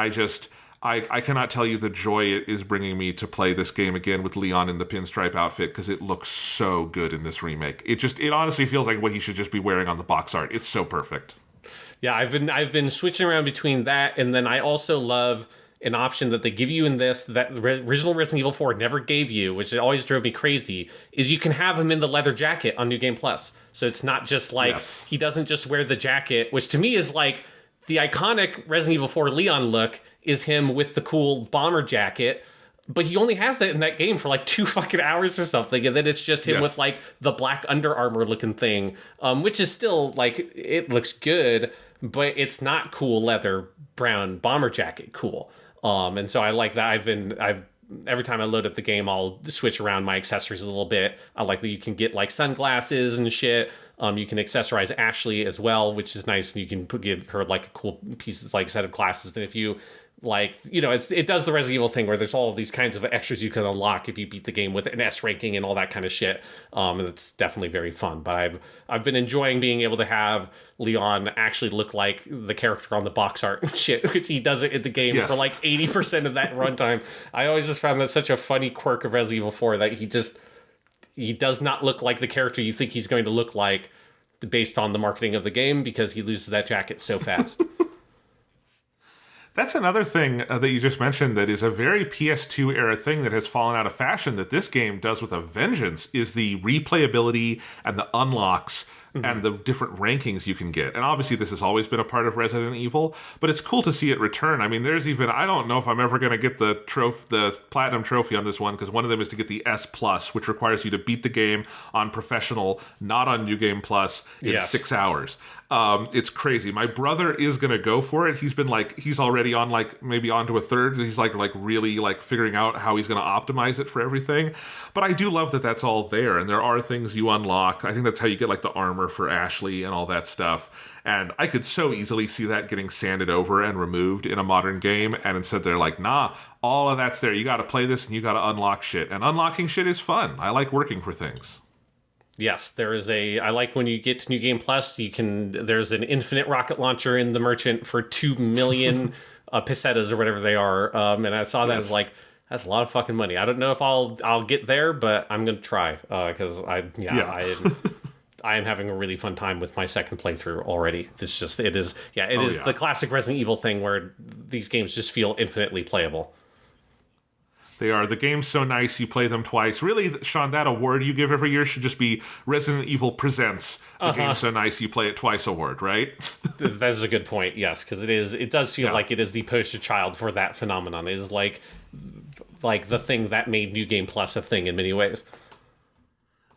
I cannot tell you the joy it is bringing me to play this game again with Leon in the pinstripe outfit, because it looks so good in this remake. It honestly feels like what he should just be wearing on the box art. It's so perfect. Yeah, I've been switching around between that, and then I also love an option that they give you in this that the original Resident Evil 4 never gave you, which always drove me crazy, is you can have him in the leather jacket on New Game Plus. So it's not just he doesn't just wear the jacket, which to me is the iconic Resident Evil 4 Leon look is him with the cool bomber jacket, but he only has that in that game for 2 fucking hours or something, and then it's just him with the black Under Armour looking thing, which is still it looks good, but it's not cool leather brown bomber jacket cool. And so I like that. Every time I load up the game, I'll switch around my accessories a little bit. I like that you can get sunglasses and shit. You can accessorize Ashley as well, which is nice. And you can give her a cool piece, set of glasses. And if you it does the Resident Evil thing where there's all of these kinds of extras you can unlock if you beat the game with an S ranking and all that kind of shit. And it's definitely very fun. But I've been enjoying being able to have Leon actually look like the character on the box art and shit, because he does it in the game for 80% of that runtime. I always just found that such a funny quirk of Resident Evil 4 that he does not look like the character you think he's going to look like based on the marketing of the game, because he loses that jacket so fast. That's another thing that you just mentioned that is a very PS2 era thing that has fallen out of fashion that this game does with a vengeance, is the replayability and the unlocks and the different rankings you can get. And obviously this has always been a part of Resident Evil, but it's cool to see it return. I mean, there's even, I don't know if I'm ever going to get the platinum trophy on this one, because one of them is to get the S+, which requires you to beat the game on professional, not on New Game Plus, in 6 hours. It's crazy. My brother is going to go for it. He's been he's already on maybe onto a third. He's really figuring out how he's going to optimize it for everything. But I do love that that's all there. And there are things you unlock. I think that's how you get the armor for Ashley and all that stuff. And I could so easily see that getting sanded over and removed in a modern game. And instead they're nah, all of that's there. You got to play this and you got to unlock shit. And unlocking shit is fun. I like working for things. Yes, there is I like when you get to New Game Plus, there's an infinite rocket launcher in the merchant for 2 million pesetas or whatever they are. And I saw that as that's a lot of fucking money. I don't know if I'll get there, but I'm going to try, because I am having a really fun time with my second playthrough already. It is the classic Resident Evil thing where these games just feel infinitely playable. They are. The game's so nice, you play them twice. Really, Sean, that award you give every year should just be Resident Evil Presents The Game So Nice You Play It Twice award, right? That is a good point, yes, because it does feel like it is the poster child for that phenomenon. It is like the thing that made New Game Plus a thing in many ways.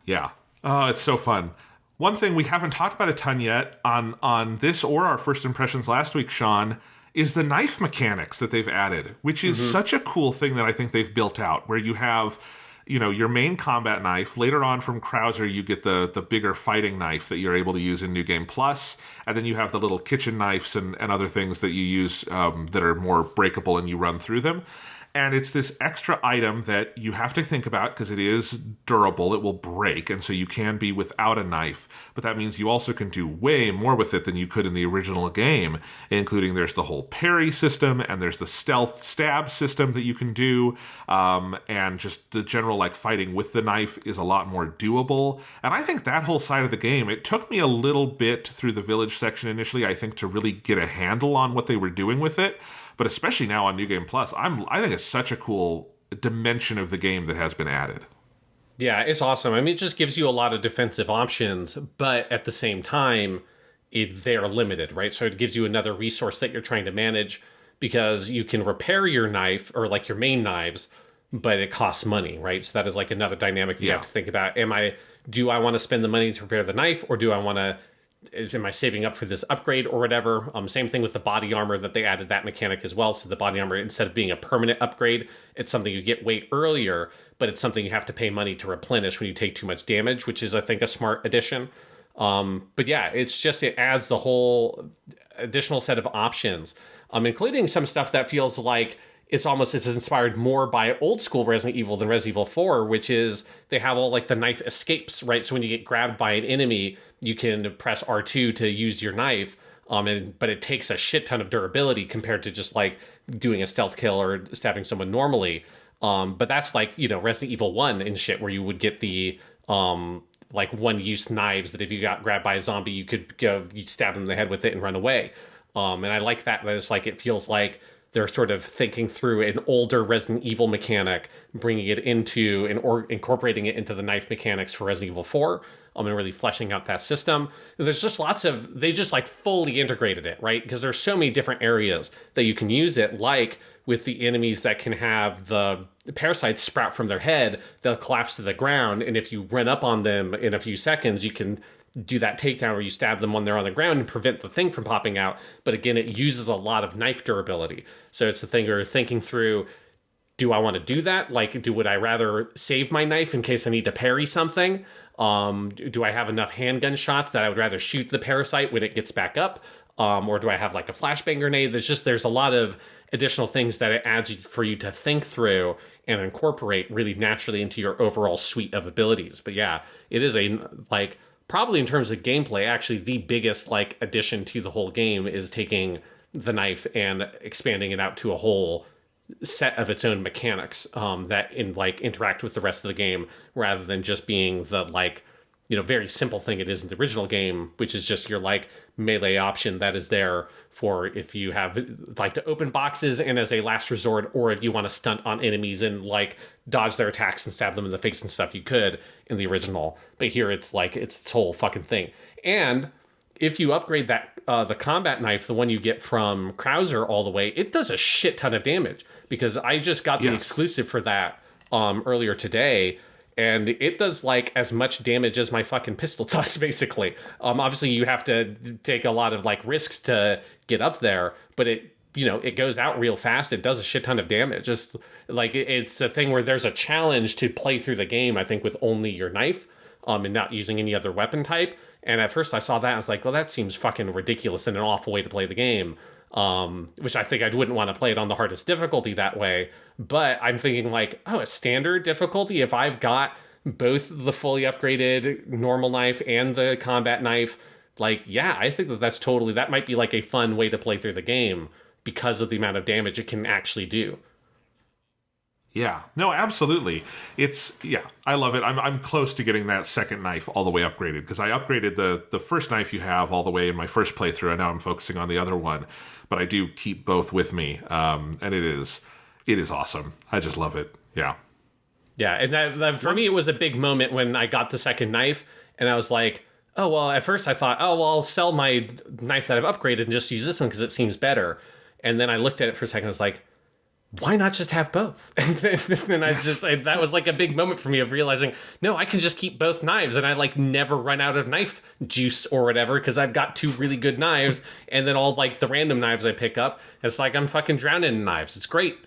Yeah. Oh, it's so fun. One thing we haven't talked about a ton yet on this or our first impressions last week, Sean, is the knife mechanics that they've added, which is such a cool thing that I think they've built out, where you have, your main combat knife. Later on from Krauser, you get the bigger fighting knife that you're able to use in New Game Plus, and then you have the little kitchen knives and other things that you use that are more breakable and you run through them. And it's this extra item that you have to think about because it is durable. It will break, and so you can be without a knife. But that means you also can do way more with it than you could in the original game, including there's the whole parry system, and there's the stealth stab system that you can do, and just the general fighting with the knife is a lot more doable. And I think that whole side of the game, it took me a little bit through the village section initially, I think, to really get a handle on what they were doing with it. But especially now on New Game Plus, I think it's such a cool dimension of the game that has been added. Yeah, it's awesome. I mean, it just gives you a lot of defensive options, but at the same time, they're limited, right? So it gives you another resource that you're trying to manage because you can repair your knife or your main knives, but it costs money, right? So that is another dynamic that you have to think about. Do I want to spend the money to repair the knife, or do I want to... Am I saving up for this upgrade or whatever? Same thing with the body armor, that they added that mechanic as well. So the body armor, instead of being a permanent upgrade, it's something you get way earlier, but it's something you have to pay money to replenish when you take too much damage, which is, I think, a smart addition. But yeah, it adds the whole additional set of options, including some stuff that feels like it's inspired more by old school Resident Evil than Resident Evil 4, which is they have all the knife escapes, right? So when you get grabbed by an enemy, you can press R2 to use your knife, but it takes a shit ton of durability compared to just doing a stealth kill or stabbing someone normally. But that's Resident Evil 1 and shit, where you would get the one-use knives that if you got grabbed by a zombie, you'd stab them in the head with it and run away. And I like that it's it feels like they're sort of thinking through an older Resident Evil mechanic, bringing it into or incorporating it into the knife mechanics for Resident Evil 4, and really fleshing out that system. There's just they just fully integrated it, right? Because there's so many different areas that you can use it, with the enemies that can have the parasites sprout from their head, they'll collapse to the ground, and if you run up on them in a few seconds, you can do that takedown where you stab them when they're on the ground and prevent the thing from popping out. But again, it uses a lot of knife durability. So it's the thing where you're thinking through, do I want to do that? Would I rather save my knife in case I need to parry something? Do I have enough handgun shots that I would rather shoot the parasite when it gets back up? Or do I have a flashbang grenade? There's a lot of additional things that it adds for you to think through and incorporate really naturally into your overall suite of abilities. But yeah, it is probably in terms of gameplay, actually the biggest addition to the whole game is taking the knife and expanding it out to a whole set of its own mechanics that interact with the rest of the game, rather than just being the very simple thing it is in the original game, which is just your melee option that is there for if you have to open boxes and as a last resort, or if you want to stunt on enemies and dodge their attacks and stab them in the face and stuff, you could in the original. But here it's its whole fucking thing. And if you upgrade that the combat knife, the one you get from Krauser all the way, it does a shit ton of damage, because I just got the exclusive for that earlier today. And it does as much damage as my fucking pistol does, basically. Obviously, you have to take a lot of risks to get up there, but it goes out real fast. It does a shit ton of damage. Just it's a thing where there's a challenge to play through the game, I think, with only your knife, and not using any other weapon type. And at first I saw that, I was like, well, that seems fucking ridiculous and an awful way to play the game. Which I think I wouldn't want to play it on the hardest difficulty that way. But I'm thinking a standard difficulty, if I've got both the fully upgraded normal knife and the combat knife, I think that's totally, that might be a fun way to play through the game because of the amount of damage it can actually do. Yeah, no, absolutely. I love it. I'm close to getting that second knife all the way upgraded, because I upgraded the first knife you have all the way in my first playthrough, and now I'm focusing on the other one. But I do keep both with me, and it is awesome. I just love it. Yeah. Yeah, and that for me, it was a big moment when I got the second knife, and I was like, oh, well, at first I thought, oh, well, I'll sell my knife that I've upgraded and just use this one because it seems better. And then I looked at it for a second, I was like, why not just have both? And then that was like a big moment for me of realizing, no, I can just keep both knives, and I like never run out of knife juice or whatever because I've got two really good knives, and then all like the random knives I pick up, it's like I'm fucking drowning in knives. It's great.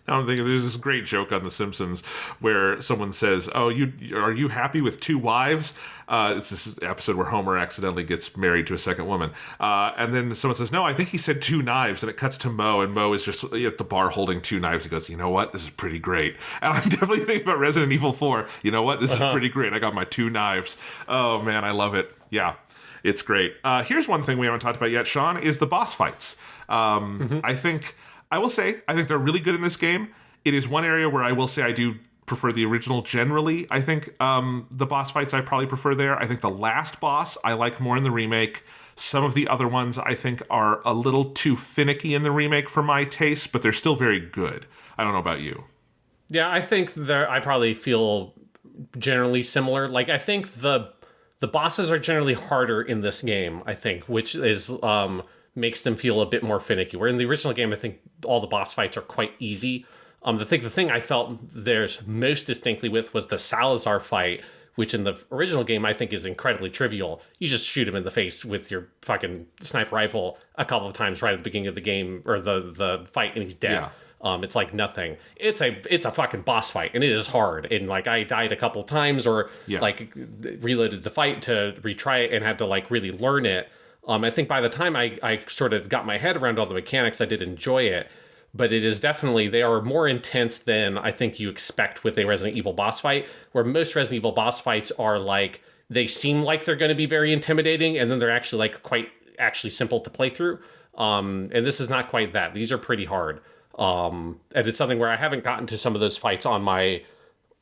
I'm thinking there's this great joke on The Simpsons where someone says, "Oh, are you happy with two wives?" It's this episode where Homer accidentally gets married to a second woman, and then someone says, "No, I think he said two knives," and it cuts to Moe, and Moe is just at the bar holding two knives. He goes, "You know what? This is pretty great." And I'm definitely thinking about Resident Evil 4. You know what? This is pretty great. I got my two knives. Oh man, I love it. Yeah, it's great. Here's one thing we haven't talked about yet, Sean, is the boss fights. I will say, I think they're really good in this game. It is one area where I will say I do prefer the original generally. I think the boss fights I probably prefer there. I think the last boss I like more in the remake. Some of the other ones I think are a little too finicky in the remake for my taste, but they're still very good. I don't know about you. Yeah, I think I probably feel generally similar. Like, I think the bosses are generally harder in this game, I think, which is makes them feel a bit more finicky. Where in the original game, I think all the boss fights are quite easy. The thing I felt there's most distinctly with was the Salazar fight, which in the original game I think is incredibly trivial. You just shoot him in the face with your fucking sniper rifle a couple of times right at the beginning of the game or the fight, and he's dead. Yeah. It's like nothing. It's a fucking boss fight, and it is hard. And like I died a couple of times, or like reloaded the fight to retry it and had to like really learn it. I think by the time I sort of got my head around all the mechanics, I did enjoy it. But it is definitely, they are more intense than I think you expect with a Resident Evil boss fight, where most Resident Evil boss fights are like, they seem like they're going to be very intimidating, and then they're actually like quite actually simple to play through. And this is not quite that. These are pretty hard. And it's something where I haven't gotten to some of those fights on my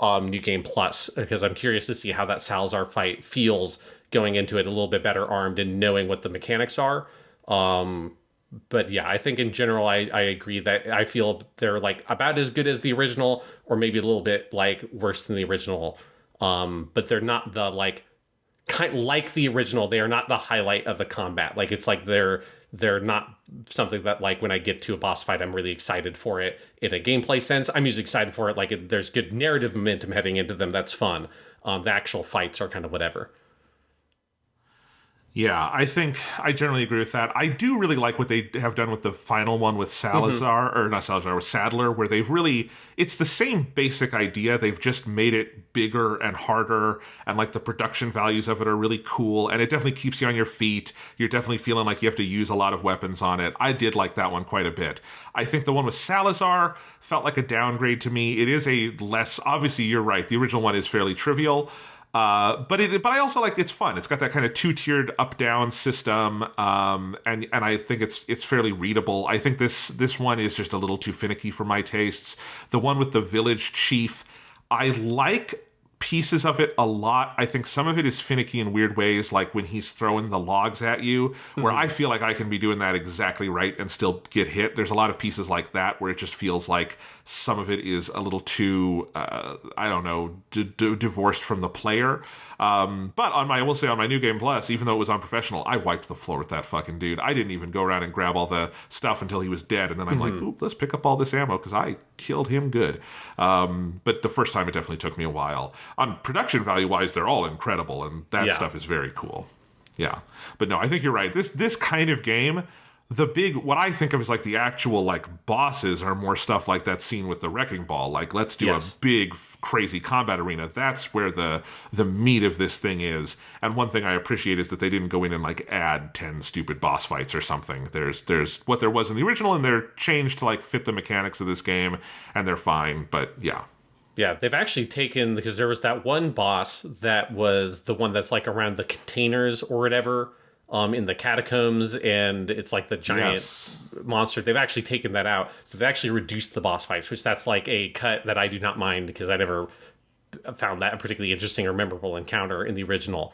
New Game Plus, because I'm curious to see how that Salazar fight feels going into it a little bit better armed and knowing what the mechanics are. But yeah, I think in general, I agree that I feel they're like about as good as the original, or maybe a little bit like worse than the original. But they're not the like the original. They are not the highlight of the combat. Like it's like they're not something that like when I get to a boss fight, I'm really excited for it in a gameplay sense. I'm usually excited for it like there's good narrative momentum heading into them. That's fun. The actual fights are kind of whatever. Yeah, I think I generally agree with that. I do really like what they have done with the final one with Salazar, or not Salazar, with Sadler, where they've really, it's the same basic idea. They've just made it bigger and harder, and like the production values of it are really cool, and it definitely keeps you on your feet. You're definitely feeling like you have to use a lot of weapons on it. I did like that one quite a bit. I think the one with Salazar felt like a downgrade to me. It is a less, obviously you're right, the original one is fairly trivial. But I also like it's fun. It's got that kind of two-tiered up-down system, and I think it's fairly readable. I think this one is just a little too finicky for my tastes. The one with the village chief, I like pieces of it a lot. I think some of it is finicky in weird ways, like when he's throwing the logs at you, where I feel like I can be doing that exactly right and still get hit. There's a lot of pieces like that where it just feels like some of it is a little too, I don't know, divorced from the player. But I will say on my New Game Plus, even though it was on Professional, I wiped the floor with that fucking dude. I didn't even go around and grab all the stuff until he was dead. And then I'm like, oop, let's pick up all this ammo because I killed him good. But the first time it definitely took me a while. On production value wise, they're all incredible. And that stuff is very cool. Yeah. But no, I think you're right. This kind of game, what I think of as like the actual like bosses are more stuff like that scene with the wrecking ball. Like, let's do a big, crazy combat arena. That's where the meat of this thing is. And one thing I appreciate is that they didn't go in and like add 10 stupid boss fights or something. There's what there was in the original, and they're changed to like fit the mechanics of this game, and they're fine. But yeah. Yeah, they've actually taken, because there was that one boss that was the one that's like around the containers or whatever. In the catacombs, and it's like the giant monster. They've actually taken that out. So they've actually reduced the boss fights, which that's like a cut that I do not mind because I never found that a particularly interesting or memorable encounter in the original.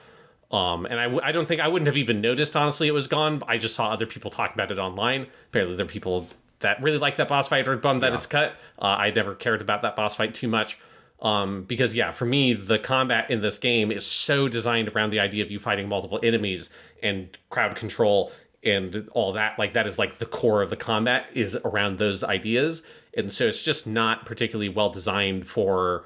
And I wouldn't have even noticed, honestly, it was gone. I just saw other people talking about it online. Apparently there are people that really like that boss fight or bummed that it's cut. I never cared about that boss fight too much. Because for me, the combat in this game is so designed around the idea of you fighting multiple enemies and crowd control and all that. Like, that is like the core of the combat is around those ideas. And so it's just not particularly well designed for,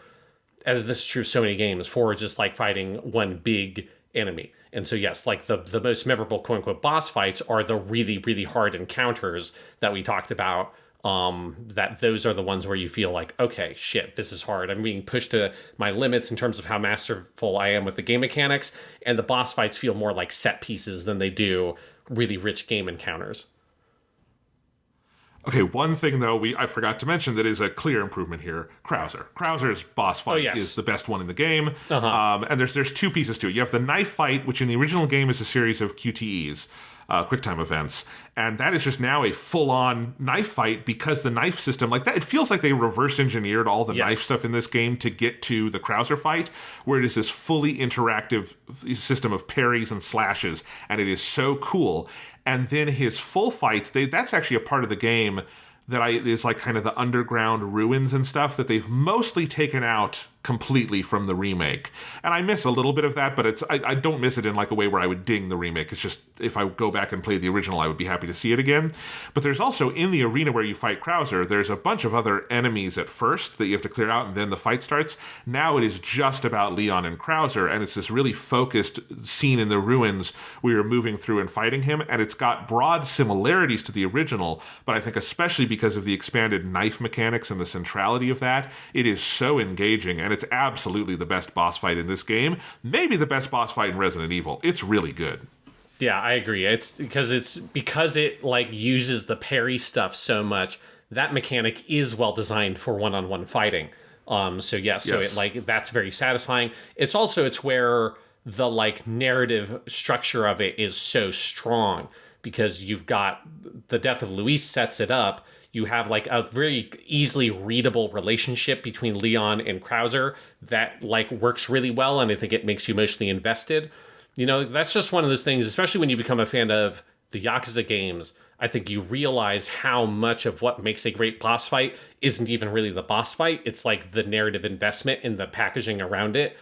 as this is true of so many games, for just like fighting one big enemy. And so, yes, like the most memorable quote unquote boss fights are the really, really hard encounters that we talked about. That those are the ones where you feel like, okay, shit, this is hard. I'm being pushed to my limits in terms of how masterful I am with the game mechanics. And the boss fights feel more like set pieces than they do really rich game encounters. Okay, one thing though I forgot to mention that is a clear improvement here: Krauser. Krauser's boss fight is the best one in the game, and there's two pieces to it. You have the knife fight, which in the original game is a series of QTEs, QuickTime events, and that is just now a full-on knife fight because the knife system, like that, it feels like they reverse engineered all the knife stuff in this game to get to the Krauser fight, where it is this fully interactive system of parries and slashes, and it is so cool. And then his full fight, that's actually a part of the game that is like kind of the underground ruins and stuff that they've mostly taken out completely from the remake. And I miss a little bit of that, but I don't miss it in like a way where I would ding the remake. It's just, if I go back and play the original, I would be happy to see it again. But there's also, in the arena where you fight Krauser, there's a bunch of other enemies at first that you have to clear out, and then the fight starts. Now it is just about Leon and Krauser, and it's this really focused scene in the ruins where you're moving through and fighting him, and it's got broad similarities to the original, but I think especially because of the expanded knife mechanics and the centrality of that, it is so engaging, and it's absolutely the best boss fight in this game. Maybe the best boss fight in Resident Evil. It's really good. Yeah, I agree. It's because it like uses the parry stuff so much. That mechanic is well designed for one-on-one fighting. So it like that's very satisfying. It's where the like narrative structure of it is so strong because you've got the death of Luis sets it up. You have like a very easily readable relationship between Leon and Krauser that like works really well, and I think it makes you emotionally invested. You know, that's just one of those things, especially when you become a fan of the Yakuza games. I think you realize how much of what makes a great boss fight isn't even really the boss fight. It's like the narrative investment in the packaging around it.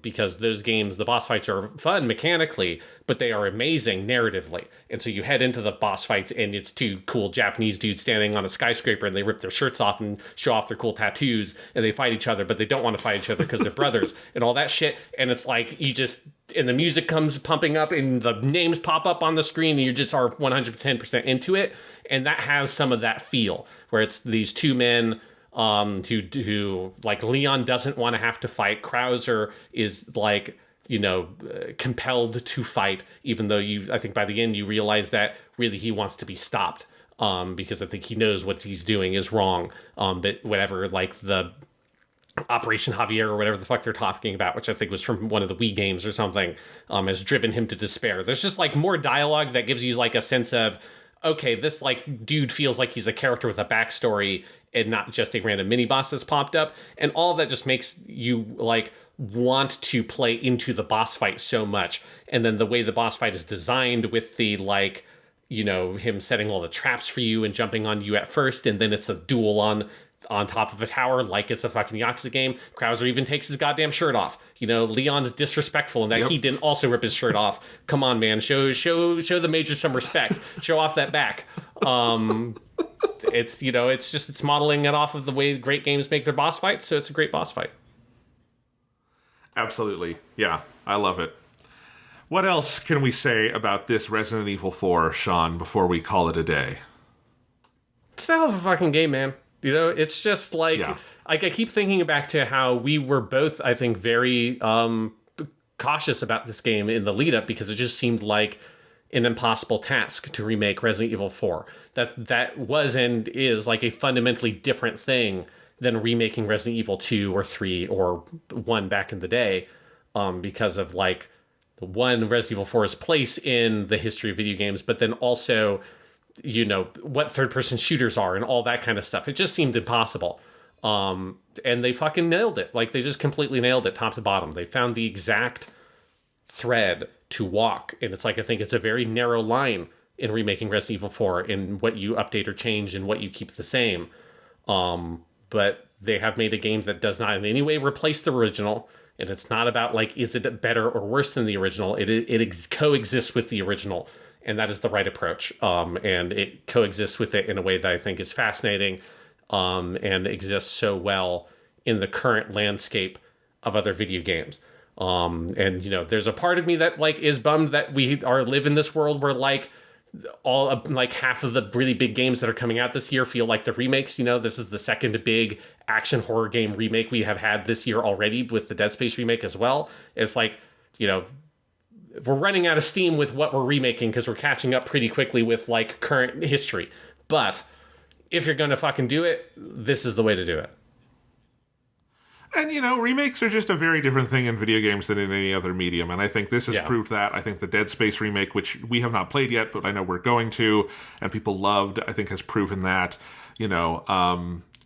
Because those games, the boss fights are fun mechanically, but they are amazing narratively. And so you head into the boss fights and it's two cool Japanese dudes standing on a skyscraper and they rip their shirts off and show off their cool tattoos and they fight each other, but they don't want to fight each other because they're brothers and all that shit. And it's like and the music comes pumping up and the names pop up on the screen and you just are 110% into it. And that has some of that feel where it's these two men who like Leon doesn't want to have to fight. Krauser is like, compelled to fight, even though I think by the end you realize that really he wants to be stopped, because I think he knows what he's doing is wrong. But whatever, like the Operation Javier or whatever the fuck they're talking about, which I think was from one of the Wii games or something, has driven him to despair. There's just like more dialogue that gives you like a sense of, okay, this like dude feels like he's a character with a backstory and not just a random mini boss that's popped up. And all of that just makes you like want to play into the boss fight so much. And then the way the boss fight is designed with the like, him setting all the traps for you and jumping on you at first. And then it's a duel on top of a tower like it's a fucking Yakuza game. Krauser even takes his goddamn shirt off. Leon's disrespectful in that he didn't also rip his shirt off. Come on, man. Show the major some respect. Show off that back. It's modeling it off of the way great games make their boss fights, so it's a great boss fight. Absolutely. Yeah, I love it. What else can we say about this Resident Evil 4, Sean, before we call it a day? It's a hell of a fucking game, man. It's just like, I keep thinking back to how we were both, I think, very cautious about this game in the lead up because it just seemed like an impossible task to remake Resident Evil 4. That was and is like a fundamentally different thing than remaking Resident Evil 2 or 3 or 1 back in the day, because of like one, Resident Evil 4's place in the history of video games, but then also, what third-person shooters are and all that kind of stuff. It just seemed impossible. And they fucking nailed it. Like, they just completely nailed it top to bottom. They found the exact thread to walk. And it's like, I think it's a very narrow line in remaking Resident Evil 4 in what you update or change and what you keep the same. But they have made a game that does not in any way replace the original. And it's not about, like, is it better or worse than the original? It coexists with the original. And that is the right approach. And it coexists with it in a way that I think is fascinating and exists so well in the current landscape of other video games. And, you know, there's a part of me that, like, is bummed that we live in this world where, like, half of the really big games that are coming out this year feel like the remakes. You know, this is the second big action horror game remake we have had this year already, with the Dead Space remake as well. It's like, you know, we're running out of steam with what we're remaking because we're catching up pretty quickly with, like, current history. But if you're going to fucking do it, this is the way to do it. And, you know, remakes are just a very different thing in video games than in any other medium. And I think this has proved that. I think the Dead Space remake, which we have not played yet, but I know we're going to, and people loved, I think has proven that, you know,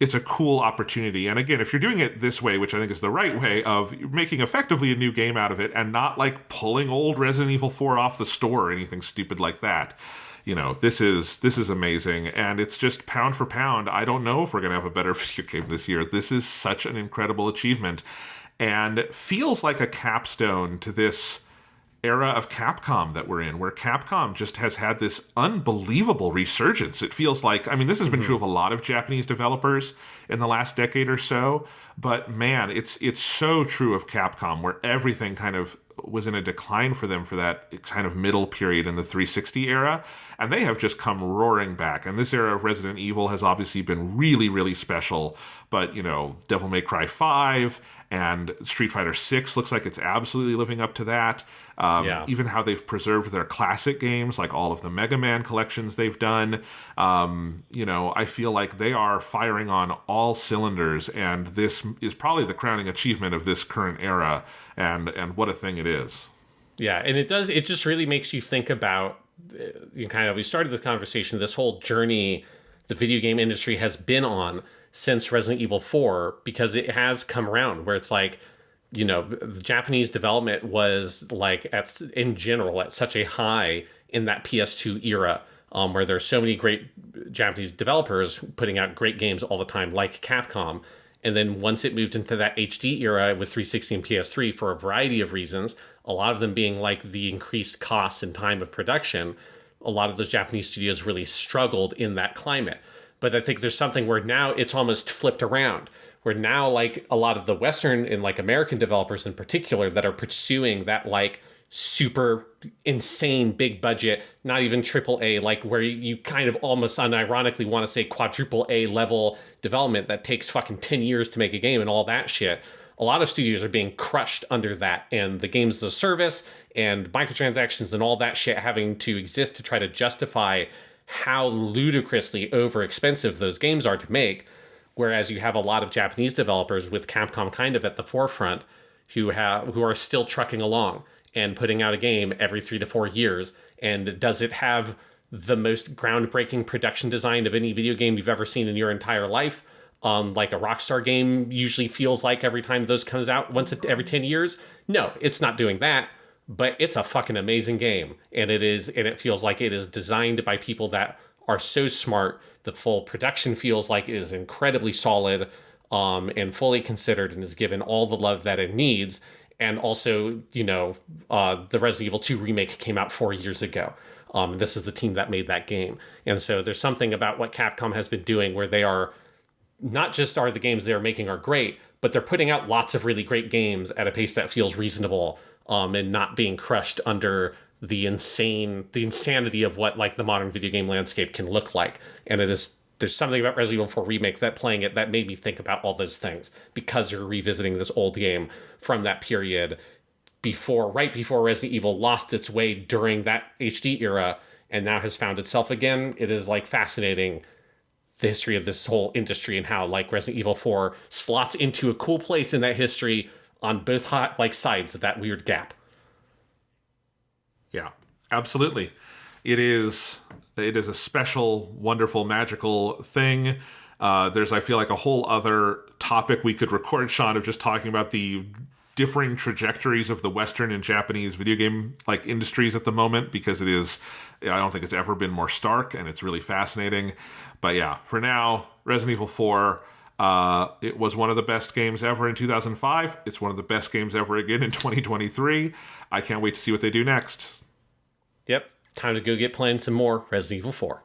it's a cool opportunity. And again, if you're doing it this way, which I think is the right way of making effectively a new game out of it and not like pulling old Resident Evil 4 off the store or anything stupid like that. You know, this is amazing, and it's just pound for pound. I don't know if we're going to have a better video game this year. This is such an incredible achievement, and feels like a capstone to this era of Capcom that we're in, where Capcom just has had this unbelievable resurgence. It feels like, I mean, this has been true of a lot of Japanese developers in the last decade or so, but man, it's so true of Capcom, where everything kind of was in a decline for them for that kind of middle period in the 360 era, and they have just come roaring back. And this era of Resident Evil has obviously been really, really special, but, you know, Devil May Cry 5 and Street Fighter 6 looks like it's absolutely living up to that. Even how they've preserved their classic games, like all of the Mega Man collections they've done. You know, I feel like they are firing on all cylinders, and this is probably the crowning achievement of this current era, and what a thing it is. Yeah, and it just really makes you think about, we started this conversation, this whole journey the video game industry has been on since Resident Evil 4, because it has come around where it's like, you know, the Japanese development was, like, in general at such a high in that PS2 era, where there's so many great Japanese developers putting out great games all the time, like Capcom. And then once it moved into that HD era with 360 and PS3 for a variety of reasons, a lot of them being like the increased costs and time of production, a lot of those Japanese studios really struggled in that climate. But I think there's something where now it's almost flipped around, where now, like, a lot of the Western and, like, American developers in particular that are pursuing that, like, super insane big budget, not even triple A, like, where you kind of almost unironically want to say quadruple A level development that takes fucking 10 years to make a game and all that shit. A lot of studios are being crushed under that, and the games as a service and microtransactions and all that shit having to exist to try to justify how ludicrously overexpensive those games are to make. Whereas you have a lot of Japanese developers, with Capcom kind of at the forefront, who are still trucking along and putting out a game every 3 to 4 years. And does it have the most groundbreaking production design of any video game you've ever seen in your entire life? Like a Rockstar game usually feels like every time those comes out every 10 years. No, it's not doing that, but it's a fucking amazing game. And it feels like it is designed by people that are so smart. The full production feels like it is incredibly solid, and fully considered, and is given all the love that it needs. And also, you know, the Resident Evil 2 remake came out 4 years ago. This is the team that made that game. And so there's something about what Capcom has been doing where they are not just are the games they're making are great, but they're putting out lots of really great games at a pace that feels reasonable, and not being crushed under the insanity of what, like, the modern video game landscape can look like. And there's something about Resident Evil 4 Remake that playing it that made me think about all those things, because you're revisiting this old game from that period right before Resident Evil lost its way during that HD era and now has found itself again. It is, like, fascinating, the history of this whole industry, and how, like, Resident Evil 4 slots into a cool place in that history on both sides of that weird gap. Yeah, absolutely. It is a special, wonderful, magical thing. There's, I feel like, a whole other topic we could record, Sean, of just talking about the differing trajectories of the Western and Japanese video game like industries at the moment, because it is, I don't think it's ever been more stark, and it's really fascinating. But yeah, for now, Resident Evil 4, it was one of the best games ever in 2005. It's one of the best games ever again in 2023. I can't wait to see what they do next. Yep, time to go get playing some more Resident Evil 4.